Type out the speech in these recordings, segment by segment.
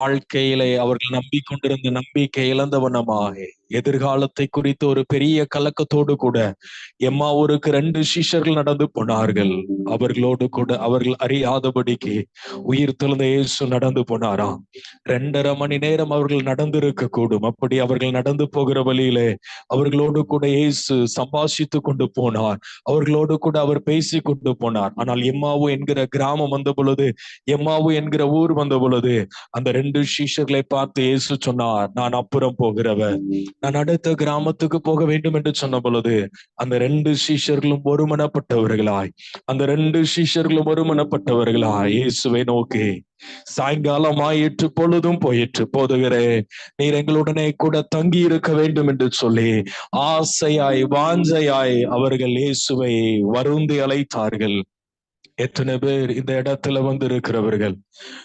வாழ்க்கையிலே அவர்கள் நம்பிக்கொண்டிருந்த நம்பிக்கை இழந்தவனமாக எதிர்காலத்தை குறித்து ஒரு பெரிய கலக்கத்தோடு கூட எம்மாவூருக்கு 2 சீஷர்கள் நடந்து போனார்கள். அவர்களோடு கூட அவர்கள் அறியாதபடிக்கு உயிர் தெழுந்த இயேசு நடந்து போனாராம். 2.5 மணி நேரம் அவர்கள் நடந்திருக்க கூடும். அப்படி அவர்கள் நடந்து போகிற வழியிலே அவர்களோடு கூட இயேசு சம்பாஷித்து கொண்டு போனார். அவர்களோடு கூட அவர் பேசி கொண்டு போனார். ஆனால் எம்மாவு என்கிற கிராமம் வந்த பொழுது, எம்மாவு என்கிற ஊர் வந்த பொழுது, அந்த 2 சீஷர்களை பார்த்து இயேசு சொன்னார், நான் அப்புறம் போகிறவர், நான் அடுத்த கிராமத்துக்கு போக வேண்டும் என்று சொன்ன பொழுது அந்த 2 சீஷர்களும் ஒருமனப்பட்டவர்களாய் இயேசுவை நோக்கி, சாயங்காலம் ஆயிற்று, பொழுதும் போயிற்று, போதுகிறே, நீர் எங்களுடனே கூட தங்கி இருக்க வேண்டும் என்று சொல்லி ஆசையாய் வாஞ்சையாய் அவர்கள் இயேசுவை வருந்தி அழைத்தார்கள். எத்தனை பேர் இந்த இடத்துல வந்து இருக்கிறவர்கள்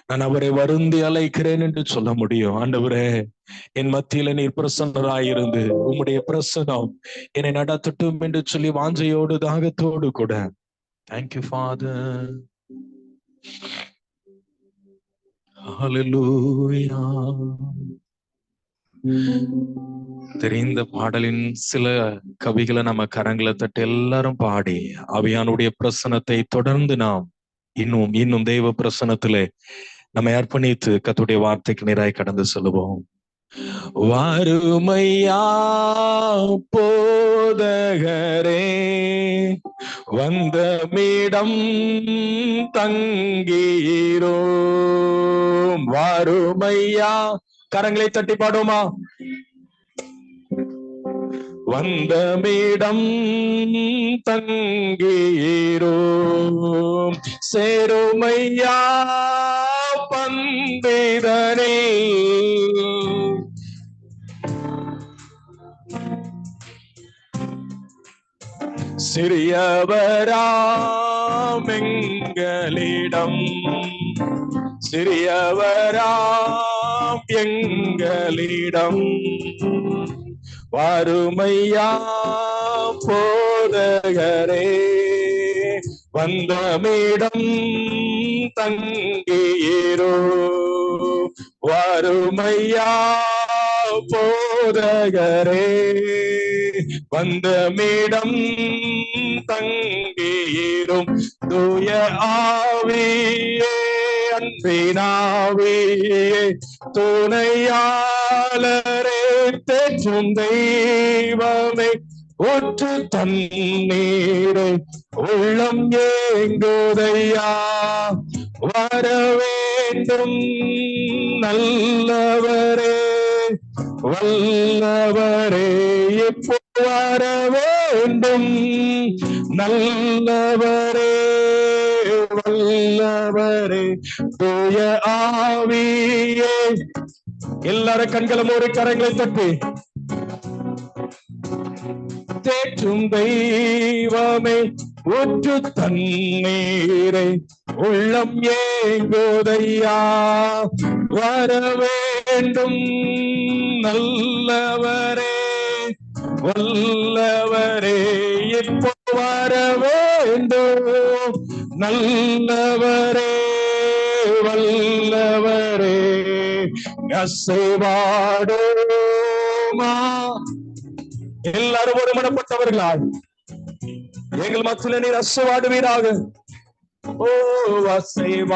நான் அவரை வருந்தி அழைக்கிறேன் என்று சொல்ல முடியும்? ஆண்டவரே, என் மத்தியில நீர் பிரசன்னராயிருந்து உம்முடைய பிரசனம் என்னை நடத்தட்டும் என்று சொல்லி வாஞ்சையோடு தாகத்தோடு கூட. Thank you father. ஹல்லேலூயா. தெரிந்த பாடலின் சில கவிகளை நம்ம கரங்களை தட்டி எல்லாரும் பாடி ஆவியானுடைய பிரசனத்தை தொடர்ந்து நாம் இன்னும் தெய்வ பிரசனத்திலே நம்ம அர்ப்பணித்து கர்த்தருடைய வார்த்தைக்கு நேராய் கடந்து செல்வோம். வாருமையா போதகரே, வந்தமிடம் தங்கீரோம். வாருமையா, கரங்களை தட்டி பாடுமா? வந்தமிடம் தங்கீரோம், சேருமையா பந்திதனே, சிறியவராம் எங்களிடம், சிறியவராம் எங்களிடம், வாருமையா போதகரே, வந்தமிடம் தங்கீரோ. வாருமையா போதகரே, வந்தமிடம் தங்கீரும். தூய ஆவியே, அன்பினாவியே, துணையாளரே, தேற்றும் தெய்வமே, ஊற்று தண்ணீரை உள்ளம் ஏங்குதையா, வர வேண்டும் நல்லவரே, வல்லவரே, இப்போ வர வேண்டும் நல்லவரே, வல்லவரே, தூய ஆவியே. எல்லாரும் கண்களை மூடி கரங்களை தட்டி, தேற்றும் தெய்வமே, ஊற்று தண்ணீரை உள்ளம் ஏங்குதையா, வர வேண்டும் நல்லவரே, வல்லவரே, இப்போ வர வேண்டும் நல்லவரே, வல்லவரே, அசைவாடுமா. எல்லாரும் ஒருமனப்பட்டவர்களால் எங்கள் மத்தியிலே நீர் அசைவாடுவீராக. ஓ அசைவாடுமாவியே,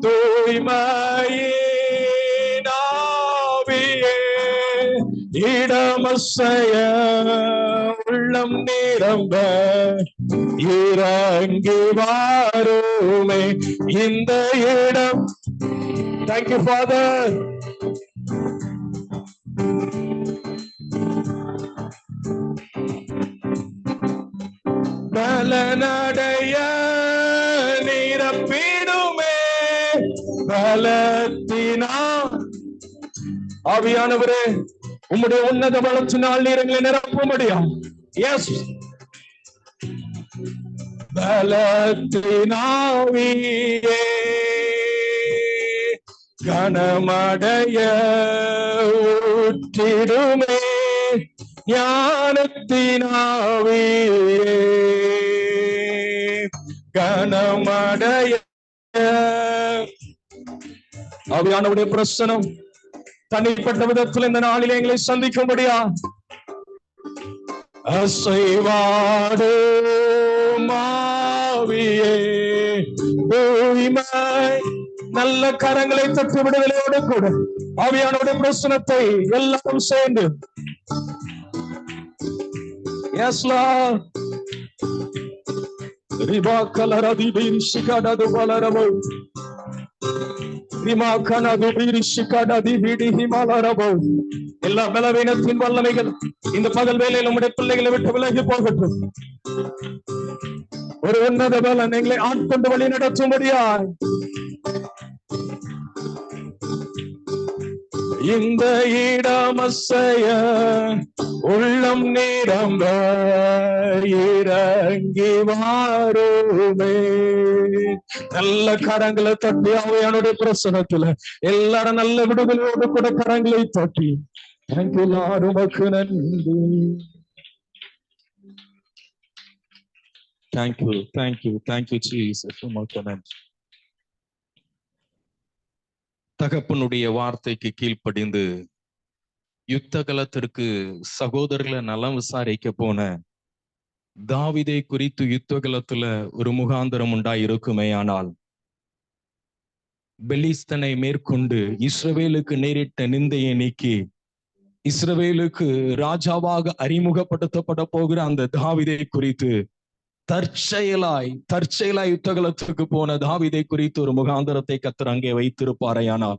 தூய்மையே நாவியே, இடமசைய உள்ளம் நிரம்ப இறங்கி வாருமே இந்த இடம். Thank you father. பலனடைய நிரப்பிடுமே பலத்தினா. ஆவியானவரே, உம்முடைய உன்னத பலத்தினால் நீர் எங்களை நிரப்ப முடியும். எஸ், பலத்தினாவியே, கனமடைய ஊற்றிடுமே ஞானத்தினாவியே, கனமடைய ஆவியானவருடைய பிரசனம் தனிப்பட்ட விதத்தில் இந்த நாளில் எங்களை சந்திக்கும்படியா அசைவாடு மாவியே தூய்மை நல்ல கரங்களை தட்டு விடுதலையோடு கூட ஆவியானவருடைய பிரசனத்தை எல்லாரும் சேர்ந்து ரிபா கலரதி சிகாடது வளரவோ எல்லா பலவீனத்தின் வல்லமைகள் இந்த பகல் வேளையில் நம்முடைய பிள்ளைகளை விட்டு விலகி போகட்டும். ஒரு உன்னத பலன் எங்களை ஆட்கொண்டு வழி நடத்தும்படியாய் இந்த இடமசைய உள்ளம் நிரம்ப இறங்கி வாருமே. நல்ல கரங்களை தட்டி அவையானுடைய பிரசனத்துல எல்லாரும் நல்ல விடுதலையோடு கூட கரங்களை தட்டி உமக்கு நன்றி. Thank you thank you thank you Jesus. உமக்கு நன்றி. தகப்பனுடைய வார்த்தைக்கு கீழ்ப்படிந்து யுத்த களத்திற்கு சகோதரர்களை நலம் விசாரிக்க போன தாவீதை குறித்து யுத்த களத்துல ஒரு முகாந்திரம் உண்டாயிருக்குமே. ஆனால் பெலிஸ்தனை மேற்கொண்டு இஸ்ரவேலுக்கு நேரிட்ட நிந்தையை நீக்கி இஸ்ரவேலுக்கு ராஜாவாக அறிமுகப்படுத்தப்பட போகிற அந்த தாவீதை குறித்து தற்செயலாய் யுத்த களத்துக்கு போன தாவீதை குறித்து ஒரு முகாந்திரத்தை கர்த்தர் அங்கே வைத்திருப்பாரையானால்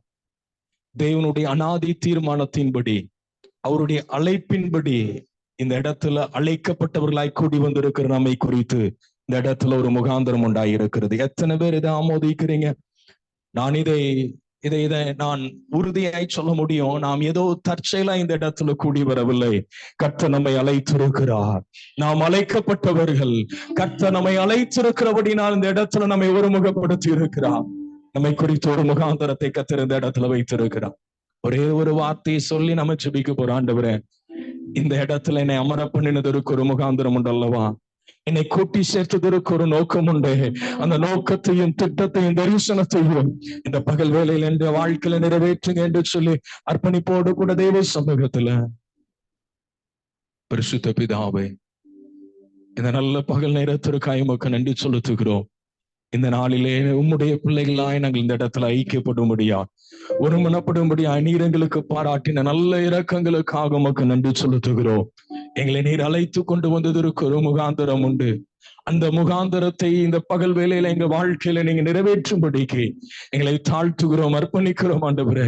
தேவனுடைய அநாதி தீர்மானத்தின்படி அவருடைய அழைப்பின்படி இந்த இடத்துல அழைக்கப்பட்டவர்களாய் கூடி வந்திருக்கிற நம்மை குறித்து இந்த இடத்துல ஒரு முகாந்திரம் உண்டாயிருக்கிறது. எத்தனை பேர் இதை ஆமோதிக்கிறீங்க? நான் இதை நான் உறுதியாய் சொல்ல முடியும். நாம் ஏதோ தற்செயலா இந்த இடத்துல கூடி வரவில்லை. கர்த்தர் நம்மை அழைத்திருக்கிறார். நாம் அழைக்கப்பட்டவர்கள். கர்த்தர் நம்மை அழைத்திருக்கிறபடினால் இந்த இடத்துல நம்மை ஒருமுகப்படுத்தி இருக்கிறார். நம்மை குறித்து ஒரு முகாந்தரத்தை கர்த்தர் இந்த இடத்துல வைத்திருக்கிறார். ஒரே ஒரு வார்த்தையை சொல்லி நம்ம ஜெபிக்க போறோம். ஆண்டவரே, இந்த இடத்துல என்னை அமர பண்ணினதற்கு ஒரு முகாந்திரம் உண்டு அல்லவா? என்னை கூட்டி சேர்த்ததற்கு ஒரு நோக்கம் உண்டு. அந்த நோக்கத்தையும் திட்டத்தையும் தரிசனத்தையும் இந்த பகல் வேளையில் என்ற வாழ்க்கையில நிறைவேற்றுங்க என்று சொல்லி அர்ப்பணிப்போடு கூட தெய்வ சமூகத்துல பரிசுத்த பிதாவே, இந்த நல்ல பகல் நேரத்திற்காக உமக்கு நன்றி செலுத்துகிறோம். இந்த நாளிலே உம்முடைய பிள்ளைகளாய் நாங்கள் இந்த இடத்துல ஐக்கியப்படும்படியா ஒருமனப்படும்படியா நீர் எங்களுக்கு பாராட்டின நல்ல இரக்கங்களுக்காக உமக்கு நன்றி செலுத்துகிறோம். எங்களை நீர் அழைத்து கொண்டு வந்ததற்கு ஒரு முகாந்திரம் உண்டு. அந்த முகாந்திரத்தை இந்த பகல் வேளையில எங்க வாழ்க்கையில நீங்க நிறைவேற்றும்படிக்கு எங்களை தாழ்த்துகிறோம், அர்ப்பணிக்கிறோம். ஆண்டவரே,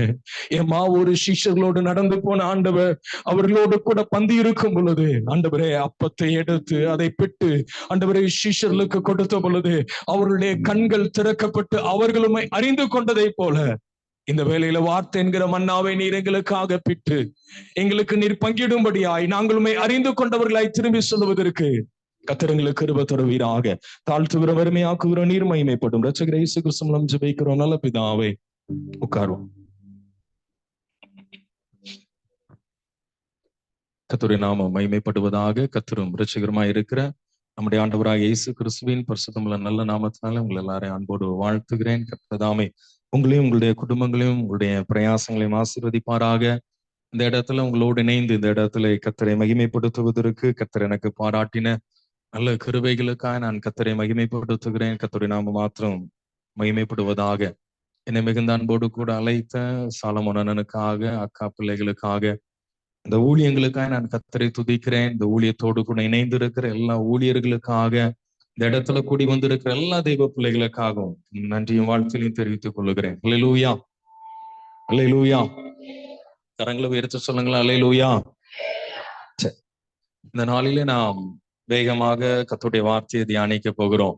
ஏமா ஒரு சிஷ்யர்களோடு நடந்து போன ஆண்டவர் அவர்களோடு கூட பந்தி இருக்கும் பொழுது ஆண்டவரே அப்பத்தை எடுத்து அதை பிட்டு ஆண்டவரே சிஷ்யர்களுக்கு கொடுத்த பொழுது அவர்களுடைய கண்கள் திறக்கப்பட்டு அவர்களுமே அறிந்து கொண்டதை போல இந்த வேளையில வார்த்தை என்கிற மன்னாவை நீர் எங்களுக்காக பிட்டு எங்களுக்கு நீர் பங்கிடும்படியாய் நாங்களுமே அறிந்து கொண்டவர்களாய் திரும்பி சொல்லுவதற்கு கர்த்தருக்கு கிருபை தருவீராக. தாழ்த்துகிற வறுமையாக்குகிற நீர் மகிமைப்படும். இரட்சகர் இயேசு கிறிஸ்து மூலம் ஜெபிக்கிறோம் நல்ல பிதாவே. உட்காருவோம். கர்த்தருடைய நாமம் மகிமைப்படுவதாக. கர்த்தரும் இரட்சகருமாய் இருக்கிற நம்முடைய ஆண்டவராக இயேசு கிறிஸ்துவின் பரிசுத்தமுள்ள நல்ல நாமத்தினால உங்களை எல்லாரையும் அன்போடு வாழ்த்துகிறேன். கர்த்ததாமே உங்களையும் உங்களுடைய குடும்பங்களையும் உங்களுடைய பிரயாசங்களையும் ஆசீர்வதிப்பாராக. இந்த இடத்துல உங்களோடு இணைந்து இந்த இடத்துல கர்த்தரை மகிமைப்படுத்துவதற்கு கர்த்தர் எனக்கு பாராட்டின நல்ல கிருபைகளுக்காக நான் கர்த்தரை மகிமைப்படுத்துகிறேன். கர்த்தருடைய நாம மாத்திரம் மகிமைப்படுவதாக. என்னை மிகுந்த அன்போடு கூட அழைத்த சாலமோன் அண்ணனுக்காக, அக்கா பிள்ளைகளுக்காக, இந்த ஊழியங்களுக்காக நான் கர்த்தரை துதிக்கிறேன். இந்த ஊழியத்தோடு கூட இணைந்து இருக்கிற எல்லா ஊழியர்களுக்காக, இந்த இடத்துல கூடி வந்திருக்கிற எல்லா தெய்வ பிள்ளைகளுக்காகவும் நன்றியும் வாழ்க்கையிலையும் தெரிவித்துக் கொள்ளுகிறேன். அல்லேலூயா, அல்லேலூயா. கரங்களை உயர்த்த சொல்லுங்களா? அல்லேலூயா. இந்த நாளிலே நாம் வேகமாக கர்த்தருடைய வார்த்தையை தியானிக்க போகிறோம்.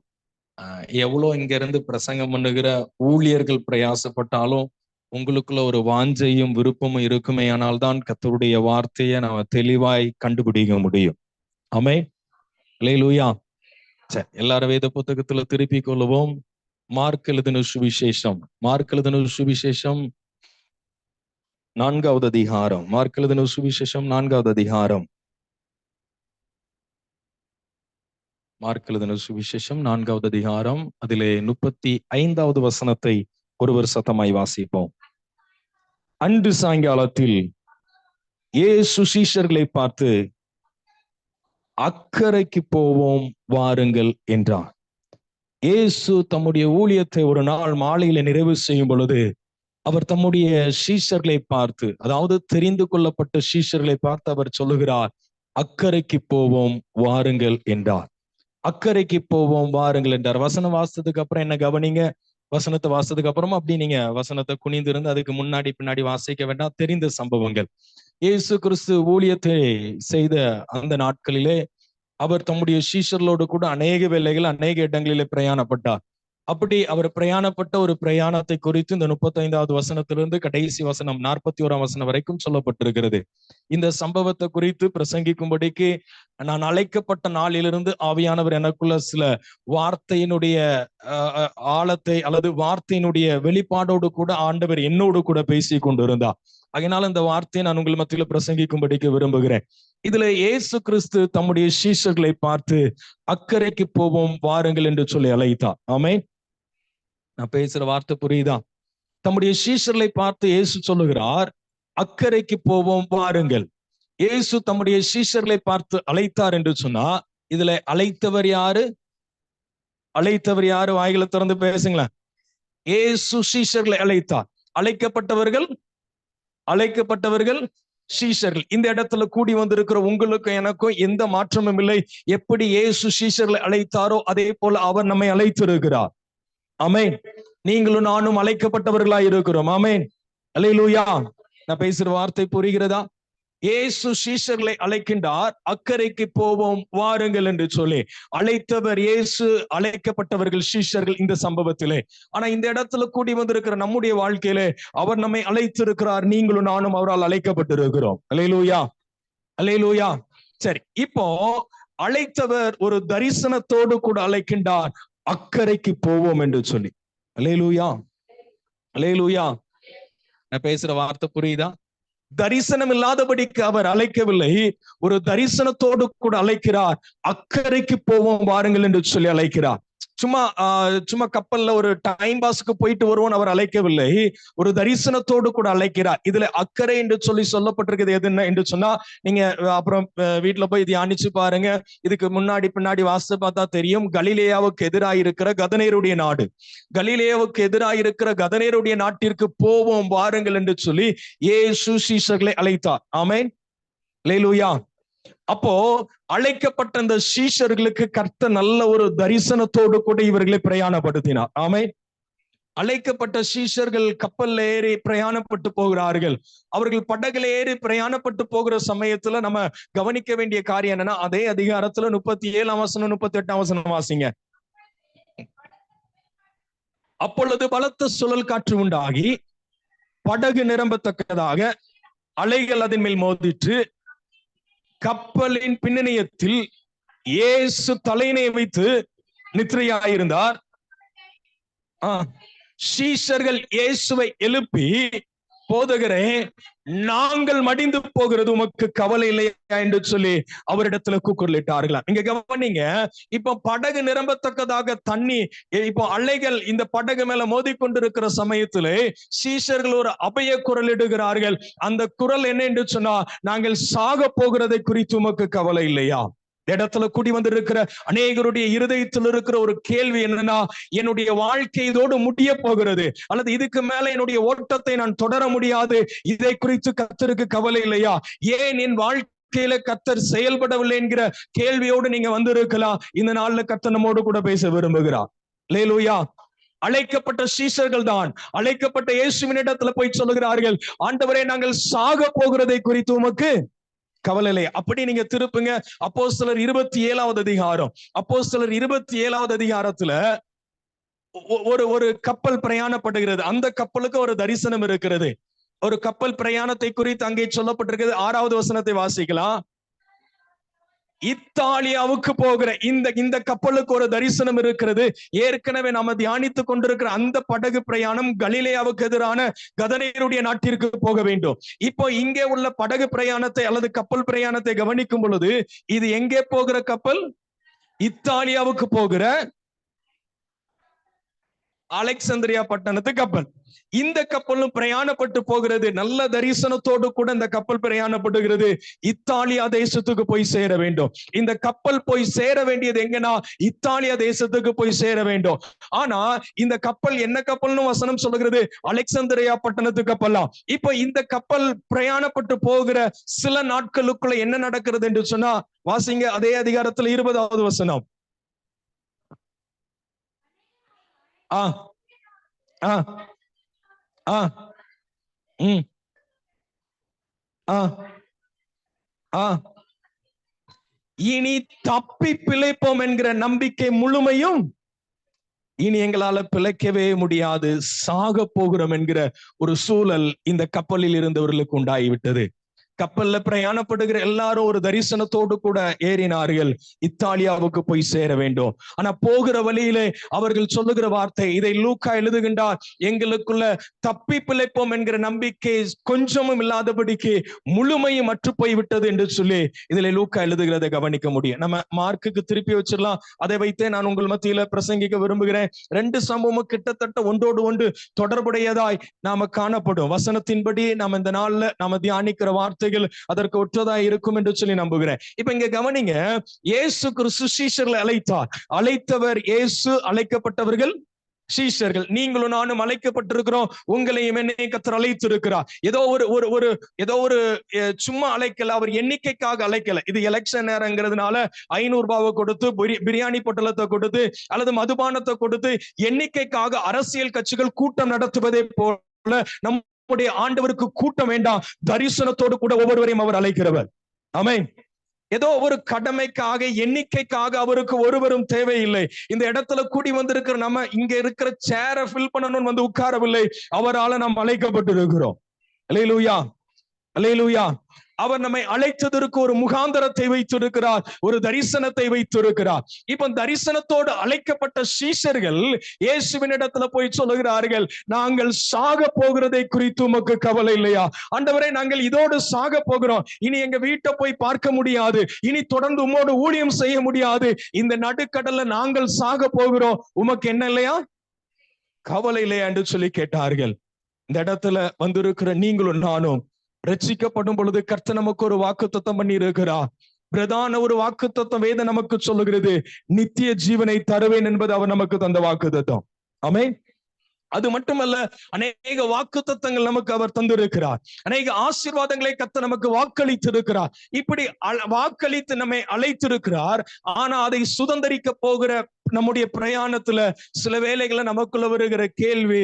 எவ்வளோ இங்க இருந்து பிரசங்கம் பண்ணுகிற ஊழியர்கள் பிரயாசப்பட்டாலும் உங்களுக்குள்ள ஒரு வாஞ்சையும் விருப்பமும் இருக்குமே, ஆனால் தான் கர்த்தருடைய வார்த்தையை நாம தெளிவாய் கண்டுபிடிக்க முடியும். ஆமென், அல்லேலூயா. சரி, எல்லாரும் வேத புத்தகத்துல திருப்பி கொள்ளுவோம். மார்க் எழுதின சுவிசேஷம், மார்க் எழுதின சுவிசேஷம் 4வது அதிகாரம். மார்க் எழுதின சுவிசேஷம் 4வது அதிகாரம் மார்க் எழுதின சுவிசேஷம் 4வது அதிகாரம் அதிலே 35வது வசனத்தை ஒருவர் சத்தமாய் வாசிப்போம். அன்று சாயங்காலத்தில் இயேசு சீஷர்களை பார்த்து, அக்கரைக்கு போவோம் வாருங்கள் என்றார். இயேசு தம்முடைய ஊழியத்தை ஒரு நாள் மாலையில நிறைவு செய்யும் பொழுது அவர் தம்முடைய சீஷர்களை பார்த்து, அதாவது தெரிந்து கொள்ளப்பட்ட சீஷர்களை பார்த்து அவர் சொல்லுகிறார், அக்கரைக்கு போவோம் வாருங்கள் என்றார். அக்கறைக்கு போவோம் வாருங்கள் என்றார். வசனம் வாசித்ததுக்கு அப்புறம் என்ன கவனிங்க, வசனத்தை வாசித்ததுக்கு அப்புறமா அப்படி நீங்க வசனத்தை குனிந்து இருந்து அதுக்கு முன்னாடி பின்னாடி வாசிக்க வேண்டாம். தெரிந்த சம்பவங்கள். இயேசு கிறிஸ்து ஊழியத்தை செய்த அந்த நாட்களிலே அவர் தம்முடைய சீஷர்களோடு கூட அநேக வேளைகள் அநேக இடங்களிலே பிரயாணப்பட்டார். அப்படி அவர் பிரயாணப்பட்ட ஒரு பிரயாணத்தை குறித்து இந்த 35வது வசனத்திலிருந்து கடைசி வசனம் 41ஆம் வசனம் வரைக்கும் சொல்லப்பட்டிருக்கிறது. இந்த சம்பவத்தை குறித்து பிரசங்கிக்கும்படிக்கு நான் அழைக்கப்பட்ட நாளிலிருந்து ஆவியானவர் எனக்குள்ள சில வார்த்தையினுடைய ஆழத்தை அல்லது வார்த்தையினுடைய வெளிப்பாடோடு கூட ஆண்டவர் என்னோடு கூட பேசி கொண்டிருந்தார். அதனால இந்த வார்த்தையை நான் உங்கள் மத்தியில பிரசங்கிக்கும்படிக்கு விரும்புகிறேன். இதுல இயேசு கிறிஸ்து தம்முடைய சீஷர்களை பார்த்து அக்கறைக்கு போவோம் வாருங்கள் என்று சொல்லி அழைத்தார். ஆமென். நான் பேசுற வார்த்தை புரியுதா? தம்முடைய சீஷர்களை பார்த்து இயேசு சொல்லுகிறார், அக்கறைக்கு போவோம் வாருங்கள். இயேசு தம்முடைய சீஷர்களை பார்த்து அழைத்தார் என்று சொன்னா, இதுல அழைத்தவர் யாரு? அழைத்தவர் யாரு? வாய்களை திறந்து பேசுங்களேன். இயேசு சீஷர்களை அழைத்தார். அழைக்கப்பட்டவர்கள் சீஷர்கள். இந்த இடத்துல கூடி வந்திருக்கிற உங்களுக்கும் எனக்கும் எந்த மாற்றமும் இல்லை. எப்படி இயேசு சீஷர்களை அழைத்தாரோ அதே போல அவர் நம்மை அழைத்திருக்கிறார். ஆமென். நீங்களும் நானும் அழைக்கப்பட்டவர்களாய் இருக்கிறோம். ஆமென். அல்லேலூயா. நான் பேசுற வார்த்தை புரிகிறதா? இயேசு சீஷர்களை அழைக்கின்றார், அக்கறைக்கு போவோம் வாருங்கள் என்று சொல்லி. அழைத்தவர் இயேசு, அழைக்கப்பட்டவர்கள் சீஷர்கள் இந்த சம்பவத்திலே. ஆனா இந்த இடத்துல கூடி வந்திருக்கிற நம்முடைய வாழ்க்கையிலே அவர் நம்மை அழைத்திருக்கிறார். நீங்களும் நானும் அவரால் அழைக்கப்பட்டிருக்கிறோம். அல்லேலூயா, அல்லேலூயா. சரி, இப்போ அழைத்தவர் ஒரு தரிசனத்தோடு கூட அழைக்கின்றார், அக்கறைக்கு போவோம் என்று சொல்லி. அல்லேலூயா, அல்லேலூயா. நான் பேசுற வார்த்தை புரியுதா? தரிசனம் இல்லாதபடிக்கு அவர் அழைக்கவில்லை, ஒரு தரிசனத்தோடு கூட அழைக்கிறார். அக்கறைக்கு போவோம் வாருங்கள் என்று சொல்லி அழைக்கிறார். சும்மா கப்பல்ல ஒரு டைம் பாஸ்க்கு போயிட்டு வருவோம் அவர் அழைக்கவில்லை, ஒரு தரிசனத்தோடு கூட அழைக்கிறார். இதுல அக்கறை என்று சொல்லி சொல்லப்பட்டிருக்கிறது எது என்று சொன்னா, நீங்க அப்புறம் வீட்டுல போய் தியானிச்சு பாருங்க. இதுக்கு முன்னாடி பின்னாடி வாசித்து பார்த்தா தெரியும். கலிலேயாவுக்கு எதிராக இருக்கிற கதனேருடைய நாடு, கலிலேயாவுக்கு எதிராக இருக்கிற கதனேருடைய நாட்டிற்கு போவோம் வாருங்கள் என்று சொல்லி இயேசு சீஷர்களை அழைத்தார். ஆமென், அல்லேலூயா. அப்போ அழைக்கப்பட்ட இந்த சீஷர்களுக்கு கர்த்தர் நல்ல ஒரு தரிசனத்தோடு கூட இவர்களை பிரயாணப்படுத்தினார். ஆமென். அழைக்கப்பட்ட சீஷர்கள் கப்பல்ல ஏறி பிரயாணப்பட்டு போகிறார்கள். அவர்கள் படகுல ஏறி பிரயாணப்பட்டு போகிற சமயத்துல நம்ம கவனிக்க வேண்டிய காரியம் என்னன்னா, அதே அதிகாரத்துல 37ஆம் வசனம் 38ஆம் வசனம் வாசிங்க. அப்பொழுது பலத்த சுழல் காற்று உண்டாகி படகு நிரம்பத்தக்கதாக அலைகள் அதன் மேல் மோதிற்று. கப்பலின் பின்னணியத்தில் இயேசு தலையினை வைத்து நித்திரையாயிருந்தார். சீஷர்கள் இயேசுவை எழுப்பி, போதகரே, நாங்கள் மடிந்து போகிறது உமக்கு கவலை இல்லையா என்று சொல்லி அவரிடத்துல கூக்குரலிட்டார்களாம். இங்க கவனிங்க. இப்ப படகு நிரம்பத்தக்கதாக தண்ணி, இப்போ அலைகள் இந்த படகு மேல மோதிக்கொண்டிருக்கிற சமயத்திலே சீஷர்கள் ஒரு அபய குரல் இடுகிறார்கள். அந்த குரல் என்ன என்று சொன்னா, நாங்கள் சாக போகிறதை குறித்து உமக்கு கவலை இல்லையா? இடத்துல கூடி வந்திருக்கிற அநேகருடைய இருதயத்தில் இருக்கிற ஒரு கேள்வி என்னன்னா, என்னுடைய வாழ்க்கை இதோடு முடிய போகிறது, அல்லது இதுக்கு மேல என்னுடைய ஓட்டத்தை நான் தொடர முடியாது, இதை குறித்து கர்த்தருக்கு கவலை இல்லையா? ஏன் என் வாழ்க்கையில கர்த்தர் செயல்படவில்லை என்கிற கேள்வியோடு நீங்க வந்திருக்கலாம். இந்த நாள்ல கர்த்தர் நம்மோடு கூட பேச விரும்புகிறார். அல்லேலூயா. அழைக்கப்பட்ட சீஷர்கள் தான் அழைக்கப்பட்ட இயேசுவின் இடத்துல போய் சொல்லுகிறார்கள், ஆண்டவரே, நாங்கள் சாக போகிறதை குறித்து உமக்கு கவலை இல்லை. அப்படி நீங்க திருப்புங்க அப்போஸ்தலர் 27வது அதிகாரம். அப்போஸ்தலர் 27வது அதிகாரத்துல ஒரு கப்பல் பிரயாணப்படுகிறது. அந்த கப்பலுக்கு ஒரு தரிசனம் இருக்கிறது. ஒரு கப்பல் பிரயாணத்தை குறித்து அங்கே சொல்லப்பட்டிருக்கிறது. 6வது வசனத்தை வாசிக்கலாம். இத்தாலியாவுக்கு போகிற இந்த கப்பலுக்கு ஒரு தரிசனம் இருக்கிறது. ஏற்கனவே நாம தியானித்துக் கொண்டிருக்கிற அந்த படகு பிரயாணம் கலிலேயாவுக்கு எதிரான கதனேருடைய நாட்டிற்கு போக வேண்டும். இப்போ இங்கே உள்ள படகு பிரயாணத்தை அல்லது கப்பல் பிரயாணத்தை கவனிக்கும் பொழுது இது எங்கே போகிற கப்பல்? இத்தாலியாவுக்கு போகிற அலெக்சாந்திரியா பட்டணத்து கப்பல். இந்த கப்பலும் பிரயாணப்பட்டு போகிறது. நல்ல தரிசனத்தோடு கூட இந்த கப்பல் பிரயாணப்படுகிறது. இத்தாலியா தேசத்துக்கு போய் சேர வேண்டும். இந்த கப்பல் போய் சேர வேண்டியது எங்கன்னா இத்தாலியா தேசத்துக்கு போய் சேர வேண்டும். ஆனா இந்த கப்பல் என்ன கப்பல்னு வசனம் சொல்லுகிறது? அலெக்சாந்திரியா பட்டணத்து கப்பலாம். இப்ப இந்த கப்பல் பிரயாணப்பட்டு போகிற சில நாட்களுக்குள்ள என்ன நடக்கிறது என்று சொன்னா, வாசிங்க அதே அதிகாரத்துல 20வது வசனம். ஆ ஆ ஆ ம் ஆ ஆ இனி தப்பி பிழைப்போம் என்கிற நம்பிக்கை முழுமையும் இனி எங்களால பிழைக்கவே முடியாது, சாக போகிறோம் என்கிற ஒரு சூழல் இந்த கப்பலில் இருந்தவர்களுக்கு உண்டாகிவிட்டது. கப்பல்ல பிரயாணப்படுகிற எல்லாரும் ஒரு தரிசனத்தோடு கூட ஏறினார்கள், இத்தாலியாவுக்கு போய் சேர வேண்டும். ஆனா போகிற வழியிலே அவர்கள் சொல்லுகிற வார்த்தை, இதை லூக்கா எழுதுகின்றார், எங்களுக்குள்ள தப்பி பிழைப்போம் என்கிற நம்பிக்கை கொஞ்சமும் இல்லாதபடிக்கு முழுமையும் அற்று போய்விட்டது என்று சொல்லி இதுல லூக்கா எழுதுகிறதை கவனிக்க முடியும். நம்ம மார்க்குக்கு திருப்பி வச்சிடலாம். அதை வைத்தே நான் உங்கள் மத்தியில பிரசங்கிக்க விரும்புகிறேன். ரெண்டு சம்பவமும் கிட்டத்தட்ட ஒன்றோடு ஒன்று தொடர்புடையதாய் நாம காணப்படும். வசனத்தின்படி நாம இந்த நாள்ல நாம தியானிக்கிற வார்த்தைகள் அதற்கு ஒற்றதா இருக்கும் என்று சொல்லி நம்புகிறேன். இப்ப இங்க கவனிங்க, இயேசு கிறிஸ்து சீஷர்களை அழைத்தார். அழைத்தவர் இயேசு, அழைக்கப்பட்டவர்கள் சீஷர்கள். நீங்களும் நானும் அழைக்கப்பட்டிருக்கிறோம். உங்களையும் என்னை கர்த்தர் அழைத்திருக்கிறார். ஏதோ ஒரு சும்மா அழைக்கல, அவர் எண்ணிக்கைக்காக அழைக்கல. இது எலெக்ஷன் நேரங்கிறதுனால 500 ரூபாவை கொடுத்து பிரியாணி பொட்டலத்தை கொடுத்து அல்லது மதுபானத்தை கொடுத்து எண்ணிக்கைக்காக அரசியல் கட்சிகள் கூட்டம் நடத்துவதை போல நம்முடைய ஆண்டவருக்கு கூட்டம் வேண்டாம். தரிசனத்தோடு கூட ஒவ்வொருவரையும் அவர் அழைக்கிறவர். ஆமென். ஏதோ ஒரு கடமைக்காக எண்ணிக்கைக்காக அவருக்கு ஒருவரும் தேவையில்லை. இந்த இடத்துல கூடி வந்திருக்கிற நம்ம இங்க இருக்கிற சேரை ஃபில் பண்ணணும்னு வந்து உட்காரவில்லை. அவரால நாம் அழைக்கப்பட்டிருக்கிறோம். அல்லேலூயா, அல்லேலூயா. அவர் நம்மை அழைத்ததற்கு ஒரு முகாந்தரத்தை வைத்திருக்கிறார், ஒரு தரிசனத்தை வைத்திருக்கிறார். இப்ப தரிசனத்தோடு அழைக்கப்பட்ட சீஷர்கள் இயேசுவின் இடத்துல போய் சொல்லுகிறார்கள், நாங்கள் சாக போகிறதை குறித்து உமக்கு கவலை இல்லையா? ஆண்டவரே, நாங்கள் இதோடு சாக போகிறோம். இனி எங்க வீட்டை போய் பார்க்க முடியாது. இனி தொடர்ந்து உம்மோடு ஊழியம் செய்ய முடியாது. இந்த நடுக்கடல்ல நாங்கள் சாக போகிறோம். உமக்கு என்ன இல்லையா? கவலை இல்லையா என்று சொல்லி கேட்டார்கள். இந்த இடத்துல வந்திருக்கிற நீங்களும் நானும் ரட்சிக்கப்படும் பொழுது கர்த்தர் நமக்கு ஒரு வாக்குத்தத்தம் பண்ணி இருக்கிறார். பிரதான ஒரு வாக்குத்தத்தம் வேதம் நமக்கு சொல்லுகிறது, நித்திய ஜீவனை தருவேன் என்பது அவர் நமக்கு தந்த வாக்குத்தத்தம். ஆமென். அது மட்டுமல்ல, அநேக வாக்குத்தத்தங்கள் நமக்கு அவர் தந்திருக்கிறார். அநேக ஆசீர்வாதங்களை கர்த்தர் நமக்கு வாக்களித்திருக்கிறார். இப்படி வாக்களித்து நம்மை அழைத்திருக்கிறார். ஆனா அதை சுதந்திரிக்க போகிற நம்முடைய பிரயாணத்துல சில வேளைகளை நமக்குள்ள வருகிற கேள்வி,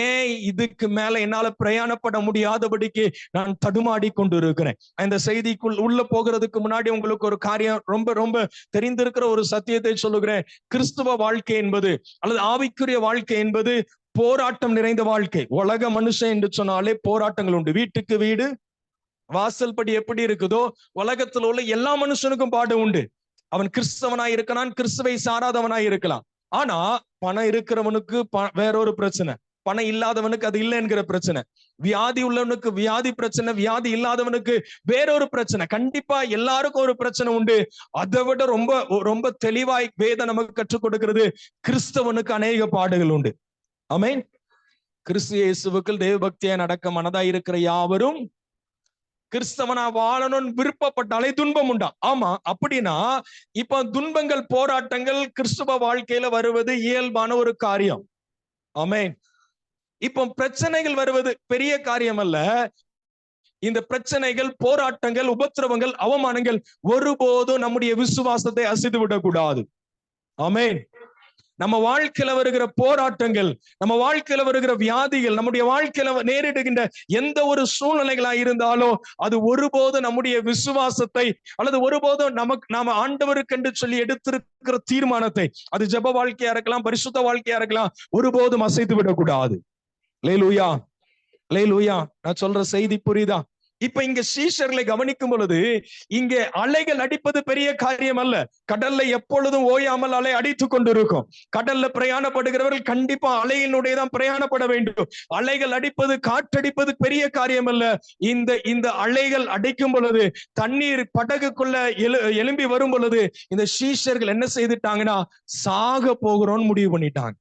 ஏன் இதுக்கு மேல என்னால பிரயாணப்பட முடியாதபடிக்கு நான் தடுமாடி கொண்டு இருக்கிறேன்? இந்த செய்திக்குள் உள்ள போகிறதுக்கு முன்னாடி உங்களுக்கு ஒரு காரியம், ரொம்ப ரொம்ப தெரிந்திருக்கிற ஒரு சத்தியத்தை சொல்லுகிறேன். கிறிஸ்துவ வாழ்க்கை என்பது அல்லது ஆவிக்குரிய வாழ்க்கை என்பது போராட்டம் நிறைந்த வாழ்க்கை. உலக மனுஷன் என்று சொன்னாலே போராட்டங்கள் உண்டு. வீட்டுக்கு வீடு வாசல் படி எப்படி இருக்குதோ உலகத்துல உள்ள எல்லா மனுஷனுக்கும் பாடு உண்டு. அவன் கிறிஸ்தவனாய் இருக்கலாம், கிறிஸ்துவை சாராதவனாய் இருக்கலாம். ஆனா பணம் இருக்கிறவனுக்கு வேறொரு பிரச்சனை, பணம் இல்லாதவனுக்கு அது இல்லை என்கிற பிரச்சனை, வியாதி உள்ளவனுக்கு வியாதி பிரச்சனை, வியாதி இல்லாதவனுக்கு வேறொரு பிரச்சனை. கண்டிப்பா எல்லாருக்கும் ஒரு பிரச்சனை உண்டு. அதை விட ரொம்ப ரொம்ப தெளிவாய் வேதம் நமக்கு கற்றுக் கொடுக்கிறது, கிறிஸ்தவனுக்கு அநேக பாடுகள் உண்டு. ஆமென். கிறிஸ்து இயேசுவுக்குள் தேவ பக்தியா நடக்க மனதாய் இருக்கிற யாவரும் கிறிஸ்தவனா வாழணும்னு விருப்பப்பட்டாலே துன்பம் உண்டா? ஆமா. அப்படின்னா இப்ப துன்பங்கள், போராட்டங்கள் கிறிஸ்துவ வாழ்க்கையில வருவது இயல்பான ஒரு காரியம். ஆமென். இப்போ பிரச்சனைகள் வருவது பெரிய காரியம் அல்ல. இந்த பிரச்சனைகள், போராட்டங்கள், உபத்திரவங்கள், அவமானங்கள் ஒருபோதும் நம்முடைய விசுவாசத்தை அசைத்து விடக்கூடாது. ஆமென். நம்ம வாழ்க்கையில வருகிற போராட்டங்கள், நம்ம வாழ்க்கையில வருகிற வியாதிகள், நம்முடைய வாழ்க்கையில நேரிடுகின்ற எந்த ஒரு சூழ்நிலைகளா இருந்தாலும் அது ஒருபோதும் நம்முடைய விசுவாசத்தை அல்லது ஒருபோதும் நாம ஆண்டவருக்கு என்று சொல்லி எடுத்திருக்கிற தீர்மானத்தை, அது ஜெப வாழ்க்கையா இருக்கலாம், பரிசுத்த வாழ்க்கையா இருக்கலாம், ஒருபோதும் அசைத்து விடக்கூடாது. அல்லேலூயா, அல்லேலூயா. நான் சொல்ற செய்தி புரியுதா? இப்ப இங்க சீஷர்களை கவனிக்கும் பொழுது இங்கே அலைகள் அடிப்பது பெரிய காரியம் அல்ல. கடல்ல எப்பொழுதும் ஓயாமல் அலை அடித்துக் கொண்டிருக்கும். கடல்ல பிரயாணப்படுகிறவர்கள் கண்டிப்பா அலையினுடைய தான் பிரயாணப்பட வேண்டும். அலைகள் அடிப்பது, காற்றடிப்பது பெரிய காரியம் அல்ல. இந்த அலைகள் அடிக்கும் பொழுது, தண்ணீர் படகுக்குள்ள எழும்பி வரும் பொழுது இந்த சீஷர்கள் என்ன செய்துட்டாங்கன்னா, சாக போகிறோம்னு முடிவு பண்ணிட்டாங்க.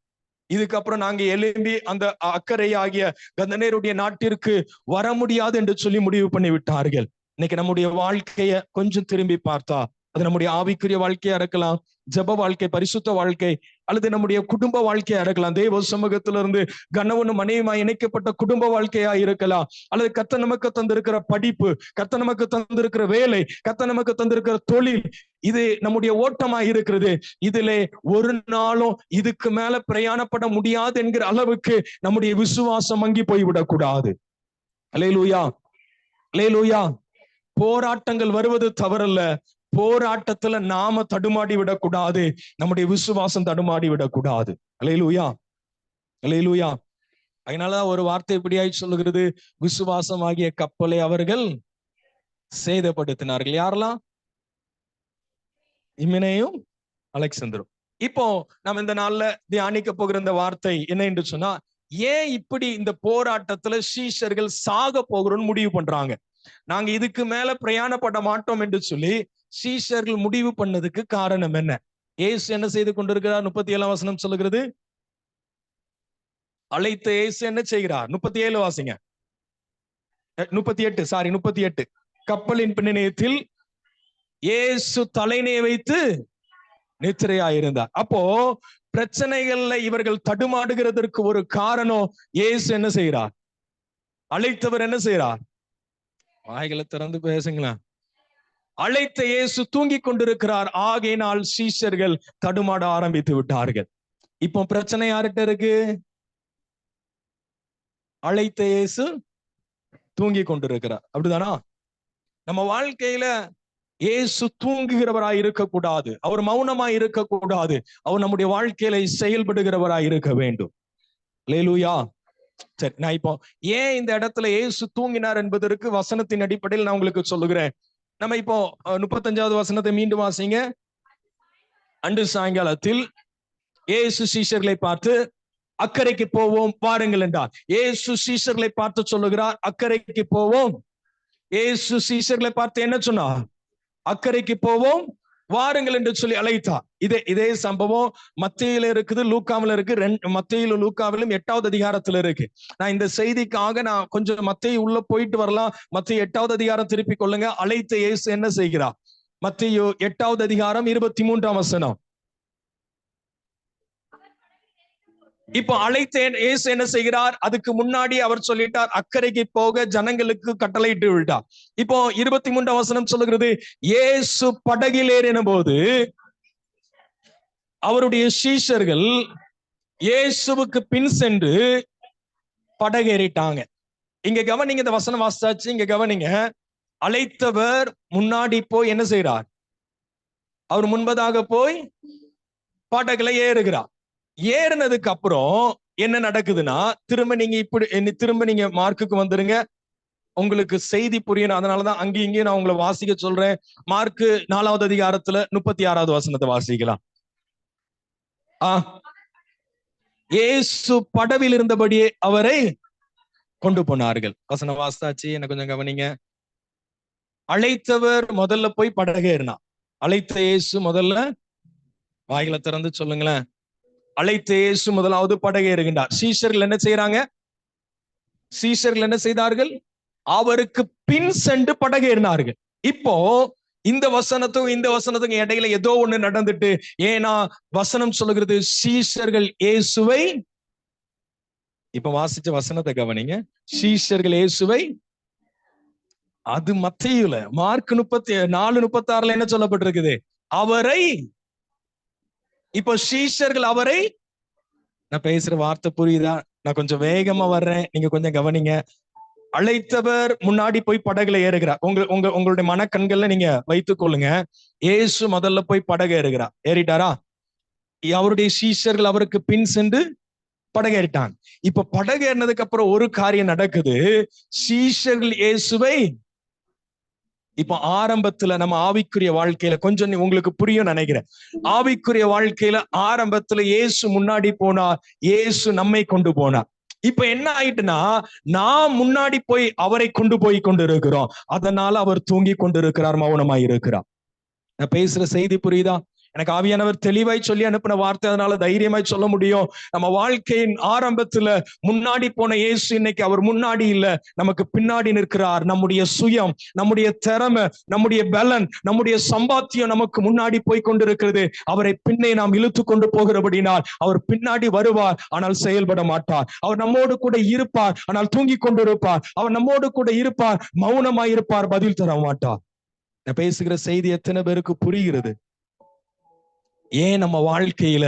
இதுக்கப்புறம் நாங்க எழும்பி அந்த அக்கறை ஆகிய கந்தனேருடைய நாட்டிற்கு வர முடியாது என்று சொல்லி முடிவு பண்ணி விட்டார்கள். இன்னைக்கு நம்முடைய வாழ்க்கைய கொஞ்சம் திரும்பி பார்த்தா, அது நம்முடைய ஆவிக்குரிய வாழ்க்கையா இருக்கலாம், ஜப வாழ்க்கை, பரிசுத்த வாழ்க்கை, அல்லது நம்முடைய குடும்ப வாழ்க்கையா இருக்கலாம், தேவ சமூகத்திலிருந்து கணவனும் மனைவியுமா இணைக்கப்பட்ட குடும்ப வாழ்க்கையா இருக்கலாம், அல்லது கர்த்தர் நமக்கு தந்திருக்கிற படிப்பு, கர்த்தர் நமக்கு தந்திருக்கிற வேலை, கர்த்தர் நமக்கு தந்திருக்கிற தொழில், இது நம்முடைய ஓட்டமா இருக்கிறது. இதிலே ஒரு நாளும் இதுக்கு மேல பிரயாணப்பட முடியாது என்கிற அளவுக்கு நம்முடைய விசுவாசம் மங்கி போய்விடக் கூடாது. அல்லேலூயா, அல்லேலூயா. போராட்டங்கள் வருவது தவறல்ல. போராட்டத்துல நாம தடுமாடி விடக்கூடாது, நம்முடைய விசுவாசம் தடுமாடி விடக்கூடாது. அல்லேலூயா, அல்லேலூயா. அதனாலதான் ஒரு வார்த்தை இப்படியாய் சொல்லுகிறது, விசுவாசம் ஆகிய கப்பலை அவர்கள் சேதப்படுத்தினார்கள். யாரெல்லாம்? இமினேயும் அலெக்சந்தரும். இப்போ நம்ம இந்த நாள்ல தியானிக்க போகிற இந்த வார்த்தை என்ன என்று சொன்னா, ஏன் இப்படி இந்த போராட்டத்துல சீஷர்கள் சாக போகிறோம்னு முடிவு பண்றாங்க? நாங்க இதுக்கு மேல பிரயாணப்பட மாட்டோம் என்று சொல்லி சீஷர்கள் முடிவு பண்ணதுக்கு காரணம் என்ன? இயேசு என்ன செய்து கொண்டிருக்கிறார்? 37ஆம் வசனம் சொல்லுகிறது. அழைத்த இயேசு என்ன செய்கிறார்? 37 வாசிங்க. 38 கப்பலின் பின்னணியத்தில் இயேசு தலைநீயை வைத்து நித்திரையாயிருந்தார். அப்போ பிரச்சனைகள்ல இவர்கள் தடுமாடுகிறதற்கு ஒரு காரணம், இயேசு என்ன செய்கிறார்? அழைத்தவர் என்ன செய்கிறார்? வாய்களை திறந்து பேசுங்களா. அழைத்த இயேசு தூங்கி கொண்டிருக்கிறார். ஆகையினால் சீஷர்கள் தடுமாட ஆரம்பித்து விட்டார்கள். இப்போ பிரச்சனை யார்கிட்ட இருக்கு? அழைத்த இயேசு தூங்கி கொண்டிருக்கிறார். அப்படிதானா? நம்ம வாழ்க்கையில இயேசு தூங்குகிறவராய் இருக்கக்கூடாது, அவர் மௌனமாய் இருக்கக்கூடாது, அவர் நம்முடைய வாழ்க்கையில செயல்படுகிறவராய் இருக்க வேண்டும். அல்லேலூயா. சரி, நான் இப்போ ஏன் இந்த இடத்துல இயேசு தூங்கினார் என்பதற்கு வசனத்தின் அடிப்படையில் நான் உங்களுக்கு சொல்லுகிறேன். நம்ம இப்போ 35வது வசனத்தை மீண்டும் வாசிங்க. அன்று சாயங்காலத்தில் இயேசு சீஷர்களை பார்த்து அக்கறைக்கு போவோம் வாருங்கள் என்றார். இயேசு சீஷர்களை பார்த்து சொல்லுகிறார், அக்கறைக்கு போவோம். இயேசு சீஷர்களை பார்த்து என்ன சொன்னார்? அக்கறைக்கு போவோம் வாருங்கள் என்று சொல்லி அழைத்தார். இதே சம்பவம் மத்தேயில இருக்குது, லூக்காவில இருக்கு. மத்தேயிலும் லூக்காவிலும் 8வது அதிகாரத்துல இருக்கு. நான் இந்த செய்திக்காக நான் கொஞ்சம் மத்தேயு உள்ள போயிட்டு வரலாம். மத்தேயு 8வது அதிகாரம் திருப்பி கொள்ளுங்க. அழைத்த இயேசு என்ன செய்கிறார்? மத்தேயு 8வது அதிகாரம் 23ஆம் வசனம். இப்போ அழைத்த இயேசு என்ன செய்கிறார்? அதுக்கு முன்னாடி அவர் சொல்லிட்டார், அக்கறைக்கு போக ஜனங்களுக்கு கட்டளையிட்டு விட்டார். இப்போ 23ஆம் வசனம் சொல்லுகிறது, இயேசு படகில் ஏறின போது அவருடைய சீஷர்கள் இயேசுவுக்கு பின் சென்று படகேறிட்டாங்க. இங்க கவனிங்க, இந்த வசனம் வாசிச்சாச்சு, இங்க கவனிங்க. அழைத்தவர் முன்னாடி போய் என்ன செய்யறார்? அவர் முன்பதாக போய் படகுல ஏறுகிறார். ஏறினதுக்கு அப்புறம் என்ன நடக்குதுன்னா, திரும்ப நீங்க மார்க்குக்கு வந்துருங்க, உங்களுக்கு செய்தி புரியணும். அதனாலதான் அங்கேயும் இங்கேயும் நான் உங்களை வாசிக்க சொல்றேன். மார்க்கு 4வது அதிகாரத்துல 36வது வசனத்தை வாசிக்கலாம். இயேசு படவில் இருந்தபடியே அவரை கொண்டு போனார்கள். வசனம் வாசித்தாச்சு, என்ன கொஞ்சம் கவனிங்க. அழைத்தவர் முதல்ல போய் படகேறினா. அழைத்த இயேசு முதல்ல, வாய்களை திறந்து சொல்லுங்களேன். அழைத்த இயேசு முதலாவது படகேறுகின்றார். சீஷர்கள் என்ன செய்யறாங்க? சீஷர்கள் என்ன செய்தார்கள்? அவருக்கு பின் சென்று படகேறினார்கள். இப்போ இந்த வசனத்துக்கும் இடையில ஏதோ ஒண்ணு நடந்துட்டு, ஏன்னா வசனம் சொல்லுகிறது சீஷர்கள் இயேசுவை, இப்ப வாசிச்ச வசனத்தை கவனிங்க. சீஷர்கள் இயேசுவை, அது மத்தேயுல. மார்க் 4:36 என்ன சொல்லப்பட்டிருக்குது? அவரை. இப்போ சீஷர்கள் அவரை, நான் பேசுற வார்த்தை புரியுதா? நான் கொஞ்சம் வேகமா வர்றேன், நீங்க கொஞ்சம் கவனிங்க. அழைத்தவர் முன்னாடி போய் படகுல ஏறுகிறார். உங்களுடைய மனக்கண்கள்ல நீங்க வைத்துக் கொள்ளுங்க. இயேசு முதல்ல போய் படகு ஏறுகிறார். ஏறிட்டாரா? அவருடைய சீஷர்கள் அவருக்கு பின் சென்று படகேறிட்டாங்க. இப்ப படகு ஏறினதுக்கு அப்புறம் ஒரு காரியம் நடக்குது. சீஷர்கள் இயேசுவை இப்ப ஆரம்பத்துல நம்ம ஆவிக்குரிய வாழ்க்கையில கொஞ்சம் உங்களுக்கு புரியும் நினைக்கிறேன். ஆவிக்குரிய வாழ்க்கையில ஆரம்பத்துல இயேசு முன்னாடி போனார், இயேசு நம்மை கொண்டு போனார். இப்ப என்ன ஆயிட்டுனா, நாம் முன்னாடி போய் அவரை கொண்டு போய் கொண்டு இருக்கிறோம். அதனால அவர் தூங்கி கொண்டிருக்கிறார், மௌனமாய் இருக்கிறார். நான் பேசுற செய்தி புரியுதா? எனக்கு ஆவியானவர் தெளிவாய் சொல்லி அனுப்பின வார்த்தை, அதனால தைரியமாய் சொல்ல முடியும். நம்ம வாழ்க்கையின் ஆரம்பத்துல முன்னாடி போன இயேசு இன்னைக்கு அவர் முன்னாடி இல்ல, நமக்கு பின்னாடி நிற்கிறார். நம்முடைய சுயம், நம்முடைய திறமை, நம்முடைய பலன், நம்முடைய சம்பாத்தியம் நமக்கு முன்னாடி போய் கொண்டிருக்கிறது. அவரை பின்னே நாம் இழுத்து கொண்டு போகிறபடினால் அவர் பின்னாடி வருவார், ஆனால் செயல்பட மாட்டார். அவர் நம்மோடு கூட இருப்பார், ஆனால் தூங்கி கொண்டிருப்பார். அவர் நம்மோடு கூட இருப்பார், மௌனமாய் இருப்பார், பதில் தர மாட்டார். நான் பேசுகிற செய்தி எத்தனை பேருக்கு புரிகிறது? ஏன் நம்ம வாழ்க்கையில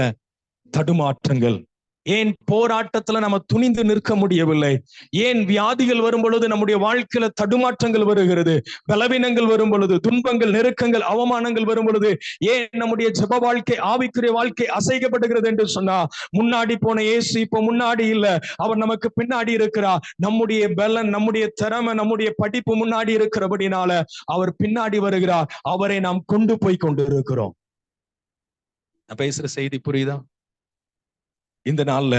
தடுமாற்றங்கள்? ஏன் போராட்டத்துல நம்ம துணிந்து நிற்க முடியவில்லை? ஏன் வியாதிகள் வரும் பொழுது நம்முடைய வாழ்க்கையில தடுமாற்றங்கள் வருகிறது? பலவீனங்கள் வரும் பொழுது, துன்பங்கள், நெருக்கங்கள், அவமானங்கள் வரும் பொழுது ஏன் நம்முடைய ஜெப வாழ்க்கை, ஆவிக்குரிய வாழ்க்கை அசைக்கப்படுகிறது என்று சொன்னா, முன்னாடி போன இயேசு இப்ப முன்னாடி இல்ல, அவர் நமக்கு பின்னாடி இருக்கிறார். நம்முடைய பலன், நம்முடைய திறமை, நம்முடைய படிப்பு முன்னாடி இருக்கிறபடினால அவர் பின்னாடி வருகிறார். அவரை நாம் கொண்டு போய் கொண்டு இருக்கிறோம். நான் பேசுற செய்தி புரியுதா? இந்த நாள்ல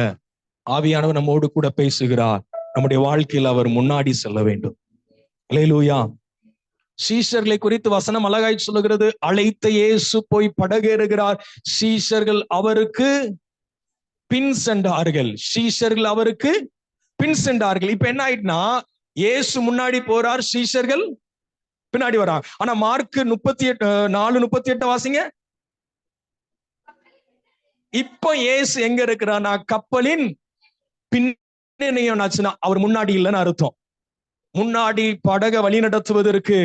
ஆவியானவர் நம்மோடு கூட பேசுகிறார். நம்முடைய வாழ்க்கையில் அவர் முன்னாடி செல்ல வேண்டும். அல்லேலூயா. சீஷர்களை குறித்து வசனம் அழகாய் சொல்லுகிறது. அழைத்த இயேசு போய் படகேறுகிறார், சீஷர்கள் அவருக்கு பின் சென்றார்கள். சீஷர்கள் அவருக்கு பின் சென்றார்கள். இப்ப என்ன ஆயிட்டுனா, இயேசு முன்னாடி போறார், சீஷர்கள் பின்னாடி வராங்க. ஆனா மார்க் 4:38 வாசிங்க. இப்ப இயேசு எங்க இருக்கிறார்? கப்பலின் பின்னணியாச்சுன்னா அவர் முன்னாடி இல்லைன்னு அர்த்தம். முன்னாடி படகை வழி நடத்துவதற்கு,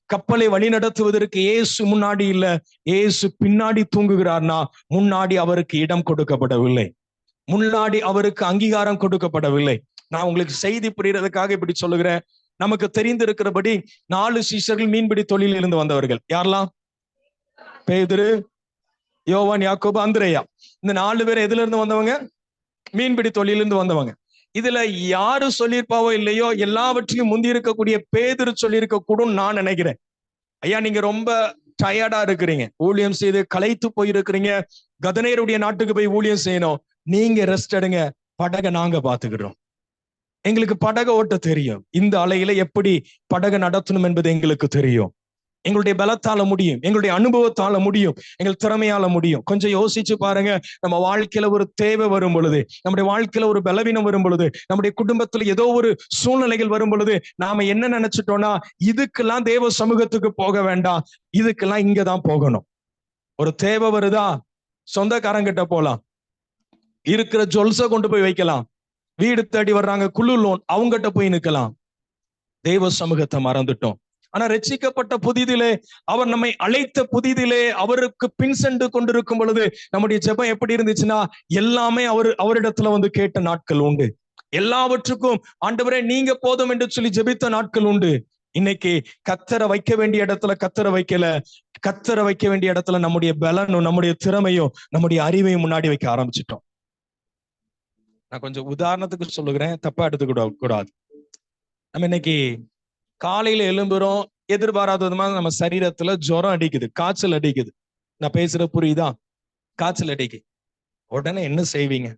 கப்பலை வழி நடத்துவதற்கு இயேசு முன்னாடி இல்ல, இயேசு பின்னாடி தூங்குகிறார்னா முன்னாடி அவருக்கு இடம் கொடுக்கப்படவில்லை, முன்னாடி அவருக்கு அங்கீகாரம் கொடுக்கப்படவில்லை. நான் உங்களுக்கு செய்தி புரியறதுக்காக இப்படி சொல்லுகிறேன். நமக்கு தெரிந்திருக்கிறபடி 4 சீஷர்கள் மீன்பிடி தொழிலில் இருந்து வந்தவர்கள். யாரெல்லாம்? பேதுரு, யோவான், யாக்கோபு, அந்திரேயா. இந்த 4 பேர் எதுல இருந்து வந்தவங்க? மீன்பிடி தொழிலிருந்து வந்தவங்க. இதுல யாரு சொல்லியிருப்பாவோ இல்லையோ, எல்லாவற்றையும் முந்தி இருக்கக்கூடிய பேதுரு சொல்லியிருக்க கூடும் நான் நினைக்கிறேன். ஐயா, நீங்க ரொம்ப டயர்டா இருக்கிறீங்க, ஊழியம் செய்து களைத்து போயிருக்கிறீங்க, கதனேருடைய நாட்டுக்கு போய் ஊழியம் செய்யணும், நீங்க ரெஸ்ட் எடுங்க, படகை நாங்க பாத்துக்கிறோம், எங்களுக்கு படகை ஓட்ட தெரியும், இந்த அலையில எப்படி படகை நடத்தணும் என்பது எங்களுக்கு தெரியும், எங்களுடைய பலத்தால முடியும், எங்களுடைய அனுபவத்தால முடியும், எங்கள் திறமையால முடியும். கொஞ்சம் யோசிச்சு பாருங்க. நம்ம வாழ்க்கையில ஒரு தேவை வரும் பொழுது, நம்முடைய வாழ்க்கையில ஒரு பலவீனம் வரும் பொழுது, நம்முடைய குடும்பத்துல ஏதோ ஒரு சூழ்நிலைகள் வரும் பொழுது நாம என்ன நினைச்சிட்டோம்னா, இதுக்கெல்லாம் தேவ சமூகத்துக்கு போக வேண்டாம், இதுக்கெல்லாம் இங்கதான் போகணும். ஒரு தேவை வருதா, சொந்தக்காரங்கிட்ட போலாம், இருக்கிற ஜொல்ஸ கொண்டு போய் வைக்கலாம், வீடு தேடி வர்றாங்க குழு லோன், அவங்ககிட்ட போய் நிக்கலாம். தேவ சமூகத்தை மறந்துட்டோம். ஆனா ரட்சிக்கப்பட்ட புதிதிலே, அவர் நம்மை அழைத்த புதிதிலே அவருக்கு பின் சென்று கொண்டிருக்கும் பொழுது நம்முடைய ஜெபம் எப்படி இருந்துச்சுன்னா, எல்லாமே அவரிடத்துல வந்து கேட்ட நாட்கள் உண்டு. எல்லாவற்றுக்கும் ஆண்டவரே நீங்க போதும் என்று சொல்லி ஜெபித்த நாட்கள் உண்டு. இன்னைக்கு கத்தரை வைக்க வேண்டிய இடத்துல கத்தரை வைக்கல, கத்தரை வைக்க வேண்டிய இடத்துல நம்முடைய பலனும், நம்முடைய திறமையும், நம்முடைய அறிவையும் முன்னாடி வைக்க ஆரம்பிச்சிட்டோம். நான் கொஞ்சம் உதாரணத்துக்கு சொல்லுகிறேன், தப்பா எடுத்துக்கூட கூடாது. நம்ம இன்னைக்கு காலையில எழும்புறோம், எதிர்பாராத விதமா நம்ம சரீரத்துல ஜுரம் அடிக்குது, காய்ச்சல் அடிக்குது. நான் பேசுற புரியுதா? காய்ச்சல் அடிக்கு, உடனே என்ன செய்வீங்க?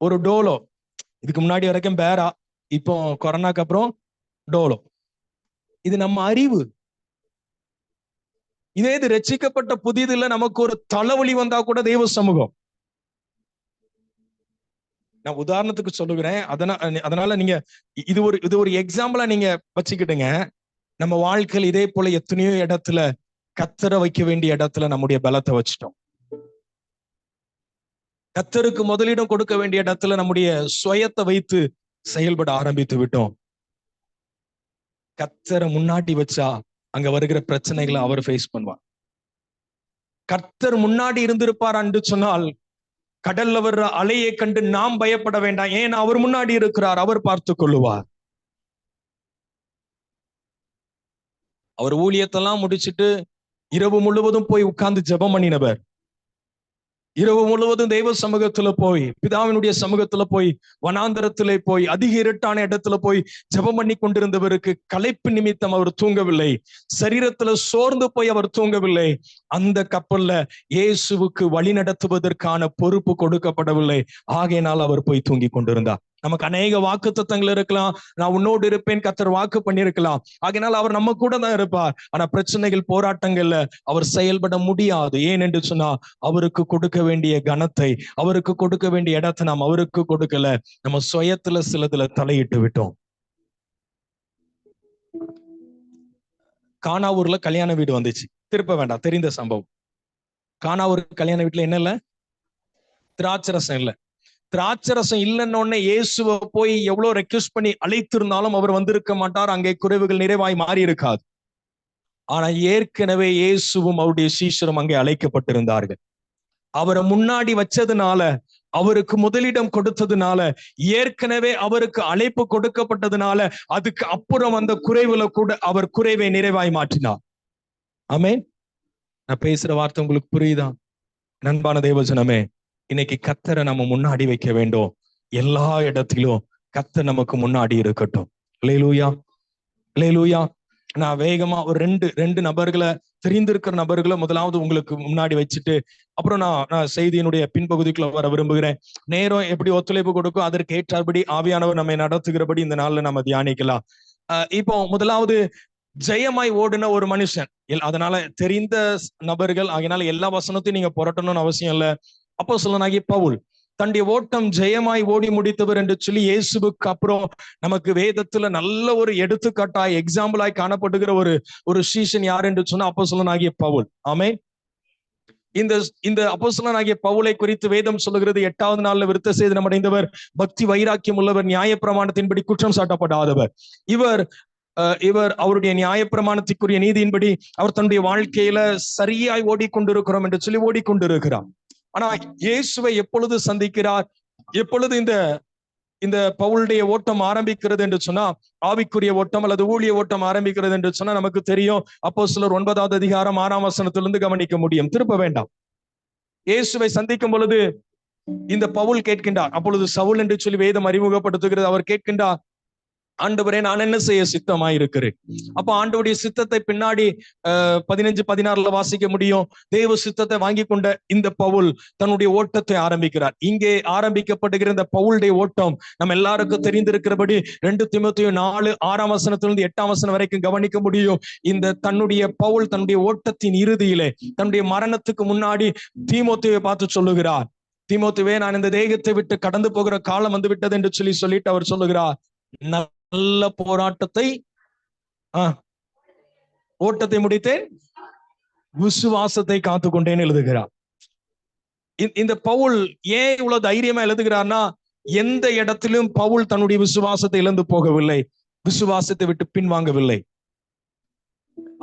ஒரு டோலோ. இதுக்கு முன்னாடி வரைக்கும் பேரா, இப்போ கொரோனாக்கு அப்புறம் டோலோ. இது நம்ம அறிவு. இதே இது ரட்சிக்கப்பட்ட புதிதுல நமக்கு ஒரு தலைவலி வந்தா கூட தெய்வ சமூகம். நான் உதாரணத்துக்கு சொல்லுகிறேன். அதனால நீங்க இது ஒரு எக்ஸாம்பிளா நீங்க வச்சுக்கிட்டுங்க. நம்ம வாழ்க்கையில் இதே போல எத்தனையோ இடத்துல கத்தரை வைக்க வேண்டிய இடத்துல நம்முடைய பலத்தை வச்சுட்டோம். கத்தருக்கு முதலிடம் கொடுக்க வேண்டிய இடத்துல நம்முடைய சுயத்தை வைத்து செயல்பட ஆரம்பித்து விட்டோம். கத்தரை முன்னாடி வச்சா அங்க வருகிற பிரச்சனைகளை அவர் ஃபேஸ் பண்ணுவார். கர்த்தர் முன்னாடி இருந்திருப்பார் என்று சொன்னால் கடல்ல வர்ற அலையை கண்டு நாம் பயப்பட வேண்டாம். ஏன்? அவர் முன்னாடி இருக்கிறார், அவர் பார்த்து கொள்ளுவார். அவர் ஊழியத்தெல்லாம் முடிச்சிட்டு இரவு முழுவதும் போய் உட்கார்ந்து ஜெபம் பண்ணினவர். இரவு முழுவதும் தெய்வ சமூகத்துல போய், பிதாவினுடைய சமூகத்துல போய், வனாந்தரத்திலே போய், அதிக இருட்டான இடத்துல போய் ஜெபம் பண்ணி கொண்டிருந்தவருக்கு களைப்பு நிமித்தம் அவர் தூங்கவில்லை. சரீரத்துல சோர்ந்து போய் அவர் தூங்கவில்லை. அந்த கப்பல்ல இயேசுவுக்கு வழி நடத்துவதற்கான பொறுப்பு கொடுக்கப்படவில்லை. ஆகையினால் அவர் போய் தூங்கி கொண்டிருந்தார். நமக்கு அநேக வாக்கு தத்தங்கள் இருக்கலாம். நான் உன்னோடு இருப்பேன் கர்த்தர் வாக்கு பண்ணியிருக்கலாம். ஆகையினால் அவர் நம்ம கூட தான் இருப்பார். ஆனா பிரச்சனைகள், போராட்டங்கள்ல அவர் செயல்பட முடியாது. ஏன் என்று சொன்னா, அவருக்கு கொடுக்க வேண்டிய கனத்தை, அவருக்கு கொடுக்க வேண்டிய இடத்தை நாம் அவருக்கு கொடுக்கல. நம்ம சுயத்துல சிலதுல தலையிட்டு விட்டோம். கானாவூர்ல கல்யாண வீடு வந்துச்சு. திருப்ப வேண்டாம், தெரிந்த சம்பவம். கானாவூர் கல்யாண வீட்டுல என்ன இல்ல? திராட்சரசம் இல்ல. திராட்சரசம் இல்லைன்னு இயேசுவை போய் எவ்வளவு ரெக்வெஸ்ட் பண்ணி அழைத்திருந்தாலும் அவர் வந்திருக்க மாட்டார். அங்கே குறைவுகள் நிறைவாய் மாறி இருக்காது. ஆனா ஏற்கனவே இயேசுவும் அவருடைய சீஷரும் அங்கே அழைக்கப்பட்டிருந்தார்கள். அவரை முன்னாடி வச்சதுனால, அவருக்கு முதலிடம் கொடுத்ததுனால, ஏற்கனவே அவருக்கு அழைப்பு கொடுக்கப்பட்டதுனால, அதுக்கு அப்புறம் அந்த குறைவுல கூட அவர் குறைவை நிறைவாய் மாற்றினார். ஆமென். நான் பேசுற வார்த்தை உங்களுக்கு புரியுதா? நண்பான தேவஜனமே, இன்னைக்கு கர்த்தரை நம்ம முன்னாடி வைக்க வேண்டும். எல்லா இடத்திலும் கர்த்தர் நமக்கு முன்னாடி இருக்கட்டும். அல்லேலூயா, அல்லேலூயா. நான் வேகமா ஒரு ரெண்டு நபர்களை, தெரிந்திருக்கிற நபர்களை முதலாவது உங்களுக்கு முன்னாடி வச்சுட்டு அப்புறம் நான் செய்தியினுடைய பின்பகுதிக்குள்ள வர விரும்புகிறேன். நேரம் எப்படி ஒத்துழைப்பு கொடுக்கும் அதற்கு ஏற்றபடி ஆவியானவர் நம்மை நடத்துகிறபடி இந்த நாள்ல நம்ம தியானிக்கலாம். இப்போ முதலாவது ஜெயமாய் ஓடின ஒரு மனுஷன். அதனால தெரிந்த நபர்கள், அதனால எல்லா வசனத்தையும் நீங்க புரட்டணும்னு அவசியம் இல்லை. அப்போஸ்தலனாகிய பவுல் தன்னுடைய ஓட்டம் ஜெயமாய் ஓடி முடித்தவர் என்று சொல்லி இயேசுவுக்கு அப்புறம் நமக்கு வேதத்துல நல்ல ஒரு எடுத்துக்காட்டாய், எக்ஸாம்பிளாய் காணப்படுகிற ஒரு சீஷன் யார் என்று சொன்னா அப்போஸ்தலனாகிய பவுல். ஆமென். இந்த அப்போஸ்தலனாகிய பவுலை குறித்து வேதம் சொல்லுகிறது, 8வது நாள்ல விருத்த சேதனம் அடைந்தவர், பக்தி வைராக்கியம் உள்ளவர், நியாயப்பிரமாணத்தின்படி குற்றம் சாட்டப்படாதவர். இவர் அவருடைய நியாயப்பிரமாணத்திற்குரிய நீதியின்படி அவர் தன்னுடைய வாழ்க்கையில சரியாய் ஓடிக்கொண்டிருக்கிறோம் என்று சொல்லி ஓடிக்கொண்டிருக்கிறார். ஆனா இயேசுவை எப்பொழுது சந்திக்கிறார்? எப்பொழுது இந்த பவுலுடைய ஓட்டம் ஆரம்பிக்கிறது என்று சொன்னா, ஆவிக்குரிய ஓட்டம் அல்லது ஊழிய ஓட்டம் ஆரம்பிக்கிறது என்று சொன்னா நமக்கு தெரியும். அப்போஸ்தலர் 9வது அதிகாரம் 6ஆம் வசனத்திலிருந்து கவனிக்க முடியும். திருப்ப வேண்டாம். இயேசுவை சந்திக்கும் பொழுது இந்த பவுல் கேட்கின்றார். அப்பொழுது சவுல் என்று சொல்லி வேதம் அறிமுகப்படுத்துகிறது. அவர் கேட்கின்றார், ஆண்டவரே நான் என்ன செய்ய சித்தமாய் இருக்கிறேன். அப்ப ஆண்டவருடைய சித்தத்தை பின்னாடி 15-16 வாசிக்க முடியும். தேவ சித்தத்தை வாங்கி கொண்ட இந்த பவுல் தன்னுடைய ஓட்டத்தை ஆரம்பிக்கிறார். இங்கே ஆரம்பிக்கப்படுகிற இந்த பவுலுடைய ஓட்டம் நம்ம எல்லாருக்கும் தெரிந்திருக்கிறபடி 2 தீமோத்தேயு 4:6ஆம் வசனத்திலிருந்து 8ஆம் வசனம் வரைக்கும் கவனிக்க முடியும். இந்த தன்னுடைய பவுல் தன்னுடைய ஓட்டத்தின் இறுதியிலே, தன்னுடைய மரணத்துக்கு முன்னாடி தீமோத்தேயுவை பார்த்து சொல்லுகிறார், தீமோத்தேயுவே நான் இந்த தேகத்தை விட்டு கடந்து போகிற காலம் வந்து விட்டது என்று சொல்லிட்டு அவர் சொல்லுகிறார், நல்ல போராட்டத்தை ஓட்டத்தை முடித்தேன், விசுவாசத்தை காத்து கொண்டேன்னு எழுதுகிறார். இந்த பவுல் ஏன் இவ்வளவு தைரியமா எழுதுகிறார்னா, எந்த இடத்திலும் பவுல் தன்னுடைய விசுவாசத்தை இழந்து போகவில்லை, விசுவாசத்தை விட்டு பின்வாங்கவில்லை.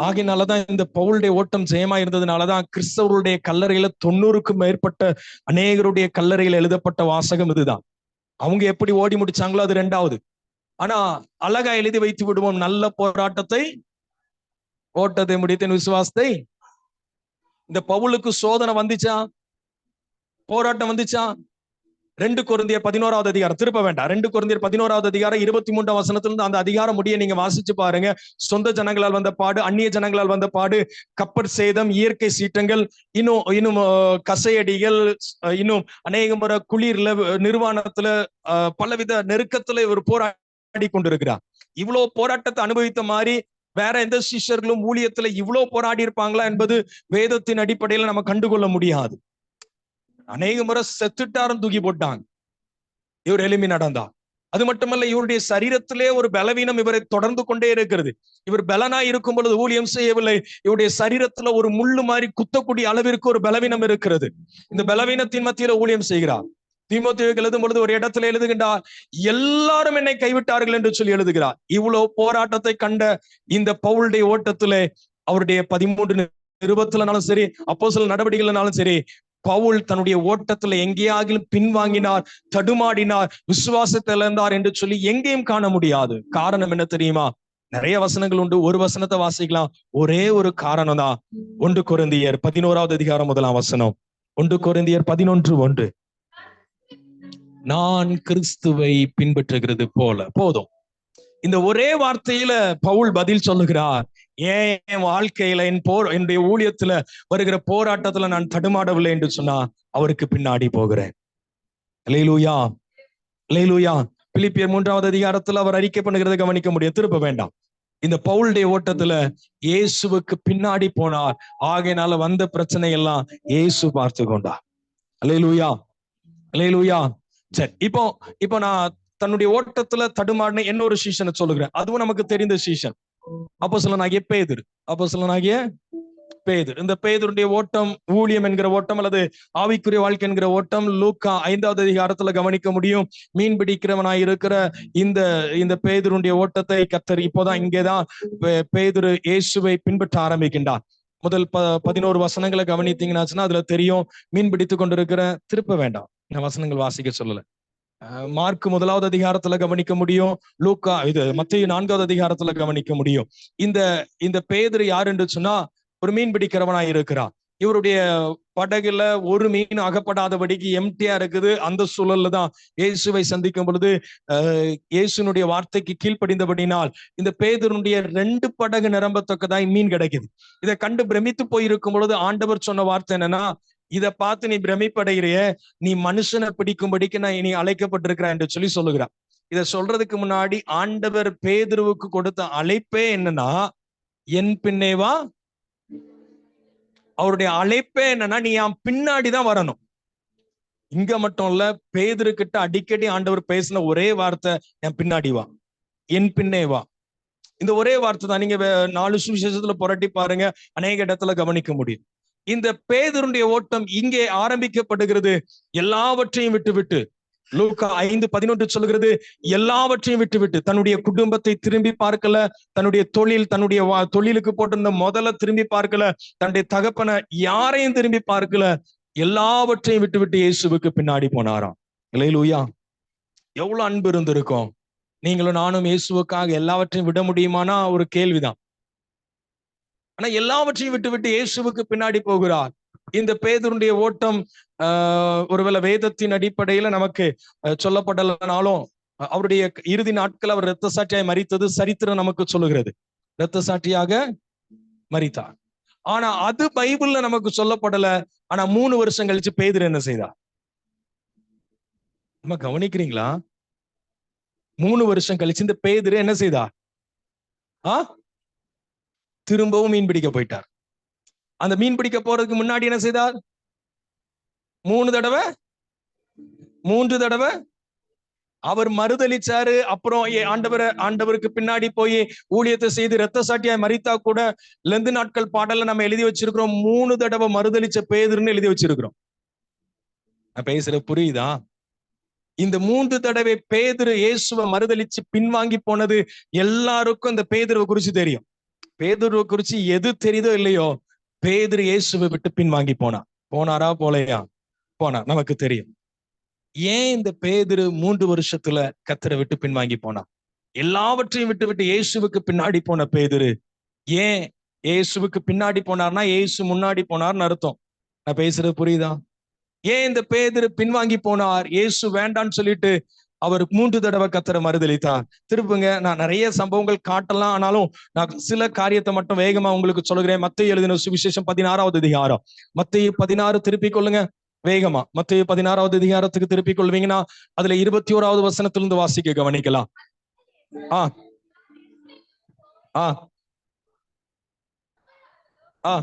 ஆகினாலதான் இந்த பவுலுடைய ஓட்டம் ஜெயமா இருந்ததுனாலதான் கிறிஸ்தவருடைய கல்லறையில 90க்கும் மேற்பட்ட அநேகருடைய கல்லறையில் எழுதப்பட்ட வாசகம் இதுதான். அவங்க எப்படி ஓடி முடிச்சாங்களோ அது 2வது. ஆனா அழகா எழுதி வைத்து விடுவோம், நல்ல போராட்டத்தை, ஓட்டத்தை முடித்தேன், விசுவாசத்தை. இந்த பவுலுக்கு சோதனை வந்துச்சா? போராட்டம் வந்துச்சா? 2 கொரிந்தியர் 11வது அதிகாரம், திருப்ப வேண்டாம், 2 கொரிந்தியர் 11வது அதிகாரம் 23ஆம் வசனத்திலிருந்து அந்த அதிகாரம் முடிய நீங்க வாசிச்சு பாருங்க. சொந்த ஜனங்களால் வந்த பாடு, அந்நிய ஜனங்களால் வந்த பாடு, கப்பற் சேதம், இயற்கை சீற்றங்கள், இன்னும் கசையடிகள், இன்னும் அநேக முறை குளிர்ல, நிர்வாணத்துல, பலவித நெருக்கத்துல இவர் போராடி கொண்டிருக்கிறார். இவ்வளவு போராட்டத்தை அனுபவித்த மாதிரி வேற எந்த சிஷ்யர்களும் ஊழியத்துல இவ்வளவு போராடி இருப்பாங்களா என்பது வேதத்தின் அடிப்படையில நம்ம கண்டுகொள்ள முடியாது. அநேக முறை செத்துட்டாரும் தூக்கி போட்டாங்க, இவர் எழுப்பி நடந்தார். அது மட்டுமல்ல, இவருடைய சரீரத்திலே ஒரு பலவீனம் இவரை தொடர்ந்து கொண்டே இருக்கிறது. இவர் பலனா இருக்கும் பொழுது ஊழியம் செய்யவில்லை. இவருடைய சரீரத்துல ஒரு முள்ளு மாதிரி குத்தக்கூடிய அளவிற்கு ஒரு பலவீனம் இருக்கிறது. இந்த பலவீனத்தின் மத்தியில ஊழியம் செய்கிறார். தீமோத்தேயுவுக்கு எழுதும் பொழுது ஒரு இடத்துல எழுதுகின்றார், எல்லாரும் என்னை கைவிட்டார்கள் என்று சொல்லி எழுதுகிறார். இவ்வளவு போராட்டத்தை கண்ட இந்த பவுலுடைய ஓட்டத்திலே, அவருடைய 13 நிருபத்திலனாலும் சரி, அப்போஸ்தலர் நடவடிக்கைகள்னாலும் சரி, பவுல் தன்னுடைய ஓட்டத்துல எங்கேயாகிலும் பின்வாங்கினார், தடுமாடினார், விசுவாசத்தை இழந்தார் என்று சொல்லி எங்கேயும் காண முடியாது. காரணம் என்ன தெரியுமா? நிறைய வசனங்கள் உண்டு, ஒரு வசனத்தை வாசிக்கலாம். ஒரே ஒரு காரணம் தான். 1 கொரிந்தியர் 11வது அதிகாரம் 1ஆம் வசனம். 1 கொரிந்தியர் 11:1. நான் கிறிஸ்துவை பின்பற்றுகிறது போல. போதும். இந்த ஒரே வார்த்தையில பவுல் பதில் சொல்லுகிறார். ஏன் என் வாழ்க்கையில என்னுடைய ஊழியத்துல வருகிற போராட்டத்துல நான் தடுமாடவில்லை என்று சொன்னா அவருக்கு பின்னாடி போகிறேன். அல்லேலூயா, அல்லேலூயா. பிலிப்பியர் 3வது அதிகாரத்துல அவர் அறிக்கை பண்ணுகிறத கவனிக்க முடியும். திருப்ப வேண்டாம். இந்த பவுலுடைய ஓட்டத்துல இயேசுவுக்கு பின்னாடி போனார். ஆகையினால வந்த பிரச்சனை எல்லாம் இயேசு பார்த்து கொண்டார். அல்லேலூயா, அல்லேலூயா. சரி, இப்போ நான் தன்னுடைய ஓட்டத்துல தடுமாடின இன்னொரு சீசனை சொல்லுகிறேன். அதுவும் நமக்கு தெரிந்த சீசன். அப்போஸ்தலனாகிய பேதுரு. அப்போஸ்தலனாகிய பேதுரு. இந்த பேதுருடைய ஓட்டம் ஊழியம் என்கிற ஓட்டம் அல்லது ஆவிக்குரிய வாழ்க்கை என்கிற ஓட்டம் லூக்கா 5வது அதிகாரத்துல கவனிக்க முடியும். மீன் பிடிக்கிறவனாய் இருக்கிற இந்த பேதுருடைய ஓட்டத்தை கர்த்தர் இப்போதான் இங்கேதான் பேதுரு இயேசுவை பின்பற்ற ஆரம்பிக்கின்றார். முதல் 11 வசனங்களை கவனித்தீங்கன்னா அதுல தெரியும். மீன் பிடித்து கொண்டிருக்கிற, திருப்ப வேண்டாம், நான் வசனங்கள் வாசிக்க சொல்லல. மார்க் 1வது அதிகாரத்துல கவனிக்க முடியும். லூக்கா மத்தேயு 4வது அதிகாரத்துல கவனிக்க முடியும். இந்த பேதுரு யார் என்று சொன்னா ஒரு மீன் பிடிக்கிறவனாய் இருக்கிறான். இவருடைய படகுல ஒரு மீன் அகப்படாதபடிக்கு எம்டியா இருக்குது. அந்த சூழல்ல தான் இயேசுவை சந்திக்கும் பொழுது இயேசுனுடைய வார்த்தைக்கு கீழ்ப்படிந்தபடினால் இந்த பேதுருடைய 2 படகு நிரம்பத்தக்கதாய் மீன் கிடைக்குது. இதை கண்டு பிரமித்து போயிருக்கும் பொழுது ஆண்டவர் சொன்ன வார்த்தை என்னன்னா, இதை பார்த்து நீ பிரமிப்படைகிறிய, நீ மனுஷனை பிடிக்கும்படிக்கு நான் இனி அழைக்கப்பட்டிருக்கிறேன் என்று சொல்லுகிறார். இதை சொல்றதுக்கு முன்னாடி ஆண்டவர் பேதுருவுக்கு கொடுத்த அழைப்பே என்னன்னா, என் பின்னே வா. அவருடைய அழைப்பே என்னன்னா, நீ என் பின்னாடிதான் வரணும். இங்க மட்டும் இல்ல, பேதுரு கிட்ட அடிக்கடி ஆண்டவர் பேசின ஒரே வார்த்தை என் பின்னாடி வா, என் பின்னே வா. இந்த ஒரே வார்த்தை தான். நீங்க 4 சுவிசேஷத்துல புரட்டி பாருங்க, அநேக இடத்துல கவனிக்க முடியும். இந்த பேதுருடைய ஓட்டம் இங்கே ஆரம்பிக்கப்படுகிறது. எல்லாவற்றையும் விட்டுவிட்டு, லூக்கா 5:11 சொல்லுகிறது, எல்லாவற்றையும் விட்டுவிட்டு, தன்னுடைய குடும்பத்தை திரும்பி பார்க்கல, தன்னுடைய தன்னுடைய தொழிலுக்கு போட்டிருந்த முதல்ல திரும்பி பார்க்கல, தன்னுடைய தகப்பனை யாரையும் திரும்பி பார்க்கல, எல்லாவற்றையும் விட்டுவிட்டு இயேசுவுக்கு பின்னாடி போனாராம். அல்லேலூயா. எவ்வளவு அன்பு இருந்திருக்கும். நீங்களும் நானும் இயேசுவுக்காக எல்லாவற்றையும் விட முடியுமானா ஒரு கேள்விதான். ஆனா எல்லாவற்றையும் விட்டுவிட்டு இயேசுவுக்கு பின்னாடி போகிறார். இந்த பேதுருடைய ஓட்டம் ஒருவேளை வேதத்தின் அடிப்படையில நமக்கு சொல்லப்படலனாலும் அவருடைய இறுதி நாட்கள் அவர் இரத்த சாட்சியாய் மரித்தது சரித்திரம் நமக்கு சொல்லுகிறது. இரத்த சாட்சியாக மரித்தார். ஆனா அது பைபிள்ல நமக்கு சொல்லப்படல. ஆனா 3 வருஷம் கழிச்சு பேதுரு என்ன செய்தார்? நம்ம கவனிக்கிறீங்களா? 3 வருஷம் கழிச்சு இந்த பேதுரு என்ன செய்தார்? திரும்பவும் மீன் பிடிக்க போயிட்டார். அந்த மீன் பிடிக்க போறதுக்கு முன்னாடி என்ன செய்தார்? 3 தடவை அவர் மறுதலிச்சாரு. அப்புறம் ஆண்டவருக்கு பின்னாடி போய் ஊழியத்தை செய்து இரத்த சாட்சியாய் மரித்தா கூட லெந்து நாட்கள் பாடல நம்ம எழுதி வச்சிருக்கிறோம். 3 தடவை மறுதலிச்ச பேதுருன்னு எழுதி வச்சிருக்கிறோம். நான் பேசுற புரியுதா? இந்த 3 தடவை பேதுரு இயேசுவை மறுதலிச்சு பின்வாங்கி போனது எல்லாருக்கும் இந்த பேதுருவை குறிச்சு தெரியும். பேதுருவை குறிச்சு எது தெரியுதோ இல்லையோ, பேதுரு இயேசுவை விட்டு பின்வாங்கி போனாரா போலையா? நமக்கு தெரியும். ஏன் இந்த பேதுரு 3 வருஷத்துல கர்த்தரை விட்டு பின்வாங்கி போனார்? எல்லாவற்றையும் விட்டு இயேசுவுக்கு பின்னாடி போன பேதுரு ஏன் இயேசுவுக்கு பின்னாடி போனார்னா இயேசு முன்னாடி போனார்னு அர்த்தம். நான் பேசுறது புரியுதா? ஏன் இந்த பேதுரு பின்வாங்கி போனார்? இயேசு வேண்டான்னு சொல்லிட்டு அவர் 3 தடவை கர்த்தரை மறுதலித்தார். திருப்புங்க, நான் நிறைய சம்பவங்கள் காட்டலாம். ஆனாலும் நான் சில காரியத்தை மட்டும் வேகமா உங்களுக்கு சொல்லுகிறேன். மத்தேயு எழுதின சுவிசேஷம் 16வது அதிகாரம். மத்தேயு 16 திருப்பிக் கொள்ளுங்க வேகமா. மத்தேயு 16வது அதிகாரத்துக்கு திருப்பிக் கொள்வீங்கன்னா அதுல 21வது வசனத்திலிருந்து வாசிக்க கவனிக்கலாம். ஆ ஆ ஆ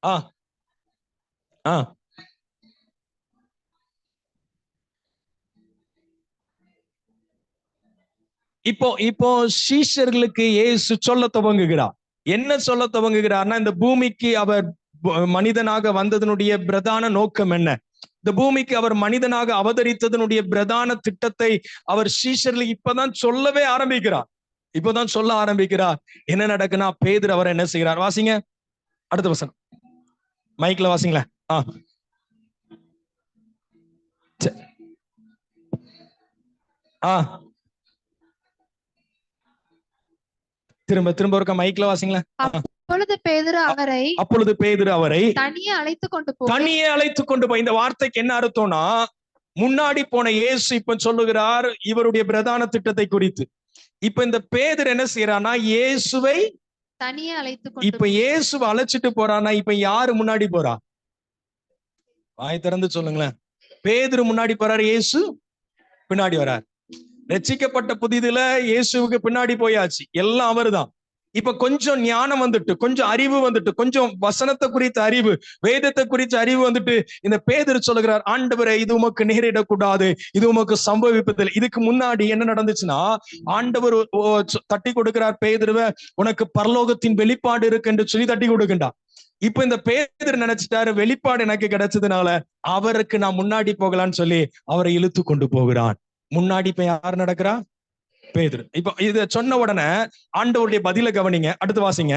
ஆ ஆ இப்போ சீஷர்களுக்கு இயேசு சொல்ல துவங்குகிறார். என்ன சொல்ல துவங்குகிறார்னா, இந்த பூமிக்கு அவர் மனிதனாக வந்ததனுடைய பிரதான நோக்கம் என்ன? இந்த பூமிக்கு அவர் மனிதனாக அவதரித்ததனுடைய பிரதான திட்டத்தை அவர் சீஷர்களுக்கு இப்பதான் சொல்லவே ஆரம்பிக்கிறார். இப்பதான் சொல்ல ஆரம்பிக்கிறார். என்ன நடக்குன்னா, பேதுரு அவர் என்ன செய்கிறார்? வாசிங்க அடுத்த வசனம். மைக்ல வாசிங்களேன். திரும்ப ஒருக்க மைக்ல வாசிங்களேன். அப்பொழுது பேதுரு அவரை தனியே அழைத்து கொண்டு போய், இந்த வார்த்தைக்கு என்ன அர்த்தம்னா, முன்னாடி போன இயேசு இப்ப சொல்லுகிறார் இவருடைய பிரதான திட்டத்தை குறித்து. இப்ப இந்த பேதுரு என்ன செய்யறானா, இயேசுவை தனியே இப்ப இயேசுவை அழைச்சிட்டு போறானா, இப்ப யாரு முன்னாடி போறா? வாய் திறந்து சொல்லுங்களேன். பேதுரு முன்னாடி போறாரு, இயேசு பின்னாடி வரார். ரட்சிக்கப்பட்ட புதிதுல இயேசுவுக்கு பின்னாடி போயாச்சு, எல்லாம் அவர்தான். இப்ப கொஞ்சம் ஞானம் வந்துட்டு, கொஞ்சம் அறிவு வந்துட்டு, கொஞ்சம் வசனத்தை குறித்த அறிவு, வேதத்தை குறித்த அறிவு வந்துட்டு இந்த பேதுரு சொல்லுகிறார், ஆண்டவரே இது உமக்கு நேரிடக்கூடாது, இது உமக்கு சம்பவிப்பதில்லை. இதுக்கு முன்னாடி என்ன நடந்துச்சுன்னா, ஆண்டவர் தட்டி கொடுக்கிறார் பேதுருவை, உனக்கு பரலோகத்தின் வெளிப்பாடு இருக்கு என்று சொல்லி தட்டி கொடுக்கின்றார். இப்ப இந்த பேதுரு நினைச்சிட்டாரு, வெளிப்பாடு எனக்கு கிடைச்சதுனால அவருக்கு நான் முன்னாடி போகலான்னு சொல்லி அவரை இழுத்து கொண்டு போகிறான். முன்னாடி இப்ப யார் நடக்கிறா? பேதுரு. இப்ப இத சொன்ன உடனே ஆண்டவருடைய பதில கவனிங்க. அடுத்து வாசிங்க.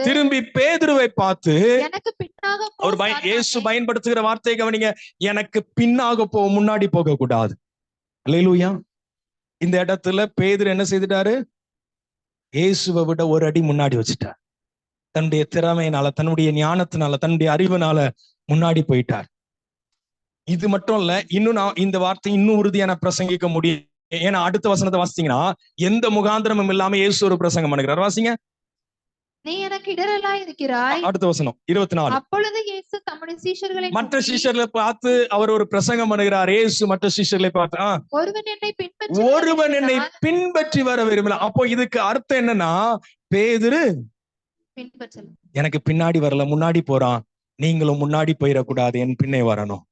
திரும்பி பேதுருவை பார்த்து எனக்கு பின்னாக அவர் இயேசு பயன்படுத்துகிற வார்த்தையை கவனிங்க, எனக்கு பின்னாக போ, முன்னாடி போக கூடாது. அல்லேலூயா. இந்த இடத்துல பேதுரு என்ன செய்துட்டாரு? இயேசுவை விட ஒரு அடி முன்னாடி வச்சுட்டார். தன்னுடைய திறமையினால, தன்னுடைய ஞானத்தினால, தன்னுடைய அறிவுனால முன்னாடி போயிட்டார். இது மட்டும் இல்ல, இன்னும் நான் இந்த வார்த்தை இன்னும் உறுதியான பிரசங்கிக்க முடியும். ஏன்னா அடுத்த வசனத்தை வாசிச்சீங்கன்னா, எந்த முகாந்திரமும் இல்லாம இயேசு ஒரு பிரசங்கம் பண்ணுகிறார். வாசிங்க. நீ எனக்கு இடரலாய் இருக்கிறாய். அடுத்த வசனம் 24. அப்பொழுது இயேசு தம்முடைய சீஷர்களை, மற்ற சீஷர்களை பார்த்து அவர் ஒரு பிரசங்கம் பண்ணுகிறார். இயேசு மற்ற சீஷர்களை பார்த்து, ஒருவன் என்னை பின்பற்றி வர விரும்பல. அப்போ இதுக்கு அர்த்தம் என்னன்னா, பேதுரு எனக்கு பின்னாடி வரல, முன்னாடி போறான், நீங்களும் முன்னாடி போயிடக்கூடாது, என் பின்னே வரணும்.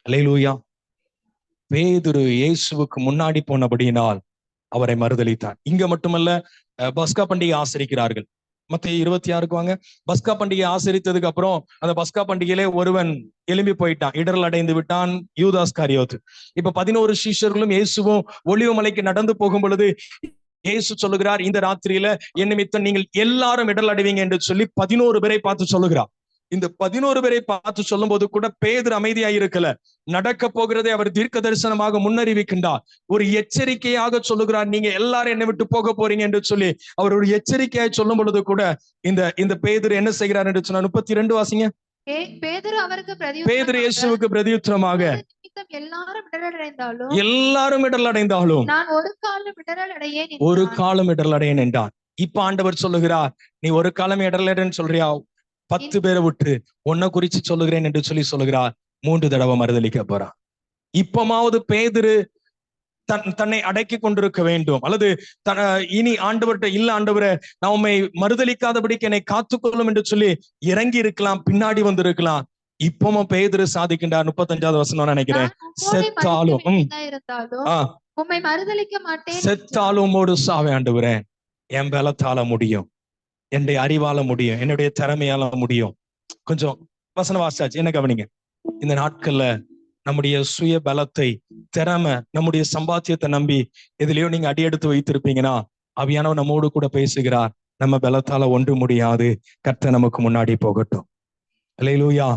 அல்லேலூயா. பேதுரு இயேசுவுக்கு முன்னாடி போனபடியினால் அவரை மறுதலித்தான். இங்க மட்டுமல்ல, பஸ்கா பண்டிகை ஆசரிக்கிறார்கள். மத்தேயு 26 வாங்க. பஸ்கா பண்டிகை ஆசரித்ததுக்கு அப்புறம் அந்த பஸ்கா பண்டிகையிலே ஒருவன் எழும்பி போயிட்டான், இடரல் அடைந்து விட்டான், யூதாஸ் காரியோத்து. இப்ப 11 சீஷர்களும் இயேசுவும் ஒலிவ மலைக்கு நடந்து போகும் பொழுது இயேசு சொல்லுகிறார், இந்த ராத்திரியில என் நிமித்தம் நீங்கள் எல்லாரும் இடரல் அடைவீங்க என்று சொல்லி 11 பேரை பார்த்து சொல்லுகிறார். இந்த 11 பேரை பார்த்து சொல்லும் போது கூட பேதுரு அமைதியா இருக்கல. நடக்க போகிறதை அவர் தீர்க்க தரிசனமாக முன்னறிவிக்கின்றார். ஒரு எச்சரிக்கையாக சொல்லுகிறார், நீங்க எல்லாரும் என்னை விட்டு போக போறீங்க என்று சொல்லி அவர் ஒரு எச்சரிக்கையாக சொல்லும் பொழுது கூட இந்த பேதுரு என்ன செய்கிறார் என்று சொன்னா, 32 வாசிங்க. பேதுரு இயேசுவுக்கு பிரதியுத்தரமாக, எல்லாரும் இடரல் அடைந்தாலும் நான் ஒரு காலம் இடரல் அடையேன் என்றார். இப்ப ஆண்டவர் சொல்லுகிறார், நீ ஒரு காலம் இடரல் அடையன்னு சொல்றியா? 10 பேரை விட்டு ஒன்ன குறிச்சு சொல்லுகிறேன் என்று சொல்லி சொல்லுகிறார். 3 தடவை மறுதலிக்க போறான். இப்பமாவது பேதுரு தன்னை அடக்கி கொண்டிருக்க வேண்டும், அல்லது இனி ஆண்டவர்கிட்ட இல்ல, ஆண்டவரை நான் உண்மை மறுதலிக்காதபடிக்கு என்னை காத்துக்கொள்ளும் என்று சொல்லி இறங்கி இருக்கலாம், பின்னாடி வந்து இருக்கலாம். இப்பவும் பேதுரு சாதிக்கின்றார். 35வது வசனம் நினைக்கிறேன். செத்தாலும் செத்தாலும் சாவே ஆண்டவரே, என் பலத்தால முடியும், என்னுடைய அறிவால முடியும், என்னுடைய திறமையால முடியும். கொஞ்சம் வசனம் வாசிச்சாச்சு, என்ன கவனிங்க. இந்த நாட்கள்ல நம்முடைய சுய பலத்தை, திறமை, நம்முடைய சம்பாத்தியத்தை நம்பி எதுலயோ நீங்க அடியெடுத்து வைத்திருப்பீங்கன்னா, ஆவியானவர் நம்மோடு கூட பேசுகிறார், நம்ம பலத்தால ஒன்று முடியாது, கர்த்தர் நமக்கு முன்னாடி போகட்டும். அல்லேலூயா.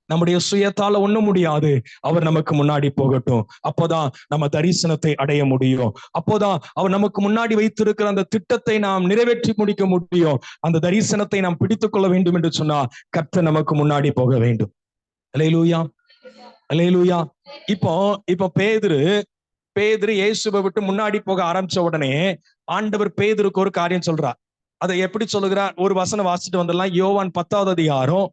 நம்முடைய சுயத்தால ஒண்ணும் முடியாது, அவர் நமக்கு முன்னாடி போகட்டும். அப்போதான் நம்ம தரிசனத்தை அடைய முடியும். அப்போதான் அவர் நமக்கு முன்னாடி வைத்திருக்கிற அந்த திட்டத்தை நாம் நிறைவேற்றி முடிக்க முடியும். அந்த தரிசனத்தை நாம் பிடித்துக் கொள்ள வேண்டும் என்று சொன்னா கர்த்தர் நமக்கு முன்னாடி போக வேண்டும். அல்லேலூயா, அல்லேலூயா. இப்போ பேதுரு இயேசுவை விட்டு முன்னாடி போக ஆரம்பிச்ச உடனே ஆண்டவர் பேதுருக்கு ஒரு காரியம் சொல்றார். அதை எப்படி சொல்லுகிறார்? ஒரு வசனம் வாசிட்டு வந்துடலாம். யோவான் 10வது அதிகாரம்,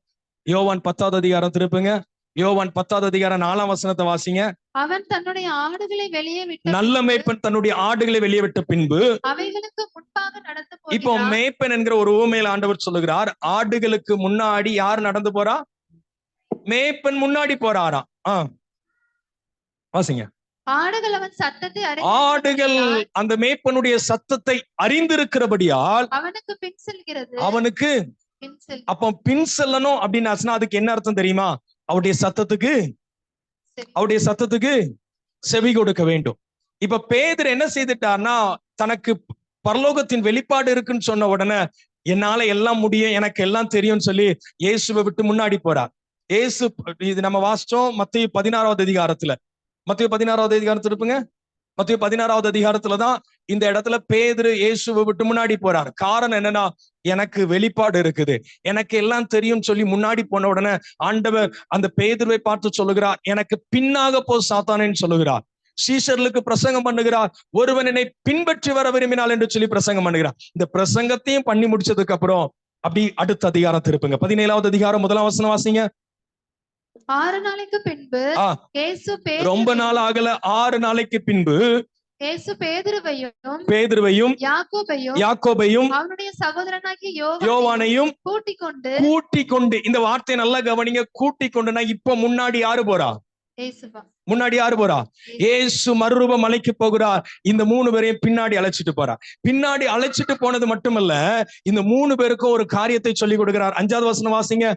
யோவான் 10வது அதிகாரம் திருப்புங்க. யோவான் 10வது அதிகாரம் 4ஆம் வசனத்தை வாசிங்க. அவன் தன்னுடைய ஆடுகளை வெளியே விட்டு, நல்ல மேய்ப்பன் தன்னுடைய ஆடுகளை வெளியே விட்ட பின்பு அவைகளுக்கு முன்பாக நடந்து போகிறார். இப்போ மேய்ப்பன் என்கிற ஒரு உவமையில ஆண்டவர் சொல்லுகிறார், ஆடுகளுக்கு முன்னாடி யார் நடந்து போறா? மேய்ப்பன் முன்னாடி போறாராம். வாசிங்க. ஆடுகள் அவன் சத்தத்தை ஆடுகள் அந்த மேய்ப்பனுடைய சத்தத்தை அறிந்திருக்கிறபடியால் அவனுக்கு பின் செல்கிறது. அவனுக்கு அப்ப பின் செல்லணும் அப்படின்னா அதுக்கு என்ன அர்த்தம் தெரியுமா? அவருடைய சத்தத்துக்கு செவி கொடுக்க வேண்டும். இப்ப பேதுரு என்ன செய்துட்டார்னா, தனக்கு பரலோகத்தின் வெளிப்பாடு இருக்குன்னு சொன்ன உடனே என்னால எல்லாம் முடியும், எனக்கு எல்லாம் தெரியும்னு சொல்லி இயேசுவை விட்டு முன்னாடி போறார். இயேசு, இது நம்ம வாசிச்சோம் மத்தேயு 16வது அதிகாரத்துல. மத்தேயு 16வது அதிகாரத்துல இருப்புங்க. மத்தேயு 16வது அதிகாரத்துலதான் இந்த இடத்துல பேதுரு இயேசுவை விட்டு முன்னாடி போறார். காரணம் என்னன்னா, எனக்கு வெளிப்பாடு இருக்குது, எனக்கு எல்லாம் தெரியும் சொல்லி முன்னாடி போன உடனே ஆண்டவர் அந்த பேதுருவை பார்த்து சொல்லுகிறார், எனக்கு பின்னாக போ சாத்தானேன்னு சொல்லுகிறார். சீஷர்களுக்கு பிரசங்கம் பண்ணுகிறார், ஒருவன் என்னை பின்பற்றி வர விரும்பினால் என்று சொல்லி பிரசங்கம் பண்ணுகிறார். இந்த பிரசங்கத்தையும் பண்ணி முடிச்சதுக்கு அப்புறம் அப்படி அடுத்த அதிகாரம் திருப்புங்க. 17வது அதிகாரம் 1ஆம் வசனம் வாசிங்க. 6 நாளைக்கு பின்பு இயேசு ரொம்ப நாள் ஆகல, 6 நாளைக்கு பின்பு இயேசு பேதுருவையும் யாக்கோபையும் அவனுடைய சகோதரனாகிய யோவானையும் கூட்டிக் கொண்டு, இந்த வார்த்தை நல்லா கவனிங்க, கூட்டிக் கொண்டுனா இப்ப முன்னாடி யாரு போறா? முன்னாடி யாரு போறா? இயேசு மறுரூப மலைக்கு போகிறார். இந்த 3 பேரையும் பின்னாடி அழைச்சிட்டு போறார். பின்னாடி அழைச்சிட்டு போனது மட்டுமல்ல, இந்த 3 பேருக்கும் ஒரு காரியத்தை சொல்லி கொடுக்கிறார். 5வது வசனம் வாசிங்க.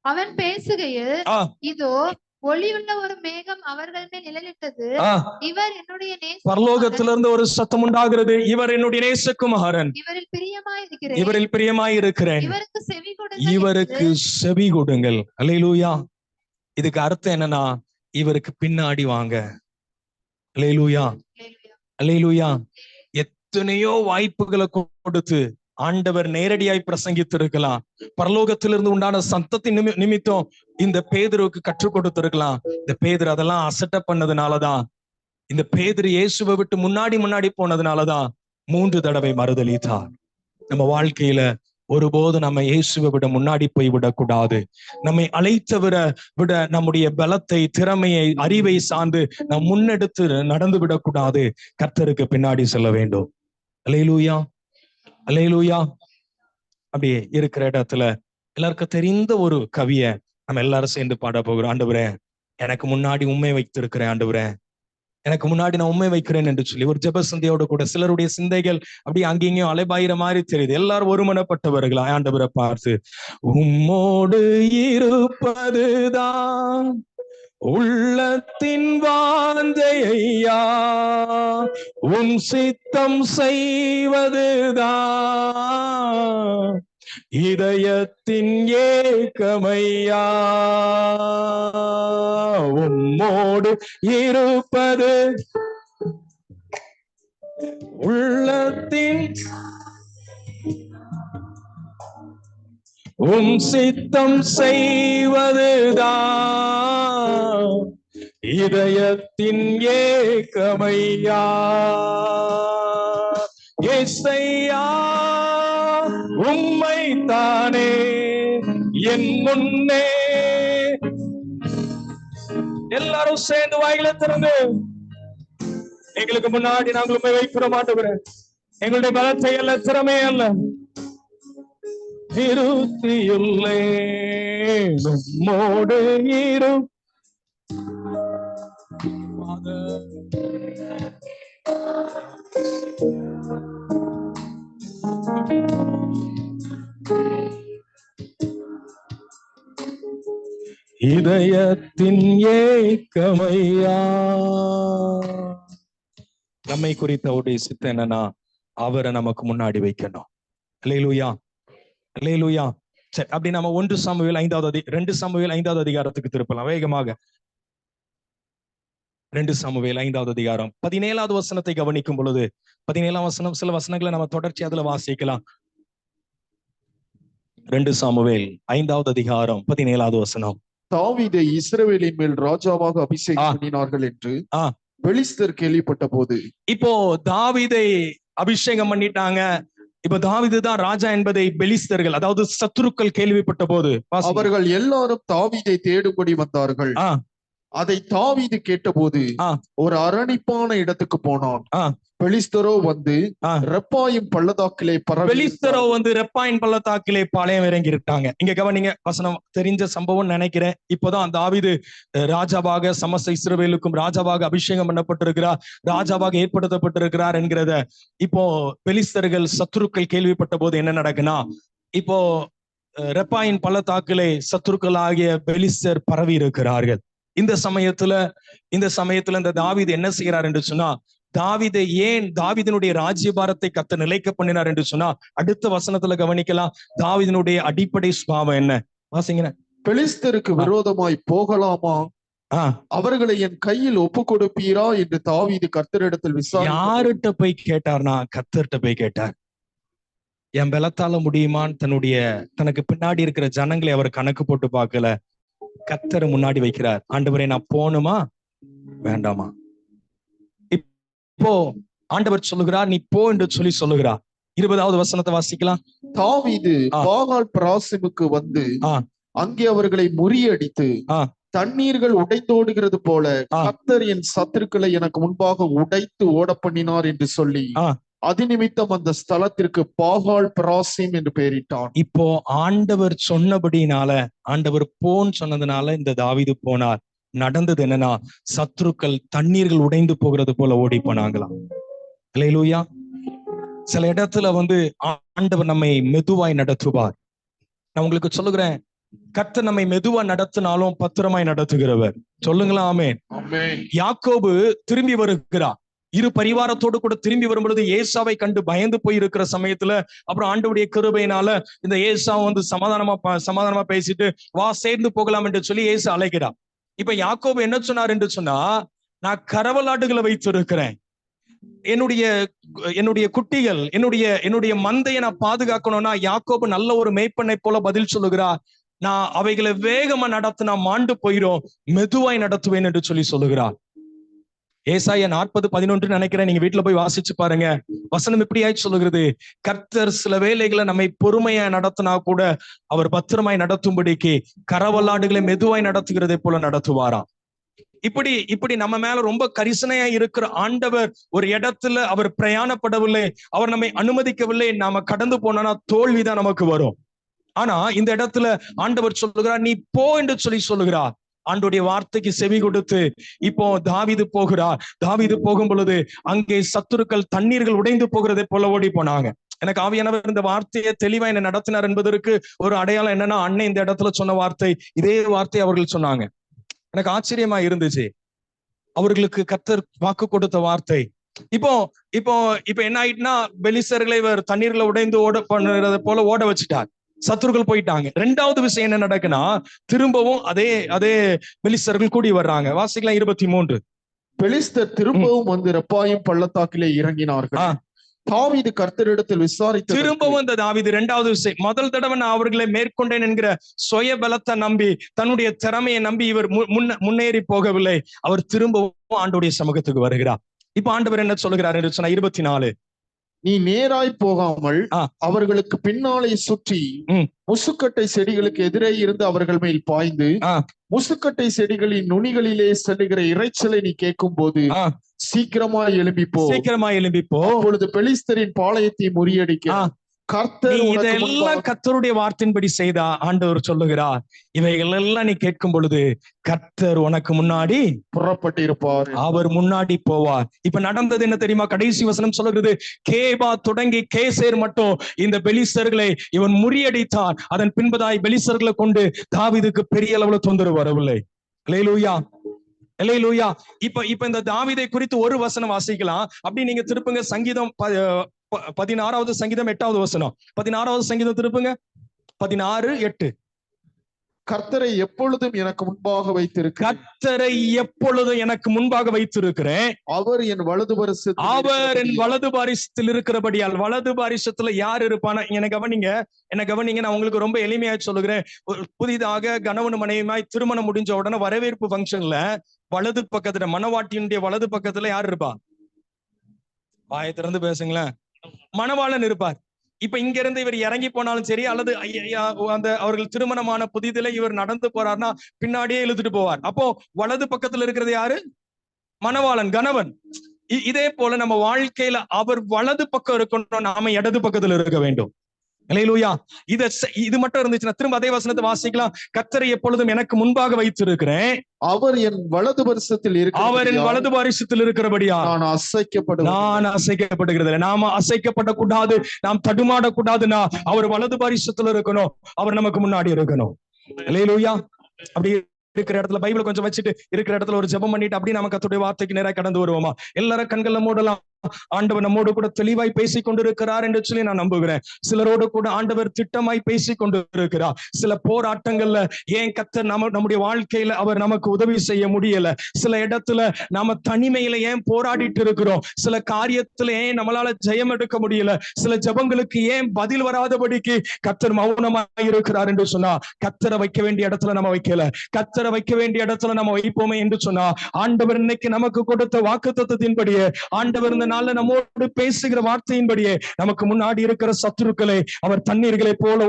அவன் பேசுகையில், இதோ ஒளியுள்ள ஒரு மேகம் அவர்கள் மேல் நிழலிட்டது, இவர் என்னுடைய நேச. பரலோகத்திலிருந்து ஒரு சத்தம் உண்டாகிறது, இவர் என்னுடைய நேசகுமாரன், இவரில் பிரியமாயிருக்கிறேன், இவருக்கு செவி கொடுங்கள். அல்லேலூயா. இதுக்கு அர்த்தம் என்னன்னா, இவருக்கு பின்னாடி வாங்க. அல்லேலூயா, அல்லேலூயா. எத்தனையோ வாய்ப்புகளை கொடுத்து ஆண்டவர் நேரடியாய் பிரசங்கித்திருக்கலாம். பரலோகத்திலிருந்து உண்டான சத்தத்தின் நிமித்தம் இந்த பேதுருவுக்கு கற்றுக் கொடுத்திருக்கலாம். இந்த பேதுரு அதெல்லாம் அசட்ட பண்ணதுனாலதான், இந்த பேதுரு இயேசுவை விட்டு முன்னாடி போனதுனாலதான் 3 தடவை மறுதலித்தார். நம்ம வாழ்க்கையில ஒருபோது நம்ம இயேசுவை விட முன்னாடி போய் விடக்கூடாது. நம்மை விட நம்முடைய பலத்தை, திறமையை, அறிவை சார்ந்து நாம் முன்னெடுத்து நடந்து விடக்கூடாது. கர்த்தருக்கு பின்னாடி செல்ல வேண்டும். அல்லேலூயா, அல்லேலூயா. அப்படியே இருக்கிற இடத்துல எல்லாருக்கும் தெரிந்த ஒரு கவிய நம்ம எல்லாரும் சேர்ந்து பாட போகிறோம். ஆண்டவரே, எனக்கு முன்னாடி உண்மை வைத்திருக்கிறேன், ஆண்டவரே எனக்கு முன்னாடி நான் உண்மை வைக்கிறேன் என்று சொல்லி ஒரு ஜெப சிந்தையோட கூட. சிலருடைய சிந்தைகள் அப்படி அங்கேயும் அலைபாயிர மாதிரி தெரியுது. எல்லாரும் ஒருமனப்பட்டவர்களா ஆண்டவரை பார்த்து, உம்மோடு இருப்பதுதான் உள்ளத்தின் வாஞ்சையா, உம் சித்தம் செய்வதுதான் இதயத்தின் ஏக்கமையா, உம்மோடு இருப்பது உள்ளத்தின், உம் சித்தம் செய்வதுதான் இதயத்தின் ஏக்கமையா. இயேசையா, உம்மை தானே என் முன்னே. எல்லாரும் சேர்ந்து வாயில திறந்து, எங்களுக்கு முன்னாடி நாங்கள் உண்மை வைக்கிறோம் ஆண்டவரே. எங்களுடைய பலத்தை அல்ல, திறமை அல்ல, இருத்தியுள்ளே நம்மோடு இரு. இதயத்தின் ஏக்கமையா. நம்மை குறித்த ஒரு சித்தம் என்னன்னா, அவரை நமக்கு முன்னாடி வைக்கணும். அல்லேலூயா, அல்லேலூயா. சரி, அப்படி நம்ம 2 சாமுவேல் 5வது அதிகாரத்துக்கு திருப்பலாம் வேகமாக. 2 சாமுவேல் 5வது அதிகாரம் 17வது வசனத்தை கவனிக்கும் பொழுது, 17ஆம் வசனம், சில வசனங்களை நம்ம தொடர்ச்சி அதுல வாசிக்கலாம். 2 சாமுவேல் 5வது அதிகாரம் 17வது வசனம். தாவீதை இஸ்ரவேலின் மேல் ராஜாவாக அபிஷேகம் பண்ணினார்கள் என்று பெலிஸ்தர் கேள்விப்பட்ட போது. இப்போ தாவீதை அபிஷேகம் பண்ணிட்டாங்க, இப்ப தாவீது தான் ராஜா என்பதை பெலிஸ்தர்கள், அதாவது சத்துருக்கள் கேள்விப்பட்ட போது அவர்கள் எல்லாரும் தாவீதை தேடும்படி வந்தார்கள். அதை தாவீது கேட்டபோது ஒரு அரணிப்பான இடத்துக்கு போனான். பெலிஸ்தரோ வந்து ரெப்பாயின் பள்ளத்தாக்கிலே பாளையம் இறங்கி இருக்காங்க. இங்க கவனிங்க, வசனம் தெரிஞ்ச சம்பவம் நினைக்கிறேன். இப்போதான் தாவீது ராஜாவாக, சமஸ்த இஸ்ரவேலுக்கும் ராஜாவாக அபிஷேகம் பண்ணப்பட்டிருக்கிறார், ராஜாவாக ஏற்படுத்தப்பட்டிருக்கிறார் என்கிறத இப்போ பெலிஸ்தர்கள், சத்துருக்கள் கேள்விப்பட்ட போது என்ன நடக்குன்னா, இப்போ ரெப்பாயின் பள்ளத்தாக்கிலே சத்துருக்கள் ஆகிய பெலிஸ்தர் பரவி இருக்கிறார்கள். இந்த சமயத்துல இந்த தாவீது என்ன செய்கிறார் என்று சொன்னா, தாவீதினுடைய ராஜ்யபாரத்தை கர்த்தர் நிலைக்க பண்ணினார் என்று சொன்னா, அடுத்த வசனத்துல கவனிக்கலாம். தாவீதினுடைய அடிப்படை சுபாவம் என்ன வாசிங்க. பெலிஸ்தருக்கு விரோதமாய் போகலாமா அவர்களை என் கையில் ஒப்பு கொடுப்பீரா என்று தாவீது கர்த்தரிடத்தில் யார்கிட்ட போய் கேட்டார்னா கர்த்தர்கிட்ட போய் கேட்டார். என் பலத்தால முடியுமான்னு தனக்கு பின்னாடி இருக்கிற ஜனங்களை அவர் கணக்கு போட்டு பார்க்கல. கர்த்தரை முன்னாடி வைக்கிறார். ஆண்டவரே நான் போகணுமா வேண்டாமா? இப்போ ஆண்டவர் சொல்லுகிறார் நீ போ என்று சொல்லுகிறார். 20வது வசனத்தை வாசிக்கலாம். தாவீது பாகால் பிராசிமுக்கு வந்து அங்கே அவர்களை முறியடித்து தண்ணீர்கள் உடைத்தோடுகிறது போல கர்த்தர் என் சத்துருக்களை எனக்கு முன்பாக உடைத்து ஓட பண்ணினார் என்று சொல்லி அது நிமித்தம் அந்த ஸ்தலத்திற்கு பாகால் பிராசிம் என்று பெயரிட்டான். இப்போ ஆண்டவர் சொன்னபடினால, ஆண்டவர் போன்னு சொன்னதுனால இந்த தாவீது போனார். நடந்தது என்னன்னா, சத்துருக்கள் தண்ணீர்கள் உடைந்து போகிறது போல ஓடி போனாங்களாம். அல்லேலூயா. சில இடத்துல ஆண்டவர் நம்மை மெதுவாய் நடத்துவார். நான் உங்களுக்கு சொல்லுகிறேன், கர்த்தர் நம்மை மெதுவா நடத்தினாலும் பத்திரமாய் நடத்துகிறவர். சொல்லுங்களா ஆமென். யாக்கோபு திரும்பி வருகிறார். இரு பரிவாரத்தோடு கூட திரும்பி வரும்பொழுது ஏசாவை கண்டு பயந்து போயிருக்கிற சமயத்துல அப்புறம் ஆண்டவருடைய கிருபையினால இந்த ஏசா சமாதானமா பேசிட்டு வா சேர்ந்து போகலாம் என்று சொல்லி ஏசா அழைக்கிறார். இப்ப யாக்கோபு என்ன சொன்னார் என்று சொன்னா, நான் கரவலாடுகளை வைத்திருக்கிறேன், என்னுடைய குட்டிகள் என்னுடைய மந்தையை நான் பாதுகாக்கணும்னா யாக்கோபு நல்ல ஒரு மேய்ப்பனை போல பதில் சொல்லுகிறார். நான் அவைகளை வேகமா நடத்தினா மாண்டு போயிரும், மெதுவாய் நடத்துவேன் என்று சொல்லுகிறார். ஏசாயா 40:11 நினைக்கிறேன், நீங்க வீட்டுல போய் வாசிச்சு பாருங்க. வசனம் இப்படியாய் சொல்லுகிறது, கர்த்தர் சில வேலைகளை நம்மை பொறுமையா நடத்தினா கூட அவர் பத்திரமாய் நடத்தும்படிக்கு கரவலாடுகளை மெதுவாய் நடத்துகிறதை போல நடத்துவாராம். இப்படி நம்ம மேல ரொம்ப கரிசனையா இருக்கிற ஆண்டவர் ஒரு இடத்துல அவர் பிரயாணப்படவில்லை, அவர் நம்மை அனுமதிக்கவில்லை, நாம கடந்து போனா தோல்விதான் நமக்கு வரும். ஆனா இந்த இடத்துல ஆண்டவர் சொல்லுகிறார் நீ போ என்று சொல்லுகிறார். ஆண்டோடைய வார்த்தைக்கு செவி கொடுத்து இப்போ தாவீது போகிறார். தாவீது போகும் பொழுது அங்கே சத்துருக்கள் தண்ணீர்கள் உடைந்து போகிறதை போல ஓடி போனாங்க. எனக்கு ஆவியானவர் இந்த வார்த்தையை தெளிவா என்ன நடத்தினார் என்பதற்கு ஒரு அடையாளம் என்னன்னா, அண்ணன் இந்த இடத்துல சொன்ன வார்த்தை, இதே வார்த்தை அவர்கள் சொன்னாங்க. எனக்கு ஆச்சரியமா இருந்துச்சு. அவர்களுக்கு கர்த்தர் வாக்கு கொடுத்த வார்த்தை. இப்போ என்ன ஆயிட்டுனா, பெலிஸ்தர்களை இவர் தண்ணீர்ல உடைந்து ஓட பண்ணுறத போல ஓட வச்சுட்டார். சத்துருக்கள் போயிட்டாங்க. 2வது விஷயம் என்ன நடக்குன்னா, திரும்பவும் அதே பெலிஸ்தர்கள் கூடி வர்றாங்க. வாசிக்கலாம் 23. பெலிஸ்தர் திரும்பவும் வந்து ரெப்பாயிம் பள்ளத்தாக்கிலே இறங்கினார்கள். தாவீது கர்த்தரிடத்தில் விசாரித்து திரும்பவும் இந்த தாவீது 2வது விஷயம், முதல் தடவை நான் அவர்களை மேற்கொண்டேன் என்கிற சுய பலத்தை நம்பி, தன்னுடைய திறமையை நம்பி இவர் முன்னேறி போகவில்லை. அவர் திரும்பவும் ஆண்டவருடைய சமூகத்துக்கு வருகிறார். இப்ப ஆண்டவர் என்ன சொல்லுகிறார் என்று சொன்னா 24, நீ நேராய் போகாமல் அவர்களுக்கு பின்னாலே சுற்றி முசுக்கட்டை செடிகளுக்கு எதிரே இருந்து அவர்கள் மேல் பாய்ந்து முசுக்கட்டை செடிகளின் நுனிகளிலே செல்லுகிற இறைச்சலை நீ கேட்கும் போது சீக்கிரமாய் எழும்பி போ. அப்பொழுது பெலிஸ்தரின் பாளையத்தை முறியடிக்க இதெல்லாம் கர்த்தருடைய வார்த்தையின்படி செய்தா ஆண்டவர் சொல்லுகிறார், இவைகள் எல்லாம் நீ கேட்கும் பொழுது கர்த்தர் உனக்கு முன்னாடி புறப்பட்டிருப்பார், அவர் முன்னாடி போவார். இப்ப நடந்தது என்ன தெரியுமா? கடைசி வசனம் சொல்லுகிறது, கேபா தொடங்கி கேசேர் மட்டும் இந்த பெலிஸ்தர்களை இவன் முறியடித்தான். அதன் பின்பதாய் பெலிஸ்தர்களை கொண்டு தாவீதுக்கு பெரிய அளவுல தொந்தரவு வரவில்லை. அல்லேலூயா, அல்லேலூயா. இப்ப இந்த தாவீதை குறித்து ஒரு வசனம் வாசிக்கலாம். அப்படி நீங்க திருப்புங்க சங்கீதம் 16வது சங்கீதம் 8வது வசனம். 16வது சங்கீதம் திருப்புங்க 16:8. கர்த்தரை எப்பொழுதும் எனக்கு முன்பாக வைத்திருக்கிறேன், கர்த்தரை எப்பொழுதும் எனக்கு முன்பாக வைத்திருக்கிறேன், அவர் என் வலது பாரிசத்தில் இருக்கிறபடியால். வலது பாரிசத்துல யார் இருப்பானா? என்ன கவனிங்க. நான் உங்களுக்கு ரொம்ப எளிமையா சொல்லுகிறேன். புதிதாக கணவன் மனைவியாய் திருமணம் முடிஞ்ச உடனே வரவேற்பு பங்கன்ல வலது பக்கத்துல, மணவாட்டியினுடைய வலது பக்கத்துல யார் இருப்பா? வாயை திறந்து பேசுங்களேன். மணவாளன் இருப்பார். இப்ப இங்க இருந்து இவர் இறங்கி போனாலும் சரி, அல்லது அவர்கள் திருமணமான புதிதில இவர் நடந்து போறாருன்னா பின்னாடியே இழுத்துட்டு போவார். அப்போ வலது பக்கத்துல இருக்கிறது யாரு? மணவாளன், கணவன். இதே போல நம்ம வாழ்க்கையில அவர் வலது பக்கம் இருக்கணும், நாம இடது பக்கத்துல இருக்க வேண்டும். அல்லேலூயா. இது மட்டும் இருந்துச்சுன்னா திரும்ப அதே வசனத்தை வாசிக்கலாம். கர்த்தரை எப்பொழுதும் எனக்கு முன்பாக வைத்திருக்கிறேன், அவர் என் வலது பாரிசத்தில் இருக்கிறபடியா நான் அசைக்கப்படுகிறது. நாம அசைக்கப்படக்கூடாது, நாம் தடுமாடக்கூடாதுன்னா அவர் வலது பாரிசத்துல இருக்கணும், அவர் நமக்கு முன்னாடி இருக்கணும். அல்லேலூயா. அப்படி இருக்கிற இடத்துல பைபிள் கொஞ்சம் வச்சுட்டு இருக்கிற இடத்துல ஒரு ஜெபம் பண்ணிட்டு அப்படி நம்ம கர்த்தருடைய வார்த்தைக்கு நேரா கடந்து வருவோமா? எல்லாரும் கண்களை மூடலாம். ஆண்டவர் நம்மோடு கூட தெளிவாய் பேசிக் கொண்டிருக்கிறார் என்று சொல்லி நான் நம்புகிறேன். சிலரோடு கூட ஆண்டவர் திட்டமாய் பேசிக் கொண்டிருக்கிறார். சில போராட்டங்கள்ல ஏன் கர்த்தர் நம்முடைய வாழ்க்கையில அவர் நமக்கு உதவி செய்ய முடியல, சில இடத்துல நாம தனிமையில ஏன் போராடிட்டு இருக்கிறோம், சில காரியத்துல ஏன் நம்மளால ஜெயம் எடுக்க முடியல, சில ஜெபங்களுக்கு ஏன் பதில் வராதபடிக்கு கர்த்தர் மௌனமாய் இருக்கிறார் என்று சொன்னா, கர்த்தரை வைக்க வேண்டிய இடத்துல நம்ம வைக்கல, கர்த்தரை வைக்க வேண்டிய இடத்துல நம்ம வைப்போமே என்று சொன்னா, ஆண்டவர் இன்னைக்கு நமக்கு கொடுத்த வாக்குத்தத்தத்தின்படியே, ஆண்டவர் இந்த நாள்ல நம்மோடு பேசுகிற வார்த்தையின்படியே, நமக்கு முன்னாடி இருக்கிற சத்துருக்களை அவர் தண்ணீர்களை போல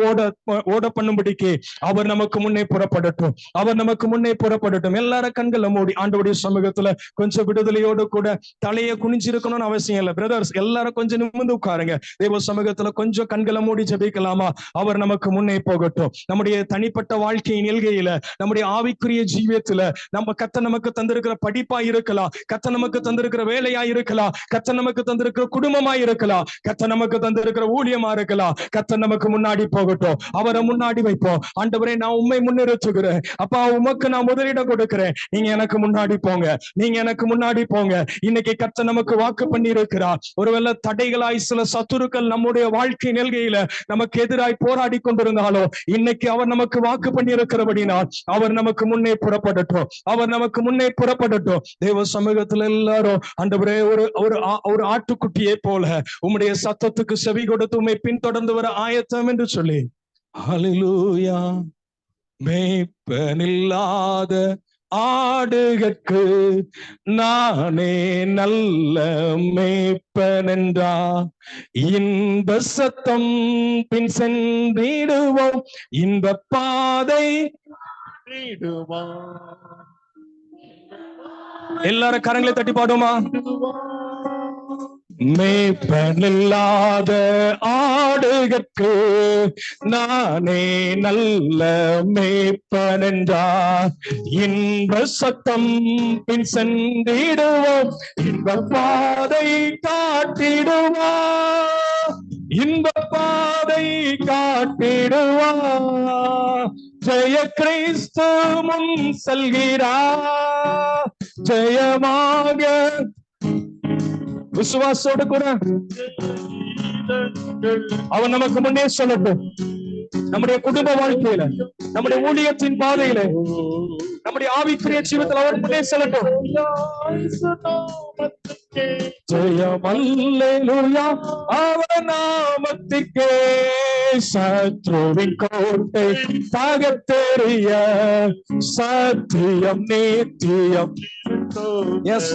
ஓட பண்ணும்படிக்கு அவர் நமக்கு முன்னே புறப்படட்டும், அவர் நமக்கு முன்னே புறப்படட்டும். எல்லாரும் கண்களை மூடி ஆண்டவருடைய சமூகத்துல கொஞ்சம் விடுதலையோடு கூட தலையை குனிஞ்சிருக்கணும்னு அவசியம் இல்லை. பிரதர்ஸ் எல்லாரும் கொஞ்சம் நிமிர்ந்து உட்காருங்க. தேவ சமூகத்துல கொஞ்சம் கண்களை மூடி ஜெபிக்கலாமா? அவர் நமக்கு முன்னே போகட்டும். நம்முடைய தனிப்பட்ட வாழ்க்கையின் நிகழ்கையில, நம்முடைய ஆவிக்குரிய ஜீவியத்துல நம்ம கர்த்தர் நமக்கு தந்திருக்கிற படிப்பா இருக்கலாம், கர்த்தர் நமக்கு தந்திருக்கிற வேலையா இருக்கலாம், கர்த்தர் நமக்கு தந்திருக்கிற குடும்பமா இருக்கலாம், கர்த்தர் நமக்கு தந்திருக்கிற ஊழியமா இருக்கலாம். கர்த்தர் நமக்கு முன்னாடி போகட்டும், அவரை முன்னாடி வைப்போம். ஆண்டவரே, நான் உம்மை முன்னிறுத்துகிறேன் அப்பா, உமக்கு நான் முதலிடம் கொடுக்கிறேன், நீங்க எனக்கு முன்னாடி போங்க, நீங்க எனக்கு முன்னாடி போங்க. இன்னைக்கு கர்த்தர் நமக்கு வாக்கு பண்ணி இருக்கிறார். ஒருவேளை தடைகளாய் சில சத்துருக்கள் நம்முடைய வாழ்க்கை நிலையில நமக்கு எதிராய் போராடி கொண்டிருந்தாலும், இன்னைக்கு அவர் நமக்கு வாக்கு பண்ணி இருக்கிறபடினால் அவர் நமக்கு முன்னே புறப்படட்டும், அவர் நமக்கு முன்னே புறப்படட்டும். தேவ சமூகத்துல எல்லாரும் ஆண்டவரே, ஒரு ஆட்டுக்குட்டியை போல உம்முடைய சத்தத்துக்கு செவி கொடுத்து உம்மை பின்தொடர்ந்து வர ஆயத்தம் என்று சொல்லி, ஹல்லேலூயா. மேய்ப்பனில்லாத ஆடுகட்கு நானே நல்ல மேய்ப்பனென்றா, இன்ப சத்தம் பின் சென்றிடுவோம், இன்ப பாதை எல்லாரும் கரங்களை தட்டி பாடுமா? மேய்ப்பனில்லாத ஆடுகட்கு நானே நல்ல மேய்ப்பனென்றா, இன்ப சத்தம் பின் சென்றிடுவோம், இன்ப பாதை காட்டிடுவா, இன்ப பாதை காட்டிடுவா. ஜெய கிறிஸ்து முன் செல்கிறா, ஜெயமாக விசுவாசோடு கூட அவன் நமக்கு முன்னே சொல்லட்டும். நம்முடைய குடும்ப வாழ்க்கையில, நம்முடைய ஊழியத்தின் பாதையில, நம்முடைய ஆவிக்குரிய ஜீவிதத்தில் அவர் முன்னே சொல்லட்டும். ஜெயம் அல்லேலூயா அவர் நாமத்துக்கே, சத்ருவின் கோட்டை தகர்த்தெறிய சத்தியம் நித்தியம். எஸ்,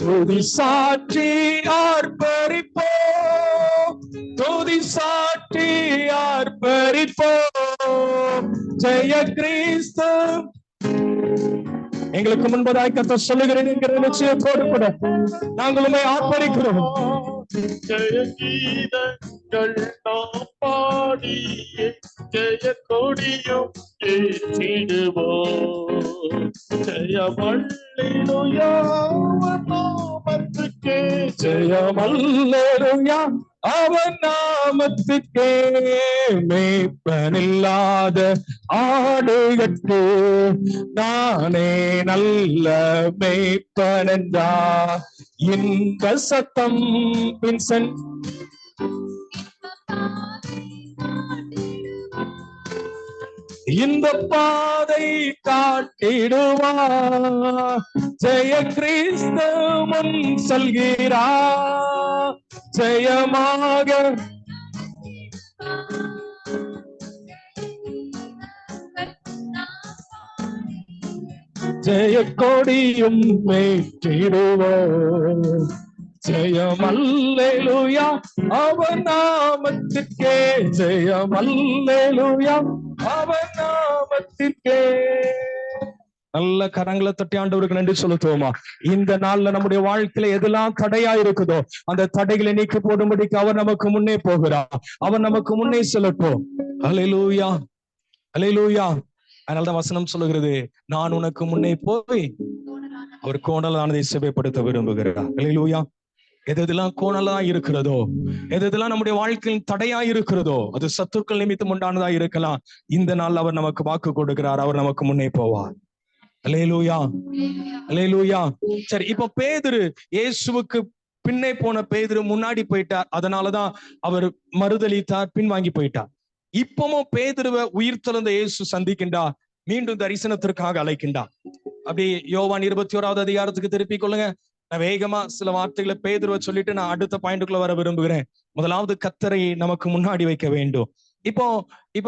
துதி சாட்சி ஆர்ப்பரிப்போம், துதி சாட்சி ஆர்ப்பரிப்போம். ஜெய கிறிஸ்து எங்களுக்கு முன்பதாய் கர்த்தர் சொல்லுகிறேன் என்கிற நிச்சயத்தோடு கூட நாங்களுமே ஆர்ப்பரிக்கிறோம். ஜெய கீதங்கள் நாம் பாடி ஜெய கொடியும் ஏற்றிடுவோம். ஜெயமல்லேலூயா நாமத்துக்கே, ஜெயமல்லேலூயா அவன் நாமத்துக்கே. மேய்ப்பனில்லாத ஆடுகட்கு நானே நல்ல மேய்ப்பனென்றா, இன்ப சத்தம் பின் இந்த பாதை காட்டிடுவா. ஜெய கிறிஸ்து முன் செல்கிறா, ஜெயமாக ஜெய கொடியும் மேற்றிடுவோம். ஜெயம் அல்லேலூயா அவர் நாமத்திற்கே, ஜெயம் அல்லேலூயா அவர் நாமத்திற்கே. நல்ல கரங்களை தட்டி ஆண்டவருக்கு நன்றி செலுத்துவோமா? இந்த நாள்ல நம்முடைய வாழ்க்கையில எதெல்லாம் தடையா இருக்குதோ அந்த தடைகளை நீக்கி போடும்படிக்கு அவர் நமக்கு முன்னே போகிறார், அவர் நமக்கு முன்னே செல்லட்டும். அல்லேலூயா, அல்லேலூயா. அதனாலதான் வசனம் சொல்லுகிறது, நான் உனக்கு முன்னே போய் அவர் கோணலானதை சேவைப்படுத்த விரும்புகிறார். அல்லேலூயா. எதெல்லாம் கோணலா இருக்கிறதோ, எதெல்லாம் நம்முடைய வாழ்க்கையில் தடையா இருக்கிறதோ, அது சத்துருக்கள் நிமித்தம் உண்டானதா இருக்கலாம். இந்த நாள் அவர் நமக்கு வாக்கு கொடுக்கிறார், அவர் நமக்கு முன்னே போவார். அல்லேலூயா, அல்லேலூயா. சரி, இப்ப பேதுரு இயேசுவுக்கு பின்னே போன பேதுரு முன்னாடி போயிட்டார், அதனாலதான் அவர் மறுதலித்தார், பின்வாங்கி போயிட்டார். இப்பவும் பேதுருவை உயிர் தெழுந்த இயேசு சந்திக்கின்றார், மீண்டும் தரிசனத்திற்காக அழைக்கின்றார். அப்படி யோவான் 21வது அதிகாரத்துக்கு திருப்பிக் கொள்ளுங்க. நான் வேகமா சில வார்த்தைகளை பேதுருவை சொல்லிட்டு நான் அடுத்த பாயிண்ட்டுக்குள்ள வர விரும்புகிறேன். முதலாவது கர்த்தரை நமக்கு முன்னாடி வைக்க வேண்டும். இப்போ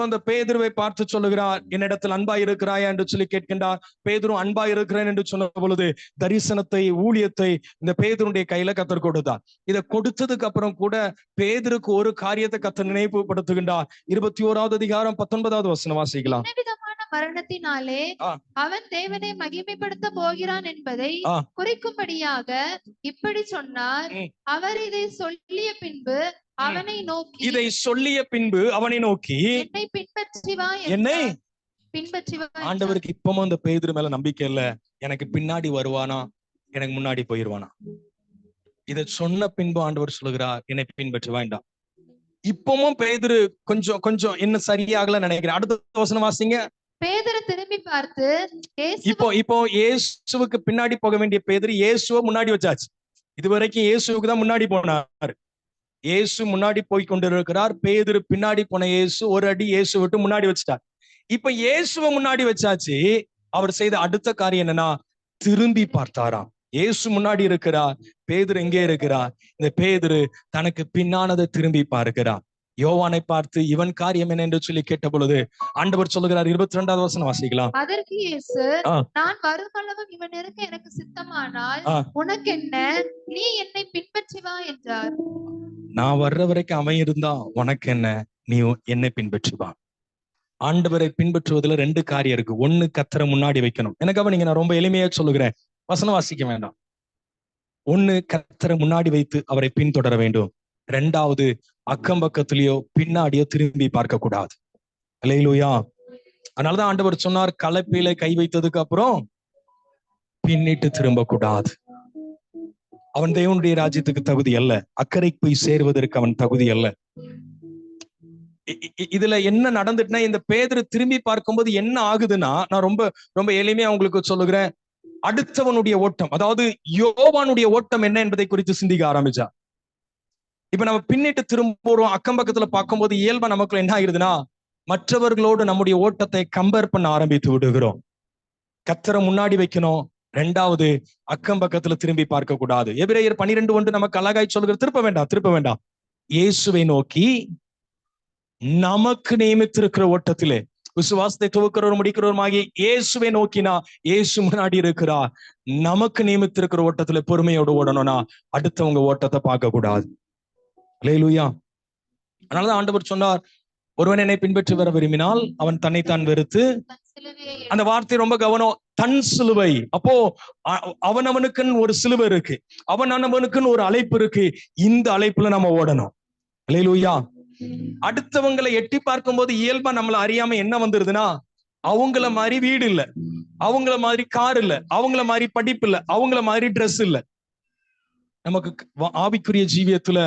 அந்த பேதுருவை பார்த்து சொல்லுகிறார், என்னிடத்தில் அன்பா இருக்கிறாயா என்று சொல்லி கேட்கின்றார். பேதுரு அன்பா இருக்கிறேன் என்று சொன்ன பொழுது தரிசனத்தை, ஊழியத்தை இந்த பேதுருடைய கையில கர்த்தர் கொடுத்தார். இதை கொடுத்ததுக்கு அப்புறம் கூட பேதுருக்கு ஒரு காரியத்தை கர்த்தர் நினைவுபடுத்துகின்றார். 21வது அதிகாரம் 19வது வசனம் வாசிக்கலாம். மரணத்தினாலே அவன் தேவனை மகிமைப்படுத்த போகிறான் என்பதை குறிக்கும்படியாக இப்படி சொன்னார். அவர் இதை சொல்லிய பின்பு அவனை நோக்கி என்னை பின்பற்றி வா, என்னை பின்பற்றி வா. ஆண்டவருக்கு இப்பவும் அந்த பேதுரு மேல நம்பிக்கை இல்ல. எனக்கு பின்னாடி வருவானா, எனக்கு முன்னாடி போயிருவானா? இதை சொன்ன பின்பு ஆண்டவர் சொல்லுகிறார், என்னை பின்பற்றி வேண்டாம். இப்பவும் பேதுரு கொஞ்சம் என்ன சரியாகல நினைக்கிறேன். அடுத்த வசனம் வாசிங்க. பேதுரு திரும்பி பார்த்து, இப்போ இயேசுவுக்கு பின்னாடி போக வேண்டிய பேதுரு இயேசுவை முன்னாடி வச்சாச்சு. இதுவரைக்கும் இயேசுவுக்கு தான் முன்னாடி போனார். இயேசு முன்னாடி போய் கொண்டிருக்கிறார். பேதுரு பின்னாடி போன இயேசு ஒரு அடி இயேசு விட்டு முன்னாடி வச்சுட்டார். இப்ப இயேசுவை முன்னாடி வச்சாச்சு. அவர் செய்த அடுத்த காரியம் என்னன்னா, திரும்பி பார்த்தாராம். இயேசு முன்னாடி இருக்கிறார், பேதுரு எங்கே இருக்கிறார்? இந்த பேதுரு தனக்கு பின்னானதை திரும்பி பார்க்கிறார். யோவானை பார்த்து இவன் காரியம் என்ன என்று சொல்லி கேட்ட பொழுது ஆண்டவர் சொல்லுகிறார். 22வது வசனம் வாசிக்கலாம். அதற்கு இயேசு, நான் வருமளவும் இவன் இருக்க எனக்கு சித்தமானால் உனக்கு என்ன, நீ என்னை பின்பற்றி வா என்றார். நான் வர்ற வரைக்கும் அவன் இருந்தா உனக்கு என்ன, நீ என்னை பின்பற்றி வா. ஆண்டவரை பின்பற்றுவதுல 2 காரியம் இருக்கு. ஒண்ணு, கர்த்தரை முன்னாடி வைக்கணும். எனக்காக நீங்க நான் ரொம்ப எளிமையா சொல்லுகிறேன், வசனம் வாசிக்க வேண்டாம். ஒண்ணு, கர்த்தரை முன்னாடி வைத்து அவரை பின்தொடர வேண்டும். 2வது, அக்கம் பக்கத்திலேயோ பின்னாடியோ திரும்பி பார்க்க கூடாது. அல்லேலூயா. அதனாலதான் ஆண்டவர் சொன்னார், கலப்பையில கை வைத்ததுக்கு அப்புறம் பின்னிட்டு திரும்ப கூடாது. அவன் தேவனுடைய ராஜ்யத்துக்கு தகுதி அல்ல. அக்கறைக்கு போய் சேருவதற்கு அவன் தகுதி அல்ல. இதுல என்ன நடந்துட்டுனா, இந்த பேதுரு திரும்பி பார்க்கும்போது என்ன ஆகுதுன்னா, நான் ரொம்ப ரொம்ப எளிமையா உங்களுக்கு சொல்லுகிறேன். அடுத்தவனுடைய ஓட்டம், அதாவது யோவானுடைய ஓட்டம் என்ன என்பதை குறித்து சிந்திக்க ஆரம்பிச்சா. இப்ப நம்ம பின்னிட்டு திரும்புறோம், அக்கம் பக்கத்துல பார்க்கும்போது இயல்பா நமக்குள்ள என்ன ஆகுதுன்னா, மற்றவர்களோடு நம்முடைய ஓட்டத்தை கம்பேர் பண்ண ஆரம்பித்து விடுகிறோம். கர்த்தரை முன்னாடி வைக்கணும். 2வது, அக்கம் பக்கத்துல திரும்பி பார்க்க கூடாது. எபிரேயர் 12:1 நமக்கு அழகாய் சொல்லுகிற, திருப்ப வேண்டாம், இயேசுவை நோக்கி நமக்கு நியமித்திருக்கிற ஓட்டத்திலே விசுவாசத்தை துவக்கிறவர் முடிக்கிறவருமாகிய இயேசுவை நோக்கினா இயேசு முன்னாடி இருக்கிறா. நமக்கு நியமித்திருக்கிற ஓட்டத்துல பொறுமையோடு ஓடணும்னா அடுத்தவங்க ஓட்டத்தை பார்க்க கூடாது. அல்லேலூயா. அதனாலதான் ஆண்டவர் சொன்னார், ஒருவன் என்னை பின்பற்றி வர விரும்பினால் அவன் தன்னைத்தான் வெறுத்து, அந்த வார்த்தை ரொம்ப கவனம், தன் சிலுவை. அப்போ அவனவனுக்குன்னு ஒரு சிலுவை இருக்கு, அவனவனுக்குன்னு ஒரு அழைப்பு இருக்கு. இந்த அழைப்புல நம்ம ஓடணும். அல்லேலூயா. அடுத்தவங்களை எட்டி பார்க்கும்போது இயல்பா நம்மள அறியாம என்ன வந்துருதுன்னா, அவங்கள மாதிரி வீடு இல்ல, அவங்கள மாதிரி கார் இல்ல, அவங்கள மாதிரி படிப்பு இல்ல, அவங்கள மாதிரி ட்ரெஸ் இல்ல. நமக்கு ஆவிக்குரிய ஜீவியத்துல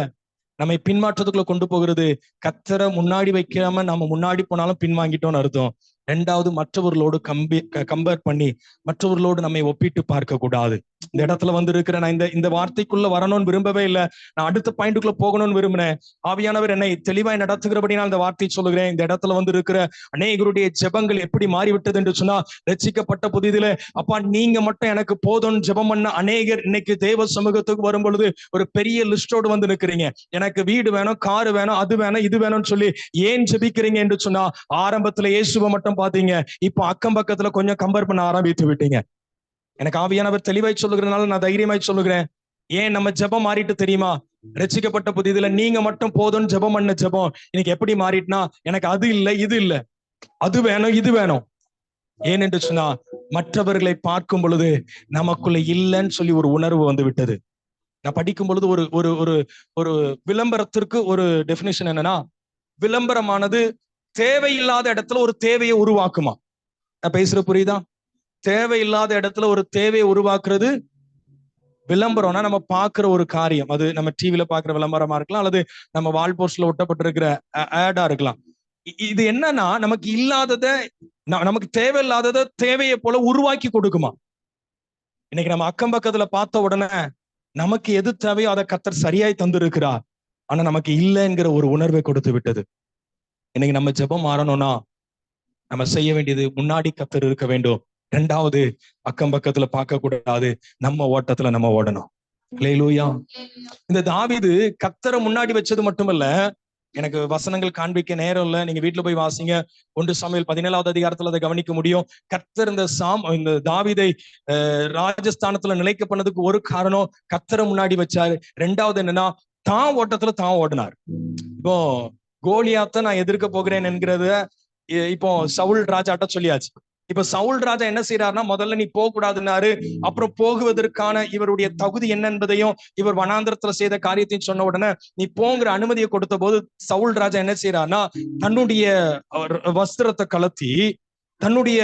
நம்மை பின்மாற்றத்துக்குள்ள கொண்டு போகிறது கர்த்தரை முன்னாடி வைக்காம நம்ம முன்னாடி போனாலும் பின்வாங்கிட்டோம்னு அர்த்தம். 2வது, மற்றவர்களோடு கம்பேர் பண்ணி மற்றவர்களோடு நம்மை ஒப்பிட்டு பார்க்க கூடாது. இந்த இடத்துல வந்து இருக்கிற நான் இந்த வார்த்தைக்குள்ள வரணும்னு விரும்பவே இல்லை. நான் அடுத்த பாயிண்ட்டுக்குள்ள போகணும்னு விரும்பினேன். ஆவியானவர் என்னை தெளிவாய் நடத்துகிறபடி நான் இந்த வார்த்தை சொல்லுகிறேன். இந்த இடத்துல வந்து இருக்கிற அநேகருடைய ஜெபங்கள் எப்படி மாறிவிட்டது என்று சொன்னா, ரட்சிக்கப்பட்ட புதிதில அப்பா நீங்க மட்டும் எனக்கு போதும்னு ஜெபம் பண்ண அநேகர் இன்னைக்கு தேவ சமூகத்துக்கு வரும் பொழுது ஒரு பெரிய லிஸ்டோடு வந்து நிற்கிறீங்க. எனக்கு வீடு வேணும், காரு வேணும், அது வேணும், இது வேணும்னு சொல்லி ஏன் ஜெபிக்கிறீங்க என்று சொன்னா, ஆரம்பத்துல இயேசுவை மட்டும் பாத்தீங்க, இப்போ அக்கம் பக்கத்துல கொஞ்சம் கம்பேர் பண்ண ஆரம்பித்து விட்டீங்க. எனக்கு ஆவியானவர் தெளிவாய் சொல்லுகிறதுனால நான் தைரியமாய் சொல்லுகிறேன். ஏன் நம்ம ஜெபம் மாறிட்டு தெரியுமா? ரட்சிக்கப்பட்ட புதியதுல நீங்க மட்டும் போதும்னு ஜெபம் பண்ண ஜெபம் இன்னைக்கு எப்படி மாறிட்டுனா, எனக்கு அது இல்லை, இது இல்லை, அது வேணும், இது வேணும். ஏனென்று சொன்னா, மற்றவர்களை பார்க்கும் பொழுது நமக்குள்ள இல்லைன்னு சொல்லி ஒரு உணர்வு வந்து விட்டது. நான் படிக்கும் பொழுது ஒரு விளம்பரத்திற்கு ஒரு டெபினிஷன் என்னன்னா, விளம்பரமானது தேவையில்லாத இடத்துல ஒரு தேவையை உருவாக்குமா. நான் பேசுற புரியுதா? தேவையில்லாத இடத்துல ஒரு தேவையை உருவாக்குறது விளம்பரம்னா நம்ம பாக்குற ஒரு காரியம். அது நம்ம டிவில பாக்குற விளம்பரமா இருக்கலாம், அல்லது நம்ம வால் போஸ்ட்ல ஒட்டப்பட்டிருக்கிற ஆடா இருக்கலாம். இது என்னன்னா நமக்கு இல்லாதத நமக்கு தேவையில்லாதத தேவையை போல உருவாக்கி கொடுக்குமா. இன்னைக்கு நம்ம அக்கம் பக்கத்துல பார்த்த உடனே நமக்கு எது தேவையோ அதை கர்த்தர் சரியாய் தந்திருக்கிறார். ஆனா நமக்கு இல்லைங்கிற ஒரு உணர்வை கொடுத்து விட்டது. இன்னைக்கு நம்ம ஜெபம் மாறணும்னா நம்ம செய்ய வேண்டியது, முன்னாடி கர்த்தர் இருக்க வேண்டும். ரெண்டாவது, அக்கம் பக்கத்துல பார்க்க கூடாது, நம்ம ஓட்டத்துல நம்ம ஓடணும். அல்லேலூயா. இந்த தாவீது கர்த்தரை முன்னாடி வச்சது மட்டுமல்ல, எனக்கு வசனங்கள் காண்பிக்க நேரம் இல்ல, நீங்க வீட்டுல போய் வாசிங்க. 1 சாமுவேல் 17வது அதிகாரத்துல அதை கவனிக்க முடியும். கர்த்தர் இந்த தாவீதை ராஜஸ்தானத்துல நிலைக்க பண்ணதுக்கு ஒரு காரணம், கர்த்தரை முன்னாடி வச்சாரு. ரெண்டாவது என்னன்னா, தான் ஓட்டத்துல தான் ஓடினார். இப்போ கோலியாத்த நான் எதிர்க்க போகிறேன் என்கிறத இப்போ சவுல் ராஜாட்ட சொல்லியாச்சு. இப்ப சவுல் ராஜா என்ன செய்யறாருன்னா, முதல்ல நீ போக கூடாதுன்னாரு. அப்புறம் போகுவதற்கான இவருடைய தகுதி என்ன என்பதையும் இவர் வனாந்திரத்துல செய்த காரியத்தையும் சொன்ன உடனே நீ போங்கிற அனுமதியை கொடுத்த போது சவுல் ராஜா என்ன செய்யறாருன்னா, தன்னுடைய வஸ்திரத்தை கலத்தி, தன்னுடைய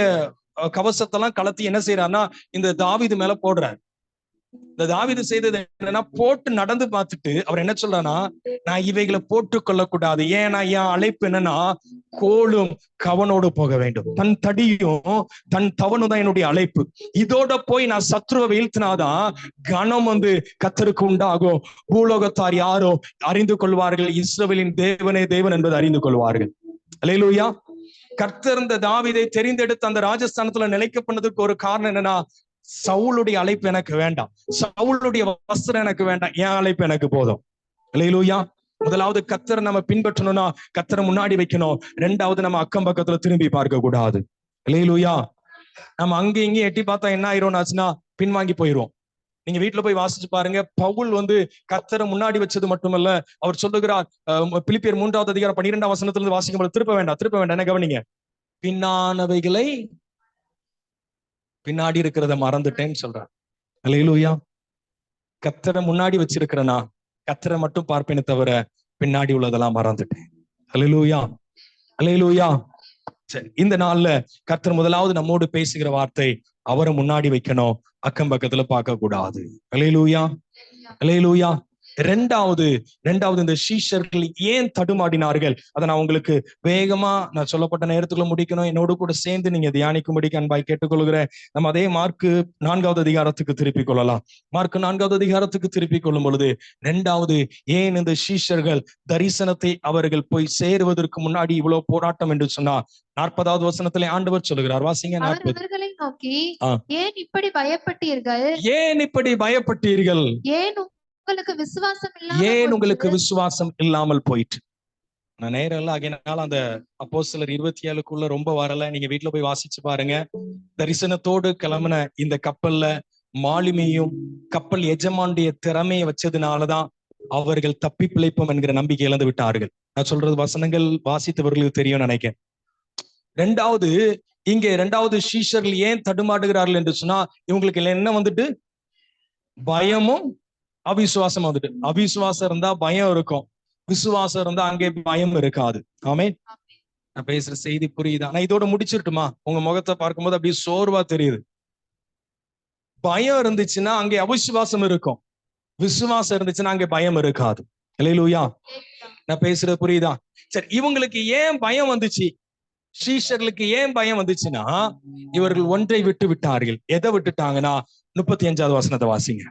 கவசத்தெல்லாம் கலத்தி என்ன செய்யறாருன்னா இந்த தாவீது மேல போடுறாரு. இந்த தாவீது செய்தது என்னன்னா, போட்டு நடந்து பார்த்துட்டு அவர் என்ன சொல்றாருன்னா, நான் இவைகளை போட்டு கொள்ளக்கூடாது. ஏன்னா என் அழைப்பு என்னன்னா, கோலும் கவனோடு போக வேண்டும். தன் தடியும் தன் தவனும் தான் என்னுடைய அழைப்பு. இதோட போய் நான் சத்ருவை வீழ்த்தினாதான் கனம் கர்த்தருக்கு உண்டாகும். பூலோகத்தார் யாரோ அறிந்து கொள்வார்கள், இஸ்ரவேலின் தேவனே தேவன் என்பதை அறிந்து கொள்வார்கள். அல்லேலூயா. கர்த்தர் இந்த தாவீதை தெரிந்தெடுத்து அந்த ராஜஸ்தானத்துல நிலைக்க பண்ணதுக்கு ஒரு காரணம் என்னன்னா, சவுளுடைய அழைப்பு எனக்கு வேண்டாம், சவுளுடைய வஸ்திரம் எனக்கு வேண்டாம், என் அழைப்பு எனக்கு போதும். அல்லேலூயா. முதலாவது கர்த்தரை நம்ம பின்பற்றணும்னா கர்த்தரை முன்னாடி வைக்கணும். ரெண்டாவது நம்ம அக்கம் பக்கத்துல திரும்பி பார்க்க கூடாது. அல்லேலூயா. நம்ம அங்கே இங்கேயும் எட்டி பார்த்தா என்ன ஆயிரும்னாச்சுன்னா பின்வாங்கி போயிரும். நீங்க வீட்டுல போய் வாசிச்சு பாருங்க. பவுல் கர்த்தரை முன்னாடி வச்சது மட்டுமல்ல, அவர் சொல்லுகிறார், பிலிப்பியர் 3வது அதிகாரம் 12ஆம் வசனத்துல இருந்து வாசிக்கும் போது, திருப்ப வேண்டாம் என்ன கவனிங்க, பின்னானவைகளை பின்னாடி இருக்கிறத மறந்துட்டேன்னு சொல்றார். அல்லேலூயா. கர்த்தரை முன்னாடி வச்சிருக்கிறனா கர்த்தரை மட்டும் பார்ப்பேனே தவிர பின்னாடி உள்ளதெல்லாம் மறந்துட்டேன். அல்லேலூயா. அல்லேலூயா. சரி, இந்த நாள்ல கர்த்தர் முதலாவது நம்மோடு பேசுகிற வார்த்தை, அவரை முன்னாடி வைக்கணும், அக்கம் பக்கத்துல பார்க்க கூடாது. அல்லேலூயா. அல்லேலூயா. ரெண்டாவது இந்த சீஷர்கள் ஏன் தடுமாடினார்கள், அதை நான் உங்களுக்கு வேகமா நான் சொல்லப்பட்ட நேரத்துக்குள்ள முடிக்கணும். என்னோடு கூட சேர்ந்து நீங்க தியானிக்கும்படிக்கு அன்பாய் கேட்டுக்கொள்கிறேன். நம்ம அதே மார்க்கு 4வது அதிகாரத்துக்கு திருப்பிக் கொள்ளலாம். மார்க்கு 4வது அதிகாரத்துக்கு திருப்பிக் கொள்ளும் பொழுது, ரெண்டாவது ஏன் இந்த சீஷர்கள் தரிசனத்தை அவர்கள் போய் சேருவதற்கு முன்னாடி இவ்வளவு போராட்டம் என்று சொன்னா, 40வது வசனத்திலே ஆண்டவர் சொல்லுகிறார், வாசிங்க. 40. அவர்களை நோக்கி, ஏன் இப்படி பயப்பட்டீர்கள், ஏன் இப்படி பயப்பட்டீர்கள், ஏன் உங்களுக்கு விசுவாசம் இல்லாமல் போயிட்டு. நான் நேரம் இல்ல, ஆகையினால அந்த அப்போஸ்தலர் 27க்குள்ள ரொம்ப வரல. நீங்க வீட்டுல போய் வாசிச்சு பாருங்க. தரிசனத்தோடு கிளம்பின இந்த கப்பல்ல மாலுமியும் கப்பல் எஜமானுடைய திறமையை வச்சதுனாலதான் அவர்கள் தப்பி பிழைப்போம் என்கிற நம்பிக்கை இழந்து விட்டார்கள். நான் சொல்றது வசனங்கள் வாசித்தவர்களுக்கு தெரியும் நினைக்கிறேன். ரெண்டாவது சீஷர்கள் ஏன் தடுமாடுகிறார்கள் என்று சொன்னா, இவங்களுக்கு என்ன பயமும் அவிசுவாசம் அவிசுவாசம் இருந்தா பயம் இருக்கும், விசுவாசம் இருந்தா அங்கே பயம் இருக்காது. ஆமென். நான் பேசுற செய்தி புரியுதா? நான் இதோட முடிச்சிட்டுமா? உங்க முகத்தை பார்க்கும்போது அப்படியே சோர்வா தெரியுது. பயம் இருந்துச்சுன்னா அங்கே அவிசுவாசம் இருக்கும், விசுவாசம் இருந்துச்சுன்னா அங்கே பயம் இருக்காது. அல்லேலூயா. நான் பேசுறது புரியுதா? சரி, இவங்களுக்கு ஏன் பயம் வந்துச்சு, சீஷர்களுக்கு ஏன் பயம் வந்துச்சுன்னா, இவர்கள் ஒன்றை விட்டு விட்டார்கள். எதை விட்டுட்டாங்கன்னா, 35வது வசனத்தை வாசிங்க.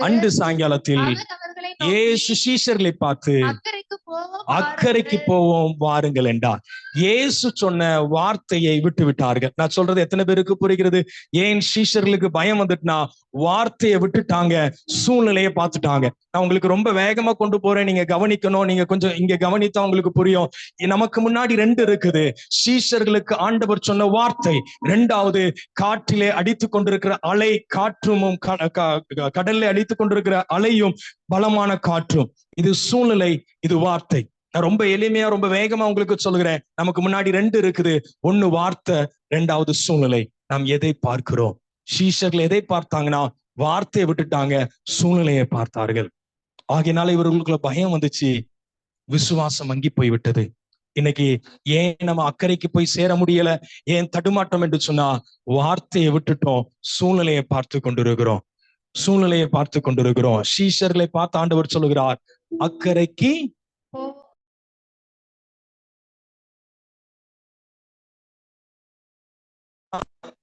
அன்று சாயங்காலத்தில் இயேசு சீஷர்களை பார்த்து, அக்கறைக்கு போவோம் வாருங்கள் என்றார். இயேசு சொன்ன வார்த்தையை விட்டு விட்டார்கள். நான் சொல்றது எத்தனை பேருக்கு புரிகிறது? ஏன் சீஷர்களுக்கு பயம் வந்துட்டுனா, வார்த்தையை விட்டுட்டாங்க, சூழ்நிலையை பார்த்துட்டாங்க. நான் உங்களுக்கு ரொம்ப வேகமா கொண்டு போறேன், நீங்க கவனிக்கணும். நீங்க கொஞ்சம் இங்க கவனித்தா உங்களுக்கு புரியும். நமக்கு முன்னாடி 2 இருக்குது. சீஷர்களுக்கு ஆண்டவர் சொன்ன வார்த்தை, ரெண்டாவது காற்றிலே அடித்துக் கொண்டிருக்கிற அலை, காற்றும் கடல்ல அடித்துக் கொண்டிருக்கிற அலையும் பலமான காற்றும். இது சூழ்நிலை, இது வார்த்தை. நான் ரொம்ப எளிமையா ரொம்ப வேகமா உங்களுக்கு சொல்லுகிறேன். நமக்கு முன்னாடி 2 இருக்குது. ஒண்ணு வார்த்தை, ரெண்டாவது சூழ்நிலை. நாம் எதை பார்க்கிறோம்? சீஷர்கள் எதை பார்த்தாங்கன்னா, வார்த்தையை விட்டுட்டாங்க, சூழ்நிலையை பார்த்தார்கள். ஆகையினால இவர்களுக்குள்ள பயம் வந்துச்சு, விசுவாசம் மங்கி போய்விட்டது. இன்னைக்கு ஏன் நம்ம அக்கறைக்கு போய் சேர முடியல, ஏன் தடுமாட்டம் என்று சொன்னா, வார்த்தையை விட்டுட்டோம், சூழ்நிலையை பார்த்து கொண்டிருக்கிறோம். சீஷர்களை பார்த்து ஆண்டவர் சொல்லுகிறார், அக்கறைக்கு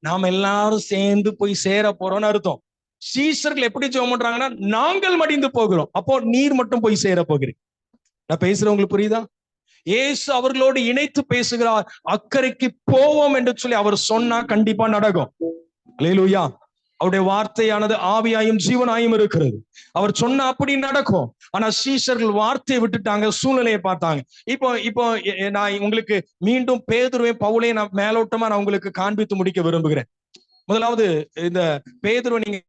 நாம எல்லாரும் சேர்ந்து போய் சேர போறோம்னு அர்த்தம். சீஷர்கள் எப்படி ஜெபம் பண்றாங்கன்னா, நாங்கள் மடிந்து போகிறோம், அப்போ நீர் மட்டும் போய் சேர போகிறீங்க. நான் பேசுறவங்களுக்கு புரியுதா? இயேசு அவர்களோடு இணைத்து பேசுகிறார். அக்கறைக்கு போவோம் என்று சொல்லி அவர் சொன்னா கண்டிப்பா நடக்கும். அல்லேலூயா. அவருடைய வார்த்தையானது ஆவியாயும் ஜீவனாயும் இருக்கிறது. அவர் சொன்ன அப்படி நடக்கும். ஆனா சீஷர்கள் வார்த்தையை விட்டுட்டாங்க, சூழ்நிலையை பார்த்தாங்க. இப்போ நான் உங்களுக்கு மீண்டும் பேதுருவையும் பவுலையும் நான் மேலோட்டமா நான் உங்களுக்கு காண்பித்து முடிக்க விரும்புகிறேன். முதலாவது இந்த பேதுருவை நீங்க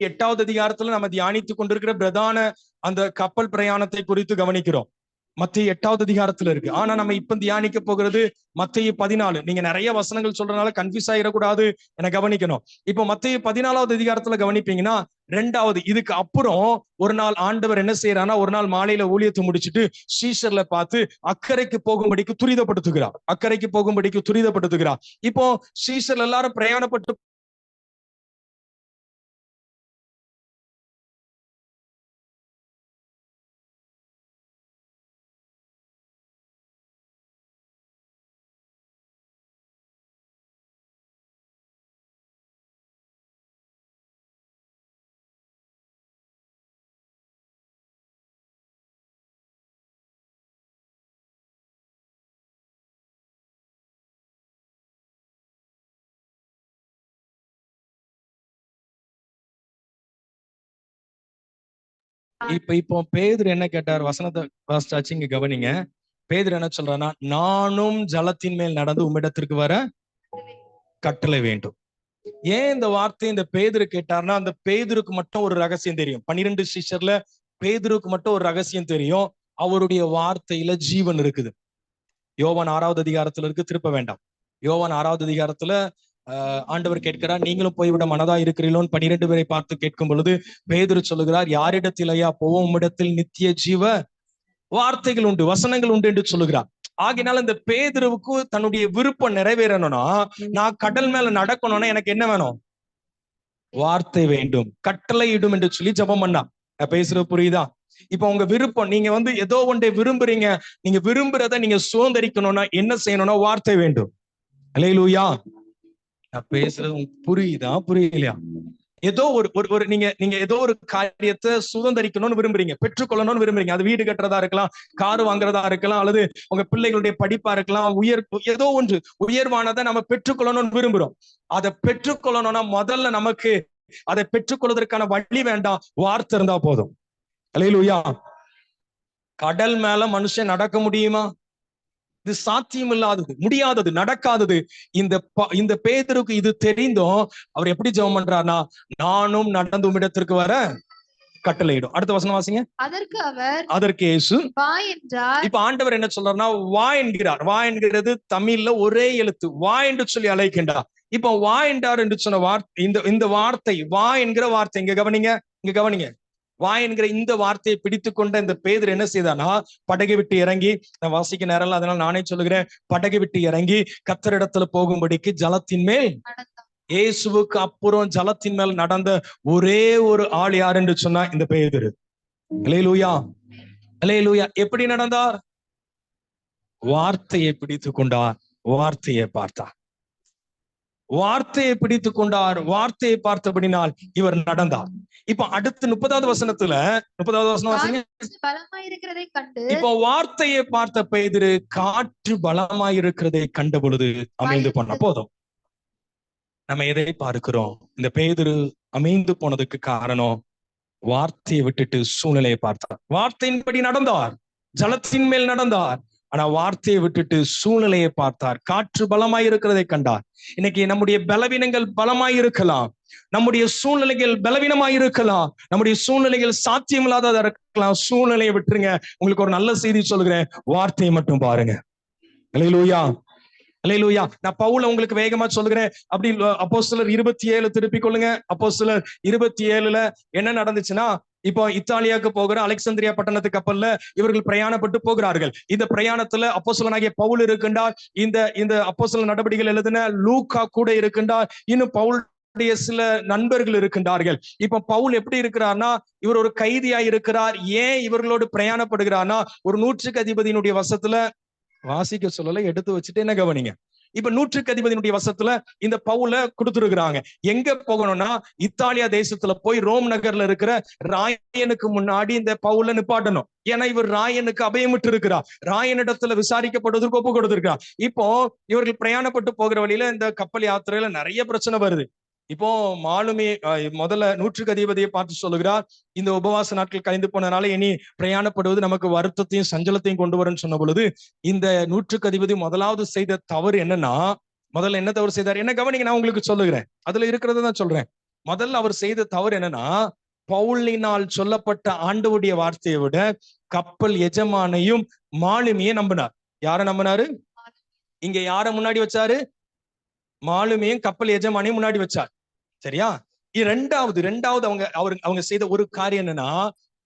8வது அதிகாரத்துல நம்ம தியானித்துக் கொண்டிருக்கிற பிரதான அந்த கப்பல் பிரயாணத்தை குறித்து கவனிக்கிறோம். மத்திய 8வது அதிகாரத்துல இருக்கு. ஆனா நம்ம இப்ப தியானிக்க போகிறது மத்திய 14. நீங்க நிறைய வசனங்கள் சொல்றதுனால கன்ஃபியூஸ் ஆயிடக்கூடாது, என கவனிக்கணும். இப்போ மத்திய 14வது அதிகாரத்துல கவனிப்பீங்கன்னா, 2வது இதுக்கு அப்புறம் ஒரு நாள் ஆண்டவர் என்ன செய்யறாருன்னா, ஒரு நாள் மாலையில ஊழியத்தை முடிச்சுட்டு சீஷர்ல பார்த்து அக்கறைக்கு போகும்படிக்கு துரிதப்படுத்துகிறார். அக்கறைக்கு போகும்படிக்கு துரிதப்படுத்துகிறார். இப்போ சீஷர் எல்லாரும் பிரயாணப்பட்டு இப்போ பேதுரு என்ன கேட்டார்? வசனத்தை வாசிச்சாச்சு, இங்க கவனிங்க. பேதுரு என்ன சொல்றான்னா, நானும் ஜலத்தின் மேல் நடந்து உம்மிடத்திற்கு வர கட்டளை வேண்டும். ஏன் இந்த வார்த்தை இந்த பேதுரு கேட்டார்னா, அந்த பேதுருக்கு மட்டும் ஒரு ரகசியம் தெரியும். 12 சீஷர்ல பேதுருக்கு மட்டும் ஒரு ரகசியம் தெரியும். அவருடைய வார்த்தையில ஜீவன் இருக்குது. யோவான் 6வது அதிகாரத்துல இருக்கு, திருப்ப வேண்டாம். யோவான் 6வது அதிகாரத்துல ஆண்டவர் கேட்கிறார், நீங்களும் போய்விட மனதா இருக்கிறீங்களோன்னு 12 பேரை பார்த்து கேட்கும் பொழுது பேதுரு சொல்லுகிறார், யாரிடத்தில் ஐயா போவோம்? உம்மிடத்தில் நித்திய ஜீவ வார்த்தைகள் உண்டு, வசனங்கள் உண்டு என்று சொல்லுகிறார். ஆகினால இந்த பேதுருவுக்கு தன்னுடைய விருப்பம் நிறைவேறணும்னா, நான் கடல் மேல நடக்கணும்னா எனக்கு என்ன வேணும்? வார்த்தை வேண்டும், கட்டளை இடும் என்று சொல்லி ஜெபம் பண்ணா. பேசுறது புரியுதா? இப்ப உங்க விருப்பம், நீங்க ஏதோ ஒன்றை விரும்புறீங்க, நீங்க விரும்புறத நீங்க சுதந்திரிக்கணும்னா என்ன செய்யணும்னா வார்த்தை வேண்டும். அல்லேலூயா. நான் பேசுறது புரியுதா புரியலையா? ஏதோ ஒரு நீங்க ஏதோ ஒரு காரியத்தை சுதந்திரிக்கணும்னு விரும்புறீங்க, பெற்றுக்கொள்ளணும்னு விரும்புறீங்க. அது வீடு கட்டுறதா இருக்கலாம், கார் வாங்குறதா இருக்கலாம், அல்லது உங்க பிள்ளைகளுடைய படிப்பா இருக்கலாம், ஏதோ ஒன்று உயர்வானதை நம்ம பெற்றுக்கொள்ளணும்னு விரும்புறோம். அதை பெற்றுக்கொள்ளணும்னா முதல்ல நமக்கு அதை பெற்றுக்கொள்வதற்கான வழி வேண்டாம், வார்த்தை இருந்தா போதும். அல்லேலூயா. கடல் மேல மனுஷன் நடக்க முடியுமா? இது சாத்தியம் இல்லாதது, முடியாதது, நடக்காதது. இந்த பேதுருக்கு இது தெரிந்தும் அவர் எப்படி ஜெபம் பண்றாருன்னா, நானும் நடந்து உம்மிடத்திற்கு வர கட்டளையிடும். அடுத்த வசனம் வாசிங்க. அதற்கு இயேசு வா என்றார். இப்ப ஆண்டவர் என்ன சொல்றாருன்னா, வா என்கிறார். வா என்கிறது தமிழ்ல ஒரே எழுத்து, வா என்று சொல்லி அழைக்கின்றார். இப்ப வா என்றார் என்று சொன்ன வார்த்தை, இந்த வார்த்தை வா என்கிற வார்த்தை, இங்க கவனிங்க. வா என்கிற இந்த வார்த்தையை பிடித்து கொண்ட இந்த பேதுரு என்ன செய்தானா, படகை விட்டு இறங்கி, நான் வாசிக்க நேரம் அதனால நானே சொல்லுகிறேன், படகை விட்டு இறங்கி கர்த்தரிடத்துல போகும்படிக்கு ஜலத்தின் மேல், இயேசுவுக்கு அப்புறம் ஜலத்தின் மேல் நடந்த ஒரே ஒரு ஆள் யார் என்று சொன்னா இந்த பேதுரு. அல்லேலூயா, அல்லேலூயா. எப்படி நடந்தார்? வார்த்தையை பிடித்து கொண்டார், வார்த்தையை பார்த்தார். வார்த்தையை பிடித்து கொண்டார், வார்த்தையை பார்த்தபடினால் இவர் நடந்தார். இப்ப அடுத்து 30வது வசனத்துல, 30வது வசனம் வாசிங்க. இப்போ வார்த்தையை பார்த்த பேதுரு காற்று பலமாயிருக்கிறதை கண்ட பொழுது அமைந்து போன. போதும், நம்ம எதை பார்க்கிறோம்? இந்த பேதுரு அமைந்து போனதுக்கு காரணம் வார்த்தையை விட்டுட்டு சூழ்நிலையை பார்த்தார். வார்த்தையின்படி நடந்தார், ஜலத்தின் மேல் நடந்தார். ஆனா வார்த்தையை விட்டுட்டு சூழ்நிலையை பார்த்தார். காற்று பலமாயிருக்கிறதை கண்டார். இன்னைக்கு நம்முடைய பலவீனங்கள் பலமாயிருக்கலாம், நம்முடைய சூழ்நிலைகள் பலவீனமாயிருக்கலாம், நம்முடைய சூழ்நிலைகள் சாத்தியமில்லாததா இருக்கலாம். சூழ்நிலையை விட்டுருங்க. உங்களுக்கு ஒரு நல்ல செய்தி சொல்லுகிறேன், வார்த்தையை மட்டும் பாருங்க. அல்லேலூயா, அல்லேலூயா. நான் பவுல உங்களுக்கு வேகமா சொல்லுகிறேன். அப்படி அப்போஸ்தலர் 27 திருப்பிக் கொள்ளுங்க. அப்போஸ்தலர் 27ல என்ன நடந்துச்சுன்னா, இப்போ இத்தாலியாவுக்கு போகிற அலெக்சாந்திரியா பட்டணத்துக்கு கப்பல்ல இவர்கள் பிரயாணப்பட்டு போகிறார்கள். இந்த பிரயாணத்துல அப்போஸ்தலனாகிய பவுல் இருக்கின்றார். இந்த அப்போஸ்தல நடவடிக்கைகள் எழுதின லூக்கா கூட இருக்கின்றார். இன்னும் பவுலுடைய சில நண்பர்கள் இருக்கின்றார்கள். இப்ப பவுல் எப்படி இருக்கிறார்னா, இவர் ஒரு கைதியா இருக்கிறார். ஏன் இவர்களோடு பிரயாணப்படுகிறார்னா, ஒரு 100க்கு அதிபதியினுடைய வசத்துல வாசிக்க சொல்லல, எடுத்து வச்சுட்டு என்ன கவனிங்க. இப்ப 100க்கு அதிபதியினுடைய வசத்துல இந்த பவுல கொடுத்துருக்குறாங்க. எங்க போகணும்னா இத்தாலியா தேசத்துல போய் ரோம் நகர்ல இருக்கிற ராயனுக்கு முன்னாடி இந்த பவுல நிப்பாட்டணும். ஏன்னா இவர் ராயனுக்கு அபயமிட்டு இருக்கிறார், ராயனிடத்துல விசாரிக்கப்படுவதற்கு ஒப்பு கொடுத்திருக்கிறார். இப்போ இவர்கள் பிரயாணப்பட்டு போகிற வழியில இந்த கப்பல் யாத்திரையில நிறைய பிரச்சனை வருது. இப்போ மாலுமி முதல்ல 100க்கு அதிபதியை பார்த்து சொல்லுகிறார், இந்த உபவாச நாட்கள் கழிந்து போனதுனால இனி பிரயாணப்படுவது நமக்கு வருத்தத்தையும் சஞ்சலத்தையும் கொண்டு வரும்னு சொன்ன பொழுது, இந்த 100க்கு அதிபதி முதலாவது செய்த தவறு என்னன்னா, முதல்ல என்ன தவறு செய்தார் என்ன கவனிங்க, நான் உங்களுக்கு சொல்லுகிறேன், அதுல இருக்கிறதான் சொல்றேன். முதல்ல அவர் செய்த தவறு என்னன்னா, பவுலினால் சொல்லப்பட்ட ஆண்டவருடைய வார்த்தையை விட கப்பல் எஜமானையும் மாலுமியை நம்பினார். யார நம்பினாரு? இங்க யார முன்னாடி வச்சாரு? மாலுமியும் கப்பல் எஜமானையும் முன்னாடி வச்சார். சரியா? ரெண்டாவது அவங்க செய்த ஒரு காரியம் என்னன்னா,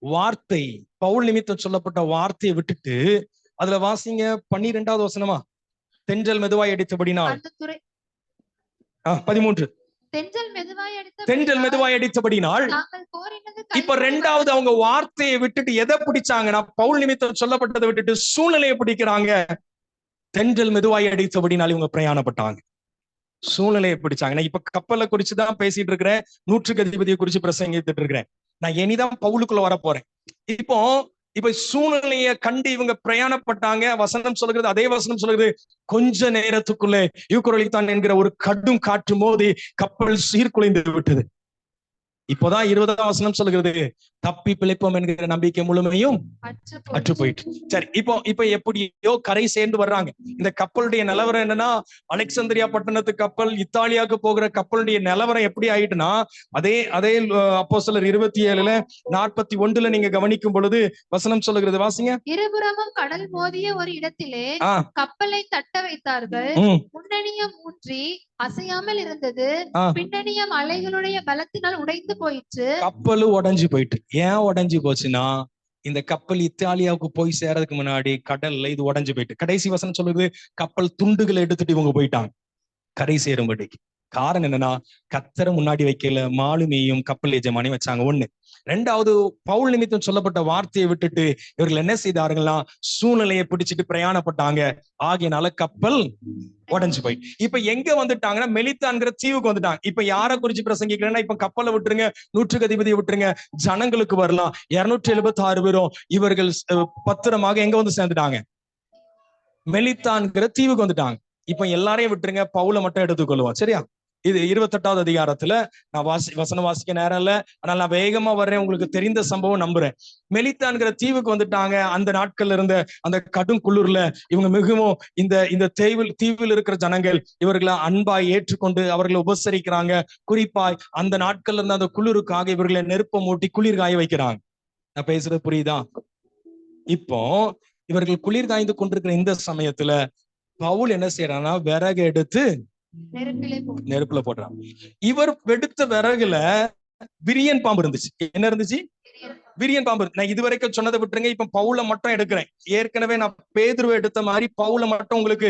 வார்த்தை, பவுல் நிமித்தம் சொல்லப்பட்ட வார்த்தையை விட்டுட்டு, அதுல வாசிங்க 12வது வசனமா, தென்றல் மெதுவாய் அடித்தபடினால் 13 தென்றல் மெதுவாய் அடித்தபடினால். இப்ப ரெண்டாவது அவங்க வார்த்தையை விட்டுட்டு எதை பிடிச்சாங்கன்னா, பவுல் நிமித்தம் சொல்லப்பட்டதை விட்டுட்டு சூழ்நிலையை பிடிக்கிறாங்க. தென்றல் மெதுவாய் அடித்தபடினால் இவங்க பிரயாணப்பட்டாங்க, சூழ்நிலையை பிடிச்சாங்க. நான் இப்ப கப்பலை குறிச்சுதான் பேசிட்டு இருக்கிறேன், 100க்கு அதிபதியை குறிச்சு பிரசங்கிட்டு இருக்கிறேன். நான் இனிதான் பவுலுக்குள்ள வர போறேன். இப்ப சூழ்நிலையை கண்டு இவங்க பிரயாணப்பட்டாங்க. வசனம் சொல்லுகிறது, அதே வசனம் சொல்லுகிறது, கொஞ்ச நேரத்துக்குள்ளே யூக்குரலித்தான் என்கிற ஒரு கடும் காற்று மோதி கப்பல் சீர்குலைந்து விட்டது. இப்போதான் 20ஆம் வசனம் சொல்லுகிறது, தப்பி பிழைப்போம் என்கிற நம்பிக்கை முழுமையும் அற்று போயிட்டு. சரி, இப்ப எப்படியோ கரை சேர்ந்து வர்றாங்க. இந்த கப்பலுடைய நிலவரம் என்னன்னா, அலெக்சாந்திரியா பட்டணத்து கப்பல் இத்தாலியாவுக்கு போகிற கப்பலுடைய நிலவரம் எப்படி ஆயிட்டுனா, அதே அப்போஸ்தலர் 27:41 நீங்க கவனிக்கும் பொழுது வசனம் சொல்லுகிறது, வாசிங்க. இருபுறமும் கடல் மோதிய ஒரு இடத்திலே கப்பலை தட்ட வைத்தார்கள். முன்னணியம் ஊன்றி அசையாமல் இருந்தது, பின்னணியம் அலைகளுடைய பலத்தினால் உடைந்து போயிற்று. கப்பலு உடைஞ்சு போயிட்டு. ஏன் உடைஞ்சு போச்சுன்னா, இந்த கப்பல் இத்தாலியாவுக்கு போய் சேரதுக்கு முன்னாடி கடல்ல இது உடைஞ்சு போயிட்டு. கடைசி வசனம் சொல்லுது, கப்பல் துண்டுகளை எடுத்துட்டு இவங்க போயிட்டாங்க கரை சேரும்படிக்கு. காரணம் என்னன்னா, கத்தரை முன்னாடி வைக்கல, மாலுமியும் கப்பல் எஜமானி வச்சாங்க. ஒண்ணு. ரெண்டாவது, பவுல் நிமித்தம் சொல்லப்பட்ட வார்த்தையை விட்டுட்டு இவர்கள் என்ன செய்தார்கள்னா, சூழ்நிலையை பிடிச்சிட்டு பிரயாணப்பட்டாங்க. ஆகையினால கப்பல் உடைஞ்சு போய் இப்ப எங்க வந்துட்டாங்கன்னா, மெலித்தான்கிற தீவுக்கு வந்துட்டாங்க. இப்ப யாரை குறிச்சு பிரசங்கிக்கிறேன்னா, இப்ப கப்பலை விட்டுருங்க, 100க்கு அதிபதியை விட்டுருங்க, ஜனங்களுக்கு வரலாம். 276 பேரும் இவர்கள் பத்திரமாக எங்க வந்து சேர்ந்துட்டாங்க? மெலித்தான்கிற தீவுக்கு வந்துட்டாங்க. இப்ப எல்லாரையும் விட்டுருங்க, பவுலை மட்டும் எடுத்துக்கொள்வோம். சரியா? இது 28வது அதிகாரத்துல நான் வசனம் வாசிக்க நேரம் இல்ல, ஆனால் நான் வேகமா வர்றேன், உங்களுக்கு தெரிந்த சம்பவம் நம்புறேன். மெலித்தான்கிற தீவுக்கு வந்துட்டாங்க. அந்த நாட்கள்ல இருந்த அந்த கடும் குளிர்ல இவங்க மிகவும் இந்த தீவில் இருக்கிற ஜனங்கள் இவர்களை அன்பாய் ஏற்றுக்கொண்டு அவர்களை உபசரிக்கிறாங்க. குறிப்பாய் அந்த நாட்கள்ல இருந்த அந்த குளிருக்காக இவர்களை நெருப்ப மூட்டி குளிர் காய வைக்கிறாங்க. நான் பேசுறது புரியுதா? இப்போ இவர்கள் குளிர் காய்ந்து கொண்டிருக்கிற இந்த சமயத்துல பவுல் என்ன செய்யறான்னா, விறகு எடுத்து நெருப்புல போடுறான். இவர் எடுத்த விறகுல விரியன் பாம்பு இருந்துச்சு. என்ன இருந்துச்சு? விரியன் பாம்பு. நான் இதுவரைக்கும் சொன்னதை விட்டுருங்க, இப்ப பவுல மட்டும் எடுக்கிறேன். ஏற்கனவே நான் பேதுருவை எடுத்த மாதிரி பவுல மட்டும் உங்களுக்கு,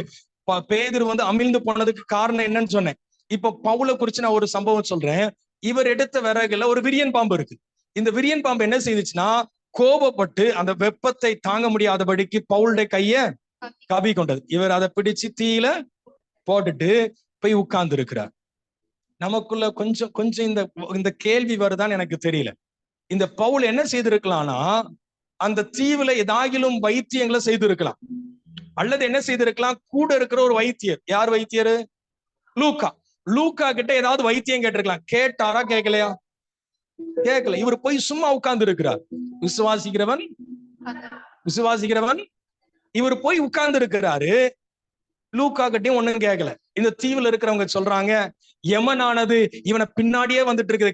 பேதுரு அமிழ்ந்து போனதுக்கு காரணம் என்னன்னு சொன்னேன். இப்ப பவுல குறிச்சு நான் ஒரு சம்பவம் சொல்றேன். இவர் எடுத்த விறகுல ஒரு விரியன் பாம்பு இருக்கு. இந்த விரியன் பாம்பு என்ன செய்துச்சுன்னா, கோபப்பட்டு அந்த வெப்பத்தை தாங்க முடியாதபடிக்கு பவுலுடைய கைய கவி கொண்டது. இவர் அதை பிடிச்சு தீயில போட்டுட்டு போய் உட்கார்ந்து இருக்கிறார். நமக்குள்ள கொஞ்சம் இந்த கேள்வி வருதான்னு எனக்கு தெரியல. இந்த பவுல் என்ன செய்திருக்கலாம்னா, அந்த தீவுல ஏதாகிலும் வைத்தியங்களை செய்திருக்கலாம், அல்லது என்ன செய்திருக்கலாம், கூட இருக்கிற ஒரு வைத்தியர். யார் வைத்தியரு? லூக்கா கிட்ட ஏதாவது வைத்தியம் கேட்டிருக்கலாம். கேட்டாரா? கேட்கலையா? கேட்கல. இவர் போய் சும்மா உட்கார்ந்து இருக்கிறார். விசுவாசிக்கிறவன் இவர் போய் உட்கார்ந்து இருக்கிறாரு. லூக்கா கிட்டையும் ஒண்ணும் கேட்கல. இந்த தீவுல இருக்கிறவங்க சொல்றாங்க, யமனானது இவனை பின்னாடியே வந்துட்டு இருக்குது,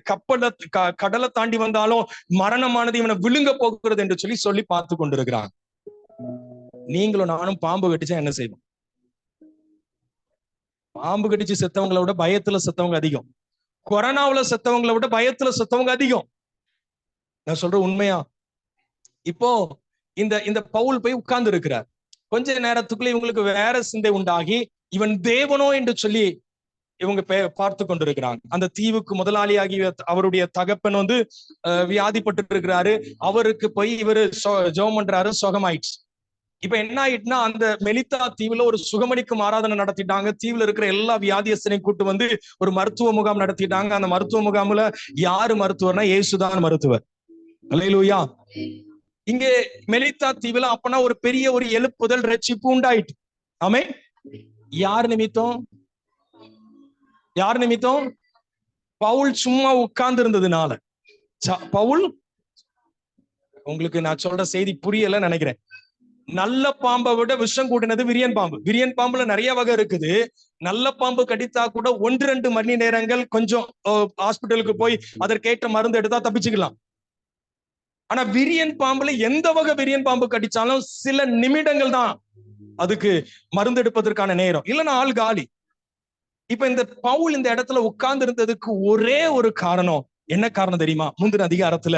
கடலை தாண்டி வந்தாலும் மரணமானது இவனை விழுங்க போகிறது என்று சொல்லி பார்த்து கொண்டிருக்கிறாங்க. நீங்களும் நானும் பாம்பு கட்டிச்சா என்ன செய்வோம்? பாம்பு கட்டிச்சு செத்தவங்களை விட பயத்துல செத்தவங்க அதிகம். கொரோனாவுல செத்தவங்களை விட பயத்துல செத்தவங்க அதிகம். நான் சொல்றேன் உண்மையா. இப்போ இந்த பவுல் போய் உட்கார்ந்து இருக்கிறார். கொஞ்ச நேரத்துக்குள்ள இவங்களுக்கு வேற சிந்தை உண்டாகி, இவன் தேவனோ என்று சொல்லி இவங்க பார்த்து கொண்டிருக்கிறாங்க. அந்த தீவுக்கு முதலாளியாகி அவருடைய தகப்பன் வியாதிப்பட்டு இருக்கிறாரு. அவருக்கு போய் இவரு ஜெபம் பண்றாரு, சுகமாயிடுச்சு. இப்ப என்ன ஆயிட்டுனா, அந்த மெலித்தா தீவுல ஒரு சுகமளிக்கும் ஆராதனை நடத்திட்டாங்க. தீவுல இருக்கிற எல்லா வியாதியஸ்தரையும் கூட்டு வந்து ஒரு மருத்துவ முகாம் நடத்திட்டாங்க. அந்த மருத்துவ முகாம்ல யாரு மருத்துவர்னா இயேசுதான் மருத்துவர். அல்லேலூயா. இங்கே மெலித்தா தீவுல அப்பனா ஒரு பெரிய ஒரு எழுப்புதல் ரட்சிப்பு உண்டாயிட்டு. ஆமென். யார் நிமித்தம்? யார் நிமித்தம்? பவுல் சும்மா உட்கார்ந்து இருந்ததுனால. பவுல், உங்களுக்கு நான் சொல்ற செய்தி புரியல நினைக்கிறேன். நல்ல பாம்பை விட விஷம் கூட்டினது விரியன் பாம்பு. விரியன் பாம்புல நிறைய வகை இருக்குது. நல்ல பாம்பு கடித்தா கூட 1-2 மணி நேரங்கள் கொஞ்சம் ஹாஸ்பிட்டலுக்கு போய் அதற்கேற்ற மருந்து எடுத்தா தப்பிச்சுக்கலாம். ஆனா விரியன் பாம்புல எந்த வகை விரியன் பாம்பு கடிச்சாலும் சில நிமிடங்கள் தான் அதுக்கு மருந்து எடுப்பதற்கான நேரம், இல்லைன்னா ஆள் காலி. இப்ப இந்த பவுல் இந்த இடத்துல உட்கார்ந்து இருந்ததுக்கு ஒரே ஒரு காரணம். என்ன காரணம் தெரியுமா? முந்தின அதிகாரத்துல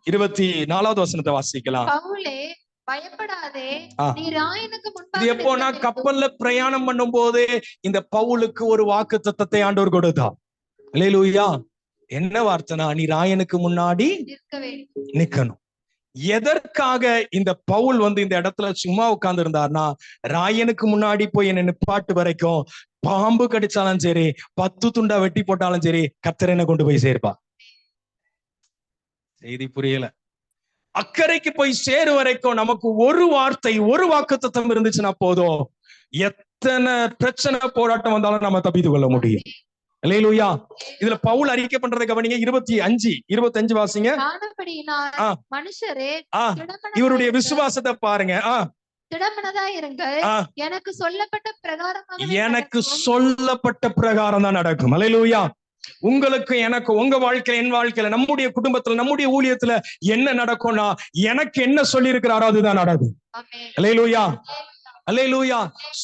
24வது வசனத்தை வாசிக்கலாம். பவுலே, பயப்படாதே, நீ ராயனுக்கு முன்பாக. இது எப்போனா கப்பல்ல பிரயாணம் பண்ணும் போது இந்த பவுலுக்கு ஒரு வாக்குத்தத்தத்தை ஆண்டவர் கொடுத்தா. அல்லேலூயா. என்ன வார்த்தைனா, நீ ராயனுக்கு முன்னாடி நிக்கணும். எதற்காக இந்த பவுல் வந்து இந்த இடத்துல சும்மா உட்கார்ந்து இருந்தார்னா, ராயனுக்கு முன்னாடி போய் என்ன நிப்பாட்டு வரைக்கும் பாம்பு கடிச்சாலும் சரி, 10 துண்டா வெட்டி போட்டாலும் சரி, கர்த்தர் என்ன கொண்டு போய் சேர்ப்பா. செய்தி புரியல. அக்கறைக்கு போய் சேரும் வரைக்கும் நமக்கு ஒரு வார்த்தை, ஒரு வாக்குத்தத்தம் இருந்துச்சுன்னா போதும், எத்தனை பிரச்சனை போராட்டம் வந்தாலும் நம்ம தப்பித்து கொள்ள முடியும். அல்லேலூயா. இதுல பவுல் அறிக்கை பண்றதை கவனிங்க. 25 வாசிங்க. மனுஷரே, இவருடைய விசுவாசத்தை பாருங்க. எனக்கு சொல்லப்பட்ட பிரகாரம் தான் நடக்கும். அல்லேலூயா. உங்களுக்கு, எனக்கு, உங்க வாழ்க்கையில, என் வாழ்க்கையில, நம்முடைய குடும்பத்துல, நம்முடைய ஊழியத்துல என்ன நடக்கும்னா, எனக்கு என்ன சொல்லி இருக்கிறாரோ அதுதான் நடக்கும். அல்லேலூயா. அல்லேலூயா.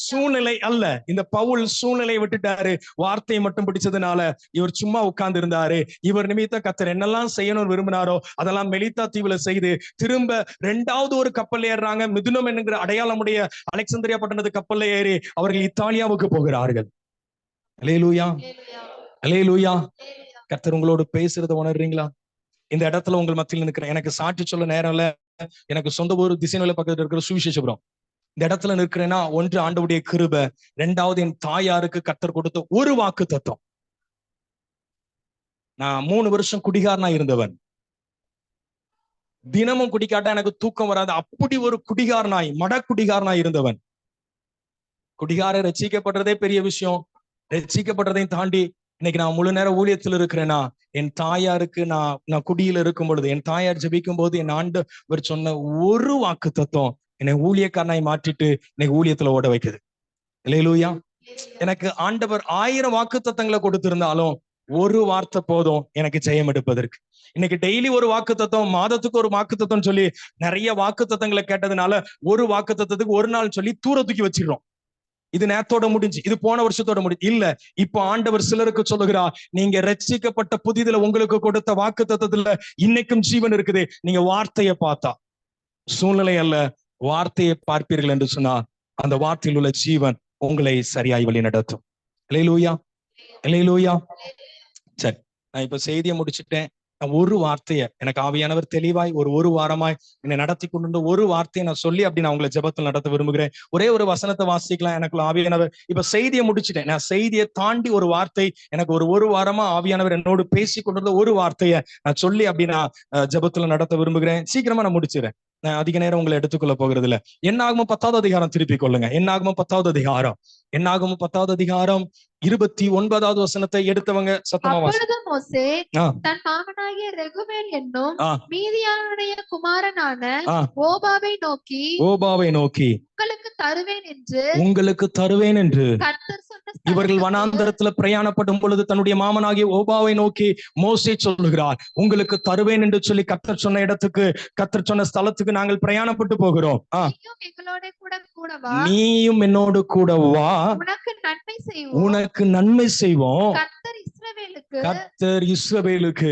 சூழ்நிலை அல்ல. இந்த பவுல் சூழ்நிலையை விட்டுட்டாரு, வார்த்தையை மட்டும் பிடிச்சதுனால இவர் சும்மா உட்கார்ந்து இருந்தாரு. இவர் நிமித்தம் கர்த்தர் என்னெல்லாம் செய்யணும்னு விரும்பினாரோ அதெல்லாம் மெலித்தா தீவுல செய்து திரும்ப 2வது ஒரு கப்பல் ஏறுறாங்க. மிதுனம் என்கிற அடையாளமுடைய அலெக்சாந்திரியா பட்டணத்து கப்பல்ல ஏறி அவர்கள் இத்தாலியாவுக்கு போகிறார்கள். அல்லேலூயா. அல்லேலூயா. கர்த்தர் உங்களோடு பேசுறத உணர்றீங்களா? இந்த இடத்துல உங்கள் மத்தியில் நிற்கிறேன். எனக்கு சாட்சி சொல்ல நேரம் இல்ல. எனக்கு சொந்த ஊர் திசைநிலை பக்கத்துல இருக்கிற சுவிசேஷபுரம். இந்த இடத்துல நிற்கிறேன்னா, 1 ஆண்டவருடைய கிருபை, 2வது என் தாயாருக்கு கர்த்தர் கொடுத்த ஒரு வாக்கு தத்தம். நான் 3 வருஷம் குடிகாரனா இருந்தவன். தினமும் குடிக்காட்டா எனக்கு தூக்கம் வராது. அப்படி ஒரு குடிகாரனாய், குடிகாரனாய் இருந்தவன். குடிகார ரட்சிக்கப்படுறதே பெரிய விஷயம். ரட்சிக்கப்படுறதையும் தாண்டி இன்னைக்கு நான் முழு நேர ஊழியத்தில் இருக்கிறேன்னா, என் தாயாருக்கு நான் குடியில இருக்கும் பொழுது, என் தாயார் ஜெபிக்கும் போது என் ஆண்டவர் சொன்ன ஒரு வாக்கு தத்துவம் என்னை ஊழியக்காரனாய் மாற்றிட்டு இன்னைக்கு ஊழியத்துல ஓட வைக்குது. அல்லேலூயா. எனக்கு ஆண்டவர் 1000 வாக்கு தத்தங்களை கொடுத்திருந்தாலும் ஒரு வார்த்தை போதும் எனக்கு ஜெயம் எடுப்பதற்கு. இன்னைக்கு டெய்லி ஒரு வாக்கு தத்துவம், மாதத்துக்கு ஒரு வாக்கு தத்துவம் சொல்லி நிறைய வாக்கு தத்தங்களை கேட்டதுனால ஒரு வாக்கு தத்துவத்துக்கு ஒரு நாள் சொல்லி தூர தூக்கி வச்சிடறோம். இது நேரத்தோட முடிஞ்சு, இது போன வருஷத்தோட முடிஞ்சு. இல்ல, இப்ப ஆண்டவர் சிலருக்கு சொல்லுகிறா, நீங்க ரட்சிக்கப்பட்ட புதிதுல உங்களுக்கு கொடுத்த வாக்கு தத்தத்துல இன்னைக்கும் ஜீவன் இருக்குது. நீங்க வார்த்தையை பார்த்தா, சூழ்நிலை அல்ல, வார்த்தையை பார்ப்பீர்கள் என்று சொன்னா அந்த வார்த்தையில் உள்ள ஜீவன் உங்களை சரியாய் வழி நடத்தும். அல்லேலூயா. அல்லேலூயா. சரி, நான் இப்ப செய்தியை முடிச்சுட்டேன். நான் ஒரு வார்த்தையை, எனக்கு ஆவியானவர் தெளிவாய் ஒரு வாரமாய் என்னை நடத்தி கொண்டு ஒரு வார்த்தையை நான் சொல்லி அப்படி நான் உங்களை ஜெபத்தில் நடத்த விரும்புகிறேன். ஒரே ஒரு வசனத்தை வாசிக்கலாம். எனக்கு ஆவியானவர் இப்ப செய்தியை முடிச்சுட்டேன். நான் செய்தியை தாண்டி ஒரு வார்த்தை, எனக்கு ஒரு வாரமா ஆவியானவர் என்னோடு பேசி கொண்டிருந்த ஒரு வார்த்தையை நான் சொல்லி அப்படி நான் ஜெபத்துல நடத்த விரும்புகிறேன். சீக்கிரமா நான் முடிச்சிடறேன். நான் அதிக நேரம் உங்களை எடுத்துக்கொள்ள போகிறது இல்ல. என்னாகமம் 10வது அதிகாரம் திருப்பி கொள்ளுங்க. என்னாகமம் 10வது அதிகாரம், என்னாகமம் 10வது அதிகாரம் 29வது வசனத்தை எடுத்தவங்க சத்தமா வாசிங்க. மோசே தன் மகனாகிய ரெகுவேல் என்னும் மீதியானுடைய குமாரனான ஓபாவை நோக்கி உங்களுக்கு தருவேன் என்று இவர்கள் வனாந்தரத்துல பிரயாணப்படும் பொழுது தன்னுடைய மாமனாகிய ஓபாவை நோக்கி மோசே சொல்லுகிறார், உங்களுக்கு தருவேன் என்று சொல்லி கர்த்தர் சொன்ன இடத்துக்கு, கர்த்தர் சொன்ன ஸ்தலத்துக்கு நாங்கள் பிரயாணப்பட்டு போகிறோம். நீயும் என்னோடு கூட வா, உனக்கு நன்மை செய்வோம். கர்த்தர் இஸ்ரவேலுக்கு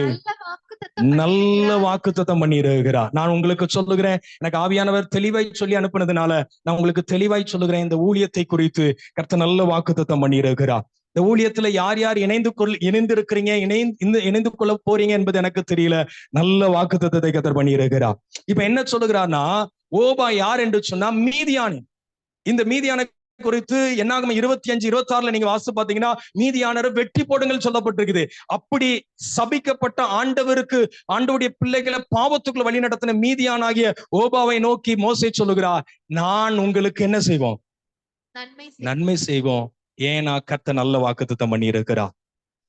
நல்ல வாக்குத்தத்தம் பண்ணி இருக்கிறார். நான் உங்களுக்கு சொல்லுகிறேன், எனக்கு ஆவியானவர் தெளிவாய் சொல்லி அனுப்புனதுனால நான் உங்களுக்கு தெளிவாய் சொல்லுகிறேன். இந்த ஊழியத்தை குறித்து கர்த்தர் நல்ல வாக்குத்தத்தம் பண்ணி இருக்கிறார். இந்த ஊழியத்துல யார் யார் இணைந்து இருக்கிறீங்க, இணைந்து கொள்ள போறீங்க என்பது எனக்கு தெரியல. நல்ல வாக்குத்தத்தத்தை கர்த்தர் பண்ணி இருக்கிறார். இப்ப என்ன சொல்லுகிறார்னா, ஓபா யார் என்று சொன்னா மீதியானு. இந்த மீதியான குறித்து என்னாகும் 25-26 நீங்க வாசித்து பாத்தீங்கன்னா, மீதியானரை வெட்டி போடுங்கள் சொல்லப்பட்டிருக்குது. அப்படி சபிக்கப்பட்ட ஆண்டவருடைய பிள்ளைகளை பாவத்துக்குள்ள வழி நடத்தின மீதியானாகிய ஓபாவை நோக்கி மோசே சொல்லுகிறார், நான் உங்களுக்கு என்ன செய்வோம்? நன்மை செய்வோம். ஏன்னா கர்த்தர் நல்ல வாக்குத்தத்தம் பண்ணி இருக்கிறார்.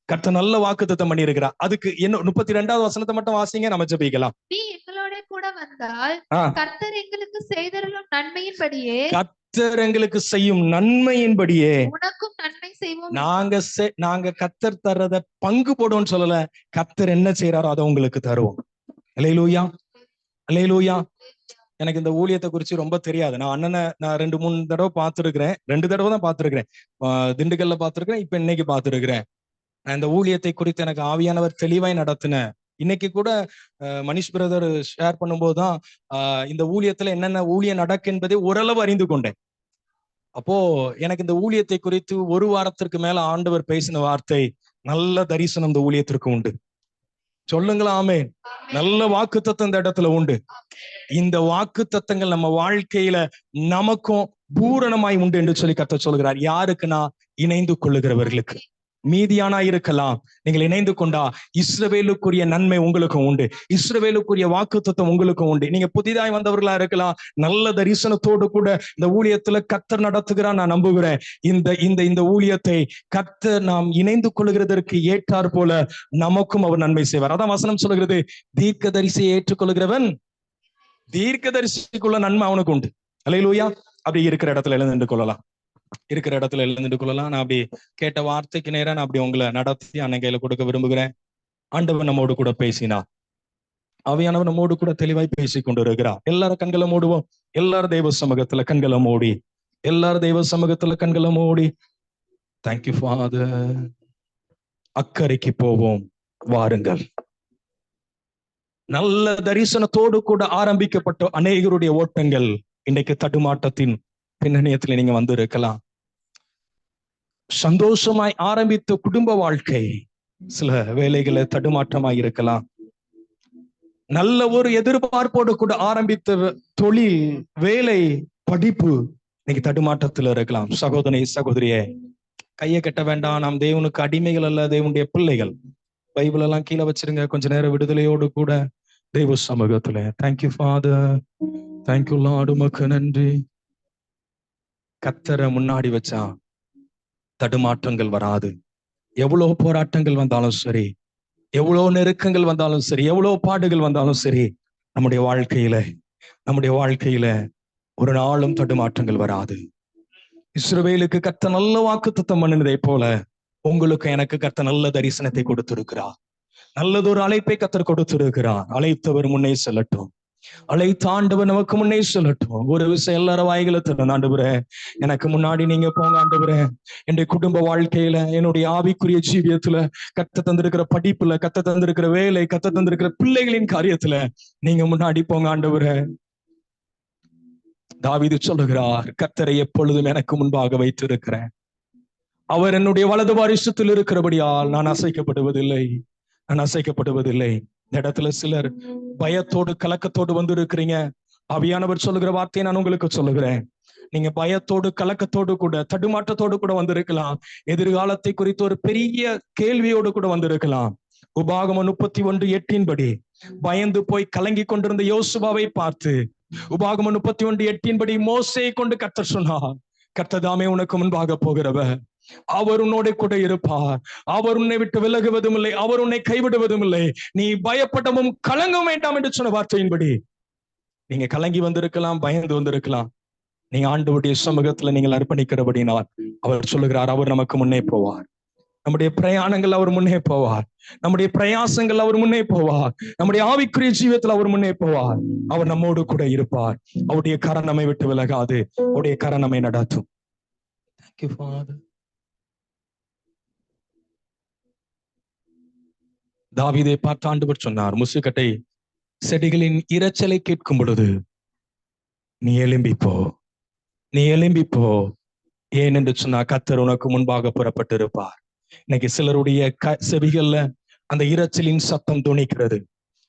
கர்த்தர் நல்ல வாக்குத்தத்தம் பண்ணி இருக்கிறார். அதுக்கு என்ன 32வது வசனத்தை மட்டும் வாசிங்க, நம்ம ஜெபிக்கலாம். நீ எங்களோட கூட வந்தால் கர்த்தர் எங்களுக்கு செய்தருளும் நன்மையின்படியே, கர்த்தர் எங்களுக்கு செய்யும் நன்மையின்படியே உனக்கும் நன்மை செய்வோம். நாங்க கர்த்தர் தர்றத பங்கு போடுவோம்னு சொல்லல, கர்த்தர் என்ன செய்யறாரோ அதை உங்களுக்கு தருவோம். அல்லேலூயா, அல்லேலூயா. எனக்கு இந்த ஊழியத்தை குறிச்சு ரொம்ப தெரியாது. நான் அண்ணனை 2-3 தடவை பார்த்துருக்கிறேன். 2 தடவை தான் பார்த்துருக்கிறேன். திண்டுக்கல்ல பார்த்துருக்கிறேன், இப்ப இன்னைக்கு பார்த்துருக்கிறேன். நான் இந்த ஊழியத்தை குறித்து எனக்கு ஆவியானவர் தெளிவாய் நடத்தின. இன்னைக்கு கூட மனிஷ் பிரதர் ஷேர் பண்ணும்போதுதான் இந்த ஊழியத்துல என்னென்ன ஊழியம் நடக்கு என்பதை ஓரளவு அறிந்து கொண்டேன். அப்போ எனக்கு இந்த ஊழியத்தை குறித்து 1 வாரத்திற்கு மேல ஆண்டவர் பேசின வார்த்தை, நல்ல தரிசனம் இந்த ஊழியத்திற்கு உண்டு. சொல்லுங்களா ஆமென். நல்ல வாக்குத்தத்தம் இந்த இடத்துல உண்டு. இந்த வாக்குத்தத்தங்கள் நம்ம வாழ்க்கையில நமக்கும் பூரணமாய் உண்டு என்று சொல்லி கர்த்தர் சொல்கிறார். யாருக்குன்னா, இணைந்து கொள்ளுகிறவர்களுக்கு. மீதியானா இருக்கலாம், நீங்கள் இணைந்து கொண்டா இஸ்ரவேலுக்குரிய நன்மை உங்களுக்கும் உண்டு. இஸ்ரவேலுக்குரிய வாக்குத்தத்தம் உங்களுக்கும் உண்டு. நீங்க புதிதாய் வந்தவர்களா இருக்கலாம். நல்ல தரிசனத்தோடு கூட இந்த ஊழியத்துல கர்த்தர் நடத்துகிறார். நான் நம்புகிறேன் இந்த ஊழியத்தை கர்த்தர் நாம் இணைந்து கொள்ளுகிறதற்கு ஏற்றார் போல நமக்கும் அவர் நன்மை செய்வார். அதான் வசனம் சொல்லுகிறது, தீர்க்க தரிசியை ஏற்றுக்கொள்கிறவன் தீர்க்கதரிசிக்குள்ள நன்மை அவனுக்கு உண்டு. அல்லேலூயா. அப்படி இருக்கிற இடத்துல எழுந்து கொள்ளலாம். நான் அப்படி கேட்ட வார்த்தைக்கு நேரம் நான் அப்படி உங்களை நடத்தி அண்ணன் கையில கொடுக்க விரும்புகிறேன். ஆண்டவர் நம்மோடு கூட பேசினார். ஆவியானவர் நம்மோடு கூட தெளிவாய் பேசி கொண்டு இருக்கிறார். எல்லாரும் கண்களை மூடுவோம். எல்லாரும் தெய்வ சமூகத்துல கண்களை மூடி தேங்க்யூ ஃபாதர். அக்கறைக்கு போவோம் வாருங்கள். நல்ல தரிசனத்தோடு கூட ஆரம்பிக்கப்பட்ட அநேகருடைய ஓட்டங்கள் இன்னைக்கு தடுமாட்டத்தின் பின்னணியத்துல நீங்க வந்து இருக்கலாம். சந்தோஷமாய் ஆரம்பித்த குடும்ப வாழ்க்கை சில வேலைகளை தடுமாற்றமாய் இருக்கலாம். நல்ல ஒரு எதிர்பார்ப்போடு கூட ஆரம்பித்த தொழில், வேலை, படிப்பு இன்னைக்கு தடுமாற்றத்துல இருக்கலாம். சகோதரி சகோதரியே, கையை கட்ட வேண்டாம். நாம் தேவனுக்கு அடிமைகள் அல்ல, தேவனுடைய பிள்ளைகள். பைபிள் எல்லாம் கீழே வச்சிருங்க. கொஞ்ச நேரம் விடுதலையோடு கூட தெய்வ சமூகத்துல. தேங்க்யூ ஃபாதர், தேங்க்யூ லார்ட், உமக்கு நன்றி. கர்த்தரை முன்னாடி வச்சா தடுமாற்றங்கள் வராது. எவ்வளவு போராட்டங்கள் வந்தாலும் சரி, எவ்வளவு நெருக்கங்கள் வந்தாலும் சரி, எவ்வளவு பாடுகள் வந்தாலும் சரி, நம்முடைய வாழ்க்கையில ஒரு நாளும் தடுமாற்றங்கள் வராது. இஸ்ரவேலுக்கு கர்த்தர் நல்ல வாக்குத்தத்தம் பண்ணினதை போல உங்களுக்கு எனக்கு கர்த்தர் நல்ல தரிசனத்தை கொடுத்திருக்கிறார். நல்லதொரு அழைப்பை கர்த்தர் கொடுத்திருக்கிறார். அழைத்தவர் முன்னே செல்லட்டும். அழைத்த ஆண்டவர் நமக்கு முன்னே சொல்லட்டும். ஒரு விஷயம் எல்லாரும் வாய்களை தரணும். ஆண்டவரே, எனக்கு முன்னாடி நீங்க போங்க. ஆண்டவரே, என்னுடைய குடும்ப வாழ்க்கையில, என்னுடைய ஆவிக்குரிய ஜீவியத்துல, கத்த தந்திருக்கிற படிப்புல, கத்த தந்திருக்கிற வேலை, கத்த தந்திருக்கிற பிள்ளைகளின் காரியத்துல நீங்க முன்னாடி போங்க. ஆண்டவரே, தாவீது சொல்லுகிறார், கர்த்தரை எப்பொழுதும் எனக்கு முன்பாக வைத்திருக்கிறேன். அவர் என்னுடைய வலது வாரிசத்தில் இருக்கிறபடியால் நான் அசைக்கப்படுவதில்லை. இந்த இடத்துல சிலர் பயத்தோடு கலக்கத்தோடு வந்து இருக்கிறீங்க. ஆவியானவர் சொல்லுகிற வார்த்தையை நான் உங்களுக்கு சொல்லுகிறேன். நீங்க பயத்தோடு கலக்கத்தோடு கூட தடுமாற்றத்தோடு கூட வந்திருக்கலாம். எதிர்காலத்தை குறித்து ஒரு பெரிய கேள்வியோடு கூட வந்திருக்கலாம். உபாகமம் 31:8 பயந்து போய் கலங்கி கொண்டிருந்த யோசுவாவை பார்த்து உபாகமம் 31:8 மோசேயை கொண்டு கர்த்தர் சொன்னார், கர்த்தர் தாமே உனக்கு முன்பாக போகிறவர், அவர் உன்னோட கூட இருப்பார், அவர் உன்னை விட்டு விலகுவதும் இல்லை, அவர் உன்னை கைவிடுவதும் இல்லை, நீ பயப்படவும் கலங்கவும் வேண்டாம் என்று சொன்ன வார்த்தையின்படி நீங்க கலங்கி வந்திருக்கலாம், பயந்து வந்திருக்கலாம். நீங்க ஆண்டவருடைய சமூகத்துல நீங்கள் அர்ப்பணிக்கிறபடினால் அவர் சொல்லுகிறார், அவர் நமக்கு முன்னே போவார். நம்முடைய பிரயாணங்கள் அவர் முன்னே போவார். நம்முடைய பிரயாசங்கள் அவர் முன்னே போவார். நம்முடைய ஆவிக்குரிய ஜீவியத்தில் அவர் முன்னே போவார். அவர் நம்மோடு கூட இருப்பார். அவருடைய கரம் நம்மை விட்டு விலகாது. அவருடைய கரம் நம்மை நடத்தும். Thank you, Father. தாவீதை பார்த்து ஆண்டவர் சொன்னார், முசுக்கட்டை செடிகளின் இரைச்சலை கேட்கும் பொழுது நீ எழும்பிப்போ, ஏன் என்று சொன்னா கர்த்தர் உனக்கு முன்பாக புறப்பட்டிருப்பார். இன்னைக்கு சிலருடைய செவிகள்ல அந்த இரைச்சலின் சத்தம் துணிக்கிறது.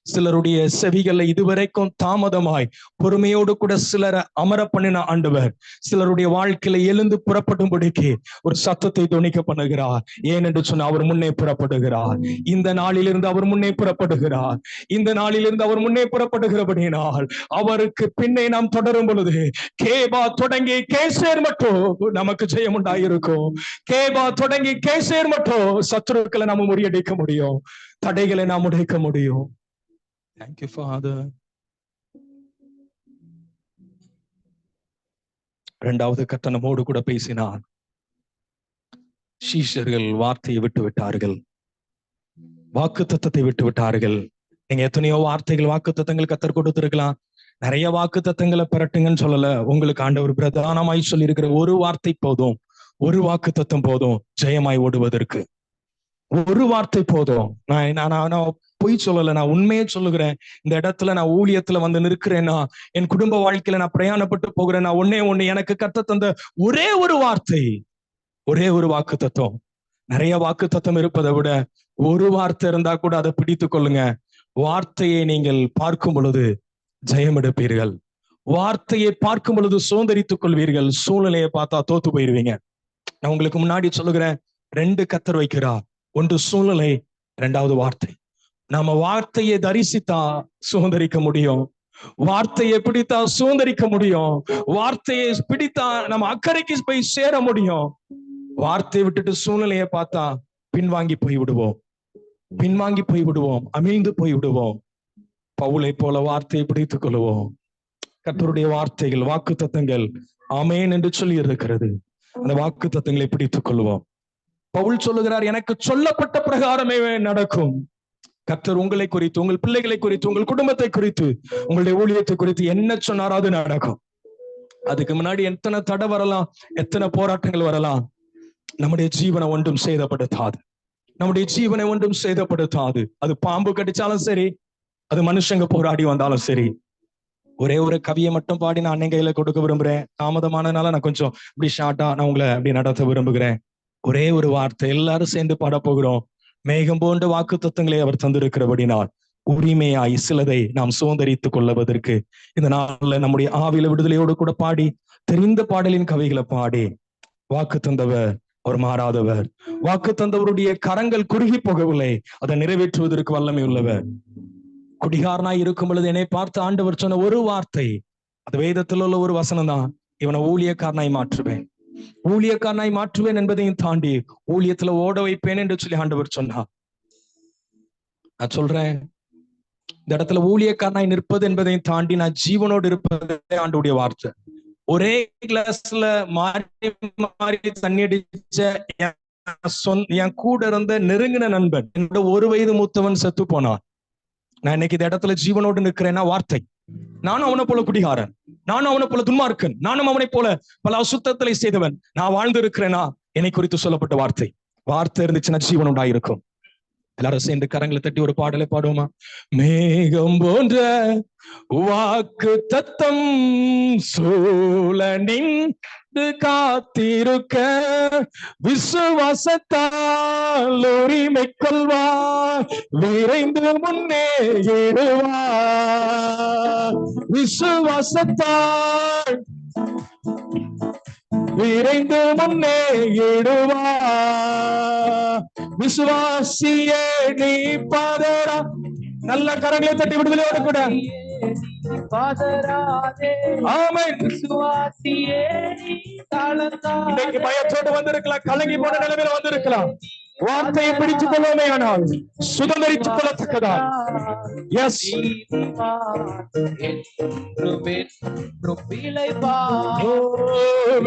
சிலருடைய செவிகள்ல இதுவரைக்கும் தாமதமாய் பொறுமையோடு கூட சிலரை அமர பண்ணின ஆண்டவர் சிலருடைய வாழ்க்கையில எழுந்து புறப்படும்படிக்கு ஒரு சத்தத்தை துணிக்க பண்ணுகிறார். ஏனென்று சொன்ன அவர் முன்னே புறப்படுகிறார். இந்த நாளிலிருந்து அவர் முன்னே புறப்படுகிறார். இந்த நாளிலிருந்து அவர் முன்னே புறப்படுகிறபடியினால் அவருக்கு பின்னே நாம் தொடரும் பொழுது கேபா தொடங்கி கேசேர் மட்டும் நமக்கு ஜெயம் உண்டாயிருக்கும். கேபா தொடங்கி கேசேர் மட்டும் சத்துருக்களை நாம முறியடிக்க முடியும். தடைகளை நாம் உடைக்க முடியும். Thank you, Father. இரண்டாவது கட்டணமோடு கூட பேசினார். சீஷர்கள் வார்த்தையை விட்டு விட்டார்கள், வாக்குத்தத்தத்தை விட்டு விட்டார்கள். நீங்க எத்தனையோ வார்த்தைகள் வாக்குத்தத்தங்கள் கத்தர் கொடுத்திருக்கலாம். நிறைய வாக்குத்தத்தங்களை பெறட்டுங்கன்னு சொல்லல. உங்களுக்கு ஆண்டவர் பிரதானமாய் சொல்லி இருக்கிற ஒரு வார்த்தை போதும், ஒரு வாக்குத்தத்தம் போதும் ஜெயமாய் ஓடுவதற்கு. ஒரு வார்த்தை போதும். நான் பொய் சொல்லல, நான் உண்மையே சொல்லுகிறேன். இந்த இடத்துல நான் ஊழியத்துல வந்து நிற்கிறேன்னா, என் குடும்ப வாழ்க்கையில நான் பிரயாணப்பட்டு போகிறேன். நான் ஒண்ணு எனக்கு கத்த தந்த ஒரே ஒரு வார்த்தை, ஒரே ஒரு வாக்கு தத்துவம். நிறைய வாக்கு தத்துவம் இருப்பதை விட ஒரு வார்த்தை இருந்தா கூட அதை பிடித்து கொள்ளுங்க. வார்த்தையை நீங்கள் பார்க்கும் பொழுது ஜெயம் எடுப்பீர்கள். வார்த்தையை பார்க்கும் பொழுது சுதந்திரித்துக் கொள்வீர்கள். சூழ்நிலையை பார்த்தா தோத்து போயிருவீங்க. நான் உங்களுக்கு முன்னாடி சொல்லுகிறேன், 2 கத்தர் வைக்கிறார். ஒன்று சூழ்நிலை, 2வது வார்த்தை. நாம வார்த்தையை தரிசித்தா சுதந்திரிக்க முடியும். வார்த்தையை பிடித்தா சுதந்திரிக்க முடியும். வார்த்தையை பிடித்தா நம்ம அக்கறைக்கு போய் சேர முடியும். வார்த்தையை விட்டுட்டு சூழ்நிலையை பார்த்தா பின்வாங்கி போய் விடுவோம், பின்வாங்கி போய் விடுவோம், அமிழ்ந்து போய் விடுவோம். பவுலை போல வார்த்தையை பிடித்துக் கொள்வோம். கர்த்தருடைய வார்த்தைகள், வாக்கு தத்தங்கள் ஆமென் என்று சொல்லி இருக்கிறது. அந்த வாக்கு தத்தங்களை பிடித்துக் கொள்வோம். பவுல் சொல்லுகிறார், எனக்கு சொல்லப்பட்ட பிரகாரமே நடக்கும். கர்த்தர் உங்களை குறித்து, உங்கள் பிள்ளைகளை குறித்து, உங்கள் குடும்பத்தை குறித்து, உங்களுடைய ஊழியத்தை குறித்து என்ன சொன்னாரோ அது நடக்கும். அதுக்கு முன்னாடி எத்தனை தடை வரலாம், எத்தனை போராட்டங்கள் வரலாம், நம்முடைய ஜீவனை ஒன்றும் சேதப்படுத்தாது. நம்முடைய ஜீவனை ஒன்றும் சேதப்படுத்தாது. அது பாம்பு கடிச்சாலும் சரி, அது மனுஷங்க போராடி வந்தாலும் சரி. ஒரே ஒரு கவியை மட்டும் பாடி நான் அன்னை கையில கொடுக்க விரும்புறேன். தாமதமானதுனால நான் கொஞ்சம் இப்படி ஷார்ட்டா நான் உங்களை அப்படி நடத்த விரும்புகிறேன். ஒரே ஒரு வார்த்தை எல்லாரும் சேர்ந்து பாட போகிறோம். மேகம் போன்ற வாக்கு தத்தங்களை அவர் தந்திருக்கிறபடினால் உரிமையாய் சிலதை நாம் சுதந்திரித்துக் கொள்வதற்கு இந்த நாள்ல நம்முடைய ஆவில விடுதலையோடு கூட பாடி, தெரிந்த பாடலின் கவிகளை பாடி, வாக்கு தந்தவர் அவர் மாறாதவர். வாக்கு தந்தவருடைய கரங்கள் குறுகி போகவில்லை, அதை நிறைவேற்றுவதற்கு வல்லமை உள்ளவர். குடிகாரனாய் இருக்கும் பொழுது என்னை பார்த்து ஆண்டவர் சொன்ன ஒரு வார்த்தை, அது வேதத்தில் உள்ள ஒரு வசனம் தான், இவனை ஊழியக்காரனாய் மாற்றுவேன், ஊழியக்காரனாய் மாற்றுவேன் என்பதையும் தாண்டி ஊழியத்துல ஓட வைப்பேன் என்று சொல்லி ஆண்டவர் சொன்னார். நான் சொல்றேன், இந்த இடத்துல ஊழியக்காரனாய் நிற்பது என்பதையும் தாண்டி நான் ஜீவனோடு இருப்பதே ஆண்டவருடைய வார்த்தை. ஒரே கிளாஸ்ல மாறி மாறி தண்ணி அடிச்ச என் கூட இருந்த நெருங்கின நண்பன், என்னோட 1 வயது மூத்தவன் செத்து போனான். நான் இன்னைக்கு இந்த இடத்துல ஜீவனோடு நிற்கிறேன்னா வார்த்தை. நானும் அவனை போல குடிகாரன், நானும் அவனை போல துன்மார்க்கன், நானும் அவனை போல பல அசுத்தங்களை செய்தவன், நான் வாழ்ந்து இருக்கிறேனா என்னை குறித்து சொல்லப்பட்ட வார்த்தை. வார்த்தை இருந்துச்சுன்னா ஜீவன் உண்டாயிருக்கும். எல்லாரும் சேர்ந்து கரங்களை தட்டி ஒரு பாடலை பாடுவோமா? மேகம் போன்ற வாக்கு தத்தம் சூழனின் காத்திருக்க விசுவாசத்தால் உரிமை கொள்வார், விரைந்து முன்னே ஏறுவார். விசுவாசத்தால் விரைந்து முன்னே ஏறுவார். விசுவாசியே நீ பதறா. நல்ல கரங்களை தட்டி விடுதலையோடு கூட இன்னைக்கு பயத்தோடு வந்திருக்கலாம், கலங்கி போன நிலைமையில வந்திருக்கலாம். வார்த்தையை பிடித்துக் கொள்வோமே ஆனால் சுதந்திரித்துக் கொள்ளத்தக்கதா. எஸ்,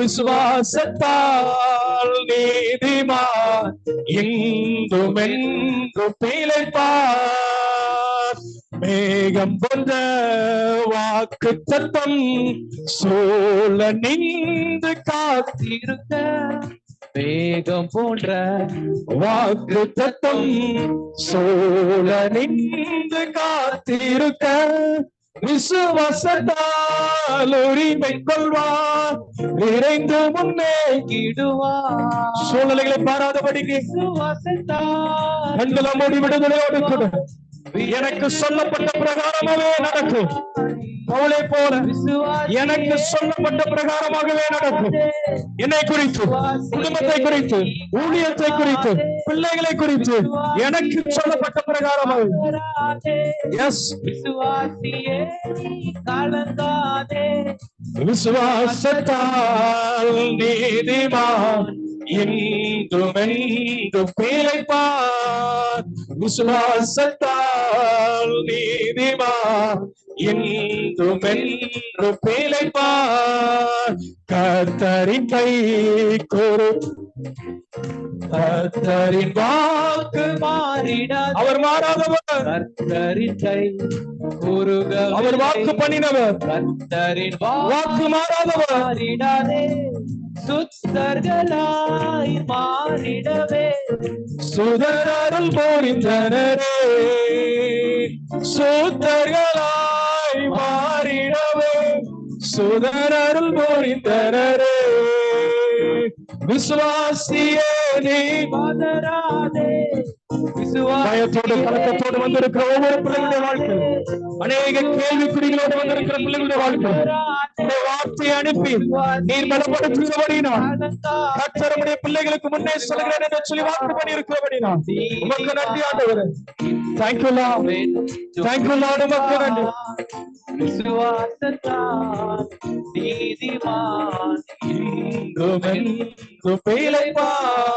விசுவாசத்தால் நீதிமான் என்றும் என்றும் பிழைப்பார். மேகம் போன்ற வாக்கு தத்தம் சூழ நின்று காத்திருக்க, மேகம் போன்ற வாக்கு தத்தம் சூழ நின்று காத்திருக்க, விசுவாசத்தால் உரிமை கொள்வார், விரைந்து முன்னே கிடுவார். சூழ்நிலைகளை பாராதபடிக்கு கண்களை மூடி விடுதலையோடு கூட எனக்கு சொல்லப்பட்ட பிரகாரமாகவே நடக்கும். பவுலை போல எனக்கு சொல்லப்பட்ட பிரகாரமாகவே நடக்கும். என்னை குறித்து, குடும்பத்தை குறித்து, ஊழியத்தை குறித்து, பிள்ளைகளை குறித்து எனக்கு சொல்லப்பட்ட பிரகாரமாக. எஸ், விசுவாசத்தால் நீதிமான் என்றும் என்றும் பிழைப்பார். விசுவாசத்தால் நீதிமான் என்றும் என்றும் பிழைப்பார். கர்த்தரின் கை கொரு, கர்த்தரின் வாக்கு மாறிடாது. அவர் மாறாதவர். கர்த்தரின் கை கூறுக, அவர் வாக்கு பண்ணினவர். கர்த்தரின் வாக்கு மாறாதவர். மாறிடாதே, சுத்தர்களாய் மாறிடவே சுதரருள் போரிந்தனரே, சுத்தர்களாய் மாறிடவே சுதரருள் போரிந்தனரே. விசுவாசியே நீ பதறாதே. பயத்தோடு கலக்கத்தோடு வந்திருக்கிற ஒவ்வொரு பிள்ளைகளுடைய வாழ்க்கை, அநேக கேள்விக்குறிகளோடு வந்திருக்கிற பிள்ளைகளுடைய வாழ்க்கை, வார்த்தையை அனுப்பி நீர் பலப்படுத்துகிறபடினால், கர்த்தருடைய பிள்ளைகளுக்கு முன்னே செல்கிறேன் என்று சொல்லி வாக்கு பண்ணி இருக்கிறபடினால் உமக்கு நன்றி ஆண்டவரே. தேங்க்யூ லார்ட், தேங்க்யூ லார்ட், உமக்கு நன்றி. விசுவாசத்தால் நீதிமான் என்றும் என்றும் பிழைப்பார்.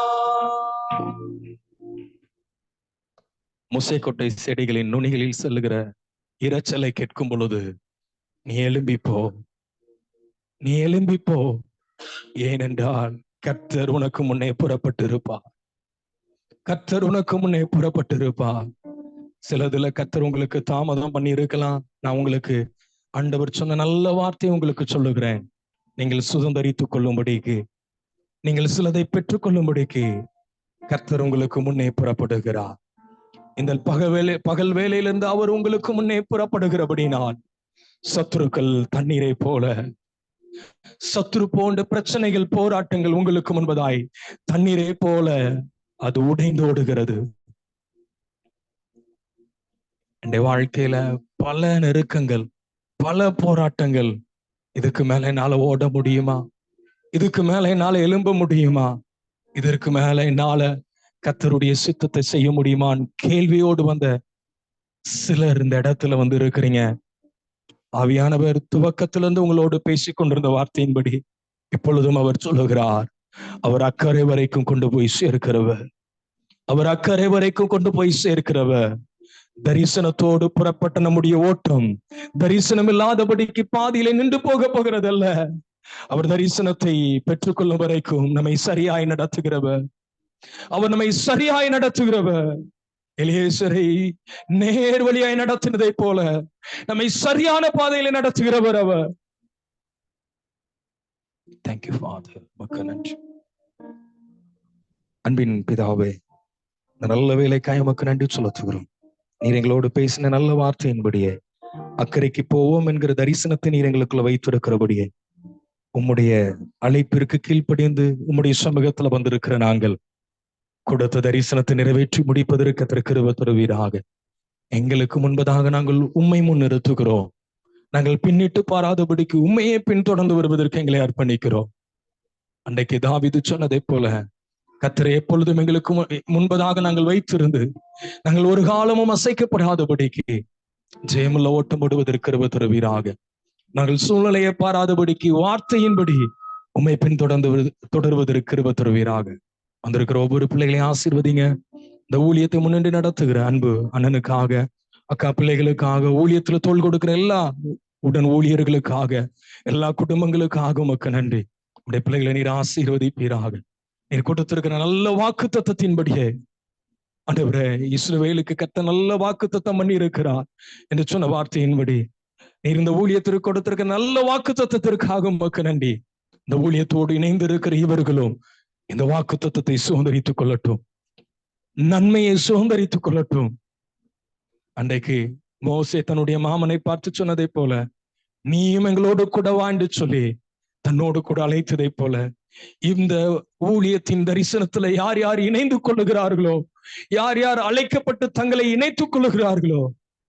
முசைக்கொட்டை செடிகளின் நுனிகளில் செல்லுகிற இரைச்சலை கேட்கும் பொழுது நீ எழும்பிப்போ, நீ எழும்பிப்போ. ஏனென்றால் கர்த்தர் உனக்கு முன்னே புறப்பட்டிருப்பார். கர்த்தர் உனக்கு முன்னே புறப்பட்டிருப்பார். சிலதுல கர்த்தர் உங்களுக்கு தாமதம் பண்ணி இருக்கலாம். நான் உங்களுக்கு ஆண்டவர் சொன்ன நல்ல வார்த்தையை உங்களுக்கு சொல்லுகிறேன். நீங்கள் சுதந்தரித்துக் கொள்ளும்படிக்கு, நீங்கள் சிலதை பெற்றுக் கொள்ளும்படிக்கு கர்த்தர் உங்களுக்கு முன்னே புறப்படுகிறார். இந்த பகல் வேலையிலிருந்து அவர் உங்களுக்கு முன்னே புறப்படுகிறபடினால் சத்துருக்கள் தண்ணீரை போல, சத்துரு போன்ற பிரச்சனைகள், போராட்டங்கள் உங்களுக்கு முன்பதாய் தண்ணீரை போல அது உடைந்து ஓடுகிறது. என் வாழ்க்கையில பல நெருக்கங்கள், பல போராட்டங்கள். இதுக்கு மேல என்னால ஓட முடியுமா? இதுக்கு மேல என்னால எழும்ப முடியுமா? இதற்கு மேல என்னால கர்த்தருடைய சித்தத்தை செய்ய முடியுமான்னு கேள்வியோடு வந்த சிலர் இந்த இடத்துல வந்து இருக்கிறீங்க. ஆவியானவர் துவக்கத்திலிருந்து உங்களோடு பேசிக் கொண்டிருந்த வார்த்தையின்படி இப்பொழுதும் அவர் சொல்லுகிறார், அவர் அக்கறை வரைக்கும் கொண்டு போய் சேர்க்கிறவர், அவர் அக்கறை வரைக்கும் கொண்டு போய் சேர்க்கிறவர். தரிசனத்தோடு புறப்பட்ட நம்முடைய ஓட்டம் தரிசனம் இல்லாதபடிக்கு பாதியிலே நின்று போகிறதல்ல. அவர் தரிசனத்தை பெற்றுக்கொள்ளும் வரைக்கும் நம்மை சரியாய் நடத்துகிறவர். அவர் நம்மை சரியாய் நடத்துகிறவர். எலியேசரை நேர் வழியாய் நடத்தினதை போல நம்மை சரியான பாதையில நடத்துகிறவர் அவர். தேங்க்யூ ஃபாதர், மக்க நன்றி. அன்பின் பிதாவே, நல்ல வேலைக்காய் உமக்கு நன்றி செலுத்துகிறோம். நீர் எங்களோடு பேசின நல்ல வார்த்தையின்படியே அக்கறைக்கு போவோம் என்கிற தரிசனத்தை நீர் எங்களுக்குள்ள வைத்திருக்கிறபடியே உம்முடைய அழைப்பிற்கு கீழ்ப்படிந்து உம்முடைய சமூகத்துல வந்திருக்கிற நாங்கள் கொடுத்த தரிசனத்தை நிறைவேற்றி முடிப்பதற்கு கிருபை தருவீராக. எங்களுக்கு முன்பதாக நாங்கள் உம்மை முன்னிறுத்துகிறோம். நாங்கள் பின்னிட்டு பாராதபடிக்கு உண்மையே பின்தொடர்ந்து வருவதற்கு எங்களை அர்ப்பணிக்கிறோம். அன்றைக்கு தாவீது சொன்னதை போல கர்த்தரை எப்பொழுதும் எங்களுக்கு முன்பதாக நாங்கள் வைத்திருந்து நாங்கள் ஒரு காலமும் அசைக்கப்படாதபடிக்கு ஜெயமுள்ள ஓட்டம் ஓடுவதற்கு கிருபை தருவீராக. நாங்கள் சூழ்நிலையை பாராதபடிக்கு வார்த்தையின்படி உம்மை தொடர்வதற்கு கிருபை தருவீராக. வந்திருக்கிற ஒவ்வொரு பிள்ளைகளையும் ஆசீர்வதிங்க. இந்த ஊழியத்தை முன்னின்று நடத்துகிற அன்பு அண்ணனுக்காக, அக்கா பிள்ளைகளுக்காக, ஊழியத்துல தோள் கொடுக்கிற எல்லா உடன் ஊழியர்களுக்காக, எல்லா குடும்பங்களுக்காக உமக்கு நன்றி. உடைய பிள்ளைகளை நீர் ஆசீர்வதிப்பீராக. நீர் கொடுத்திருக்கிற நல்ல வாக்கு தத்தத்தின்படியே ஆண்டவரே, இஸ்ரவேலுக்கு கர்த்தர் நல்ல வாக்கு தத்தம் பண்ணி இருக்கிறார் என்று சொன்ன வார்த்தையின்படி நீர் இந்த ஊழியத்திற்கு கொடுத்திருக்கிற நல்ல வாக்கு தத்தத்திற்காக உமக்கு நன்றி. இந்த ஊழியத்தோடு இணைந்து இருக்கிற இவர்களும் இந்த வாக்கு தத்தத்தை சுதந்திரித்துக் கொள்ளட்டும், நன்மையை சுதந்திரித்துக் கொள்ளட்டும். அன்றைக்கு மோசே தன்னுடைய மாமனை பார்த்து சொன்னதை போல, நீயும் எங்களோடு கூட வாழ்ந்து சொல்லி தன்னோடு கூட அழைத்ததை போல, இந்த ஊழியத்தின் தரிசனத்துல யார் யார் இணைந்து கொள்ளுகிறார்களோ, யார் யார் அழைக்கப்பட்டு தங்களை இணைத்துக் கொள்ளுகிறார்களோ,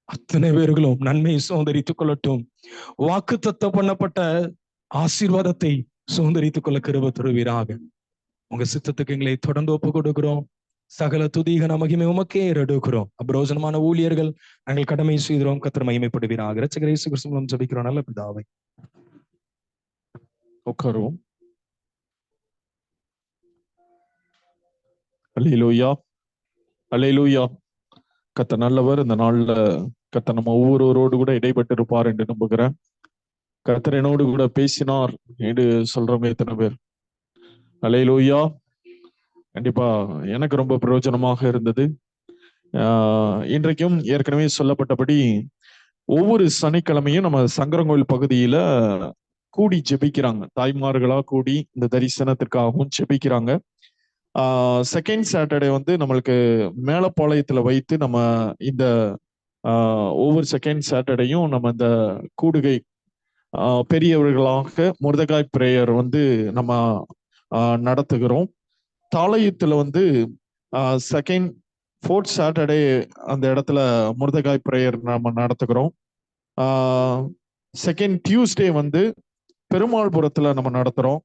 அத்தனை பேர்களும் நன்மையை சுதந்திரித்துக் கொள்ளட்டும். வாக்குத்தத்தம் பண்ணப்பட்ட ஆசீர்வாதத்தை சுதந்திரித்துக் கொள்ள கிருபை தருவீராக. உங்க சித்தத்துக்கு எங்களை தொடர்ந்து ஒப்பு கொடுக்கிறோம். சகல துதிகன மகிமை உமக்கே எடுக்கிறோம். அப்ரோஜனமான ஊழியர்கள் நாங்கள் கடமை செய்கிறோம். கர்த்தர் மகிமைப்படுவீராக. இரட்சகர் இயேசு கிறிஸ்து மூலம் ஜெபிக்கிறோம் நல்ல பிதாவே. உட்காருவோம். அல்லேலூயா, அல்லேலூயா. கர்த்தர் நல்லவர். இந்த நாள்ல கர்த்தர் நம்ம ஒவ்வொருவரோடு கூட இடைப்பட்டு இருப்பார் என்று நம்புகிறேன். கர்த்தர் என்னோடு கூட பேசினார் என்று சொல்றவங்க எத்தனை பேர்? அல்லேலூயா. கண்டிப்பா எனக்கு ரொம்ப பிரயோஜனமாக இருந்தது. இன்றைக்கும் ஏற்கனவே சொல்லப்பட்டபடி ஒவ்வொரு சனிக்கிழமையும் நம்ம சங்கரங்கோயில் பகுதியில கூடி ஜெபிக்கிறாங்க. தாய்மார்களா கூடி இந்த தரிசனத்திற்காகவும் ஜெபிக்கிறாங்க. செகண்ட் சாட்டர்டே வந்து நம்மளுக்கு மேலப்பாளையத்துல வைத்து நம்ம இந்த ஒவ்வொரு செகண்ட் சாட்டர்டேயும் நம்ம இந்த கூடுகை பெரியவர்களாக முருதகாய் பிரேயர் வந்து நம்ம நடத்துகிறோம். தாளையத்துல வந்து செகண்ட் ஃபோர்த் சாட்டர்டே அந்த இடத்துல முருதகாய் பிரேயர் நம்ம நடத்துகிறோம். செகண்ட் டியூஸ்டே வந்து பெருமாள்புரத்துல நம்ம நடத்துறோம்.